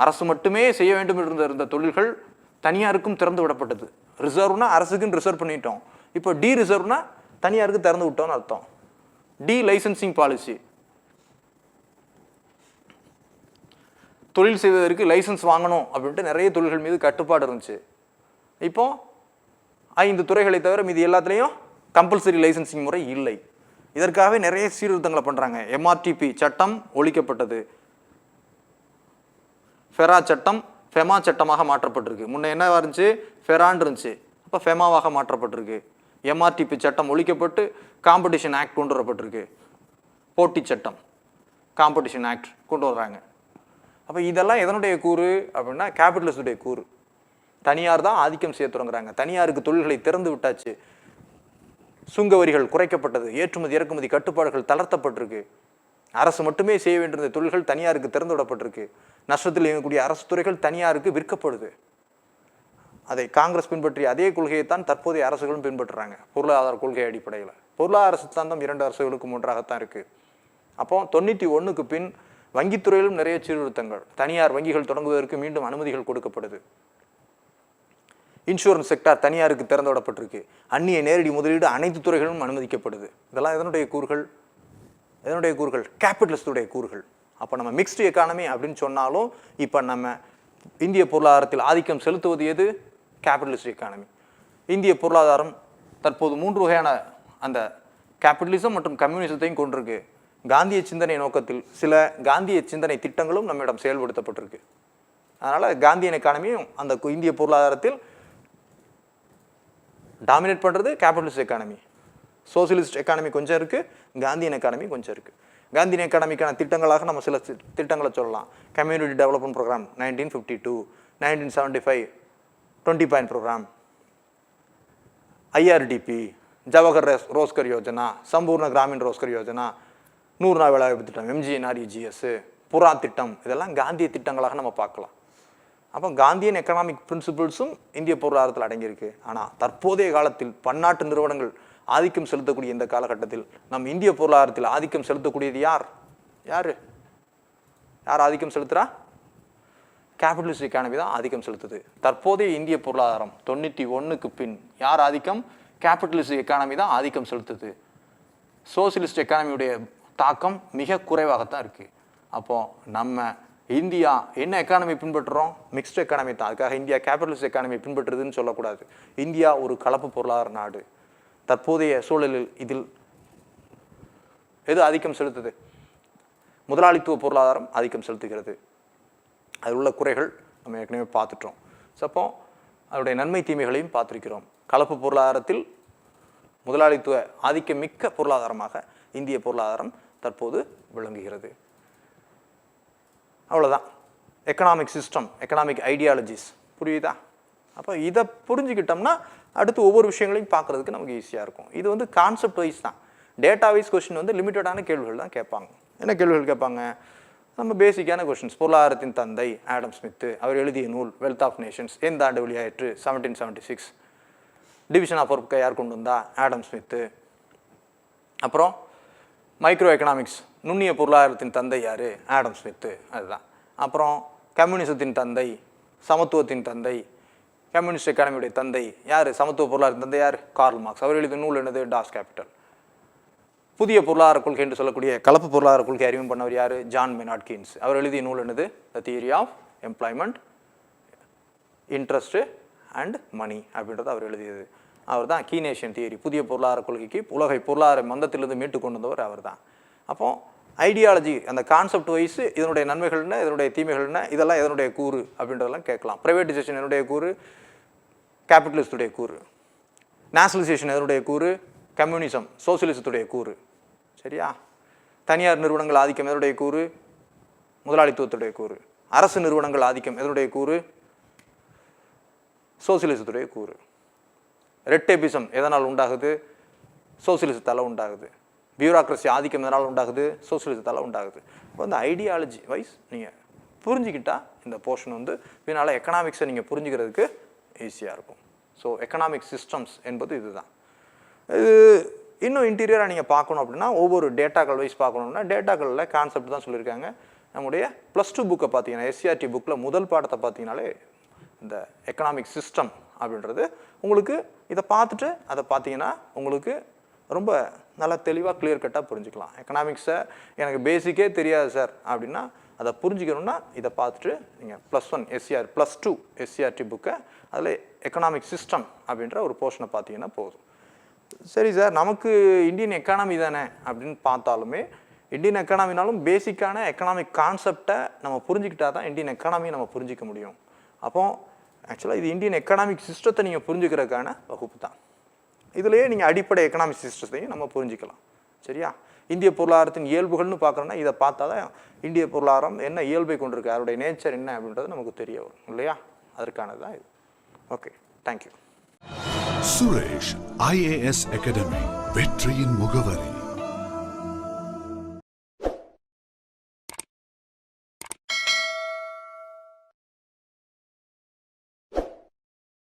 அரசு மட்டுமே செய்ய வேண்டும் இருந்த தொழில்கள் தனியாருக்கும் திறந்து விடப்பட்டது. ரிசர்வ்னா அரசுக்குன்னு ரிசர்வ் பண்ணிட்டோம். இப்போ ரிசர்வ்னா தனியாருக்கு திறந்து விட்டோம்னு அர்த்தம். லைசன்சிங் பாலிசி, தொழில் செய்வதற்கு லைசன்ஸ் வாங்கணும் அப்படின்ட்டு நிறைய தொழில்கள் மீது கட்டுப்பாடு இருந்துச்சு. இப்போ 5 துறைகளை தவிர மீது எல்லாத்துலேயும் கம்பல்சரி லைசன்சிங் முறை இல்லை. இதற்காகவே நிறைய சீர்திருத்தங்களை பண்ணுறாங்க. எம்ஆர்டிபி சட்டம் ஒழிக்கப்பட்டது. ஃபெரா சட்டம் ஃபெமா சட்டமாக மாற்றப்பட்டிருக்கு. முன்ன என்னவா இருந்துச்சு, ஃபெரான் இருந்துச்சு, அப்போ ஃபெமாவாக மாற்றப்பட்டிருக்கு. எம்ஆர்டிபி சட்டம் ஒழிக்கப்பட்டு காம்படிஷன் ஆக்ட் கொண்டு வரப்பட்டிருக்கு. போட்டி சட்டம், காம்படிஷன் ஆக்ட் கொண்டு வர்றாங்க. அப்போ இதெல்லாம் எதனுடைய கூறு அப்படின்னா கேபிட்டலிஸ்டுடைய கூறு. தனியார் தான் ஆதிக்கம் செய்ய தொடங்குறாங்க. தனியாருக்கு தொழில்களை திறந்து விட்டாச்சு. சுங்க வரிகள் குறைக்கப்பட்டது. ஏற்றுமதி இறக்குமதி கட்டுப்பாடுகள் தளர்த்தப்பட்டிருக்கு. அரசு மட்டுமே செய்ய வேண்டிய தொழில்கள் தனியாருக்கு திறந்து விடப்பட்டிருக்கு. நஷ்டத்தில் இயங்கக்கூடிய அரசு துறைகள் தனியாருக்கு விற்கப்படுது. அதை காங்கிரஸ் பின்பற்றிய அதே கொள்கையைத்தான் தற்போதைய அரசுகளும் பின்பற்றுறாங்க. பொருளாதார கொள்கை அடிப்படையில் பொருளாதார சித்தாந்தம் 2 அரசுகளுக்கும் ஒன்றாகத்தான் இருக்கு. அப்போ 91க்கு பின் வங்கித்துறையிலும் நிறைய சீர்திருத்தங்கள். தனியார் வங்கிகள் தொடங்குவதற்கு மீண்டும் அனுமதிகள் கொடுக்கப்படுது. இன்சூரன்ஸ் செக்டார் தனியாருக்கு திறந்து விடப்பட்டிருக்கு. அந்நிய நேரடி முதலீடு அனைத்து துறைகளும் அனுமதிக்கப்படுது. இதெல்லாம் எதனுடைய கூறுகள்? கேபிட்டலிஸ்டுடைய கூறுகள். அப்போ நம்ம மிக்ஸ்டு எக்கானமி அப்படின்னு சொன்னாலும் இப்போ நம்ம இந்திய பொருளாதாரத்தில் ஆதிக்கம் செலுத்துவது எது? Capitalist economy. இந்திய பொருளாதாரம் தற்போது 3 வகையான அந்த கேபிட்டலிசம் மற்றும் கம்யூனிசத்தையும் கொண்டிருக்கு. காந்திய சிந்தனை நோக்கத்தில் சில காந்திய சிந்தனை திட்டங்களும் நம்மிடம் செயல்படுத்தப்பட்டிருக்கு. அதனால் காந்தியன் எக்கானமியும் அந்த இந்திய பொருளாதாரத்தில் டாமினேட் பண்ணுறது கேபிட்டலிஸ்ட் எக்கானமி. சோசியலிஸ்ட் எக்கானமி கொஞ்சம் இருக்குது, காந்தியன் எக்கானமி கொஞ்சம் இருக்குது. காந்தியன் எக்கானமிக்கான திட்டங்களாக நம்ம சில திட்டங்களை சொல்லலாம். Community development program 1952, 1975 20 point program, IRDP, Jawahar Rozgar Yojana, Sampoorna Grameen Rozgar Yojana, 100 நாள் வேலைவாய்ப்பு திட்டம், எம்ஜிஎன்ஆர்இஜிஎஸ், புறா திட்டம், இதெல்லாம் காந்திய திட்டங்களாக நம்ம பார்க்கலாம். அப்போ காந்தியன் எக்கனாமிக் பிரின்சிபிள்ஸும் இந்திய பொருளாதாரத்தில் அடங்கியிருக்கு. ஆனால் தற்போதைய காலத்தில் பன்னாட்டு நிறுவனங்கள் ஆதிக்கம் செலுத்தக்கூடிய இந்த காலகட்டத்தில் நம் இந்திய பொருளாதாரத்தில் ஆதிக்கம் செலுத்தக்கூடியது யார் ஆதிக்கம் செலுத்துறா? கேபிட்டலிஸ்ட் எக்கானமி தான் ஆதிக்கம் செலுத்துது. தற்போதைய இந்திய பொருளாதாரம் 91க்கு பின் யார் ஆதிக்கம்? கேபிட்டலிஸ்ட் எக்கானமி தான் ஆதிக்கம் செலுத்துது. சோசியலிஸ்ட் எக்கானமியுடைய தாக்கம் மிக குறைவாகத்தான் இருக்கு. அப்போ நம்ம இந்தியா என்ன எக்கானமி பின்பற்றுறோம்? மிக்ஸ்டு எக்கானமி தான். அதுக்காக இந்தியா கேபிட்டலிஸ்ட் எக்கானமி பின்பற்றுதுன்னு சொல்லக்கூடாது. இந்தியா ஒரு கலப்பு பொருளாதார நாடு. தற்போதைய சூழலில் இதில் எது ஆதிக்கம் செலுத்துது? முதலாளித்துவ பொருளாதாரம் ஆதிக்கம் செலுத்துகிறது. அதில் உள்ள குறைகள் நம்ம ஏற்கனவே பார்த்துட்டோம். அப்போ அதனுடைய நன்மை தீமைகளையும் பார்த்துருக்கிறோம். கலப்பு பொருளாதாரத்தில் முதலாளித்துவ ஆதிக்கம் மிக்க பொருளாதாரமாக இந்திய பொருளாதாரம் தற்போது விளங்குகிறது. அவ்வளோதான். எக்கனாமிக் சிஸ்டம், எக்கனாமிக் ஐடியாலஜிஸ் புரியுதா? அப்போ இதை புரிஞ்சுக்கிட்டோம்னா அடுத்து ஒவ்வொரு விஷயங்களையும் பார்க்குறதுக்கு நமக்கு ஈஸியாக இருக்கும். இது வந்து கான்செப்ட் வைஸ் தான். டேட்டா வைஸ் கொஸ்டின் வந்து லிமிட்டடான கேள்விகள் தான் கேட்பாங்க. என்ன கேள்விகள் கேட்பாங்க? நம்ம பேசிக்கான கொஸ்டின்ஸ். பொருளாதாரத்தின் தந்தை ஆடம் ஸ்மித்து, அவர் எழுதிய நூல் வெல்த் ஆஃப் நேஷன்ஸ் எந்த ஆண்டு வெளியாயிற்று? 1776. டிவிஷன் ஆஃப் ஒர்க்கை யார் கொண்டு வந்தா? Adam Smith. அப்புறம் மைக்ரோ எக்கனாமிக்ஸ், நுண்ணிய பொருளாதாரத்தின் தந்தை யார்? Adam Smith. அதுதான். அப்புறம் கம்யூனிசத்தின் தந்தை, சமத்துவத்தின் தந்தை, கம்யூனிஸ்ட் எக்கானமியுடைய தந்தை யார்? சமத்துவ பொருளாதார தந்தை யார்? Karl Marx. அவர் எழுதிய நூல் என்னது? Toss capital. புதிய பொருளாதார கொள்கை என்று சொல்லக்கூடிய கலப்பு பொருளாதார கொள்கை அறிமுகம் பண்ணவர் யார்? John மெய்னார்ட் Keynes. அவர் எழுதிய நூல் என்னது? The theory of employment, interest and money அப்படின்றது அவர் எழுதியது. அவர் தான் கீனேஷியன் தியரி, புதிய பொருளாதார கொள்கைக்கு உலகை பொருளாதார மந்தத்திலிருந்து மீட்டு கொண்டு வந்தவர் அவர் தான். அப்போ ஐடியாலஜி, அந்த கான்செப்ட் வைஸ் இதனுடைய நன்மைகள் என்ன, இதனுடைய தீமைகள் என்ன, இதெல்லாம் எதனுடைய கூறு அப்படின்றதெல்லாம் கேட்கலாம். ப்ரைவேட்டைசேஷன் என்னுடைய கூறு? கேபிட்டலிஸ்டுடைய கூறு. நேஷனலைசேஷன் எதனுடைய கூறு? கம்யூனிசம், சோசியலிசத்துடைய கூறு. சரியா? தனியார் நிறுவனங்கள் ஆதிக்கம் எதனுடைய கூறு? முதலாளித்துவத்துடைய கூறு. அரசு நிறுவனங்கள் ஆதிக்கம் எதனுடைய கூறு? சோசியலிசத்துடைய கூறு. ரெட் டேபிசம் எதனால் உண்டாகுது? சோசியலிசத்தால் உண்டாகுது. பியூரோக்ரஸி ஆதிக்கம் எதனால் உண்டாகுது? சோசியலிசத்தால் உண்டாகுது. இப்போ இந்த ஐடியாலஜி வைஸ் நீங்கள் புரிஞ்சுக்கிட்டா இந்த போர்ஷன் வந்து இதனால் எக்கனாமிக்ஸை நீங்கள் புரிஞ்சுக்கிறதுக்கு ஈஸியாக இருக்கும். ஸோ எக்கனாமிக் சிஸ்டம்ஸ் என்பது இதுதான். இது இன்னும் இன்டீரியராக நீங்கள் பார்க்கணும் அப்படின்னா ஒவ்வொரு டேட்டாக்கள் வைஸ் பார்க்கணும்னா டேட்டாக்களில் கான்செப்ட் தான் சொல்லியிருக்காங்க. நம்முடைய +2 புக்கை பார்த்தீங்கன்னா எஸ்சிஆர்டி புக்கில் முதல் பாடத்தை பார்த்தீங்கன்னாலே இந்த எக்கனாமிக் சிஸ்டம் அப்படின்றது உங்களுக்கு இதை பார்த்துட்டு அதை பார்த்தீங்கன்னா உங்களுக்கு ரொம்ப நல்லா தெளிவாக கிளியர் கட்டாக புரிஞ்சுக்கலாம். எக்கனாமிக்ஸை எனக்கு பேசிக்கே தெரியாது சார் அப்படின்னா அதை புரிஞ்சுக்கணுன்னா இதை பார்த்துட்டு நீங்கள் +1 +2 எஸ்சிஆர்டி புக்கை அதில் எக்கனாமிக் சிஸ்டம் அப்படின்ற ஒரு போர்ஷனை பார்த்தீங்கன்னா போதும். சரி சார், நமக்கு இந்தியன் எக்கானமி தானே அப்படின்னு பார்த்தாலுமே இந்தியன் எக்கானமினாலும் பேசிக்கான எக்கனாமிக் கான்செப்டை நம்ம புரிஞ்சுக்கிட்டா தான் இந்தியன் எக்கானமியை நம்ம புரிஞ்சிக்க முடியும். அப்போ ஆக்சுவலாக இது இந்தியன் எக்கனாமிக் சிஸ்டத்தை நீங்கள் புரிஞ்சுக்கிறதுக்கான வகுப்பு தான். இதுலேயே நீங்கள் அடிப்படை எக்கனாமிக் சிஸ்டத்தையும் நம்ம புரிஞ்சிக்கலாம். சரியா? இந்திய பொருளாதாரத்தின் இயல்புகள்னு பார்க்குறோன்னா இதை பார்த்தா தான் இந்திய பொருளாதாரம் என்ன இயல்பை கொண்டிருக்கு, அதோடைய நேச்சர் என்ன அப்படின்றது நமக்கு தெரிய வரும் இல்லையா? அதற்கானது தான் இது. Okay, thank you. Suresh IAS academy, வெற்றியின் முகவரி.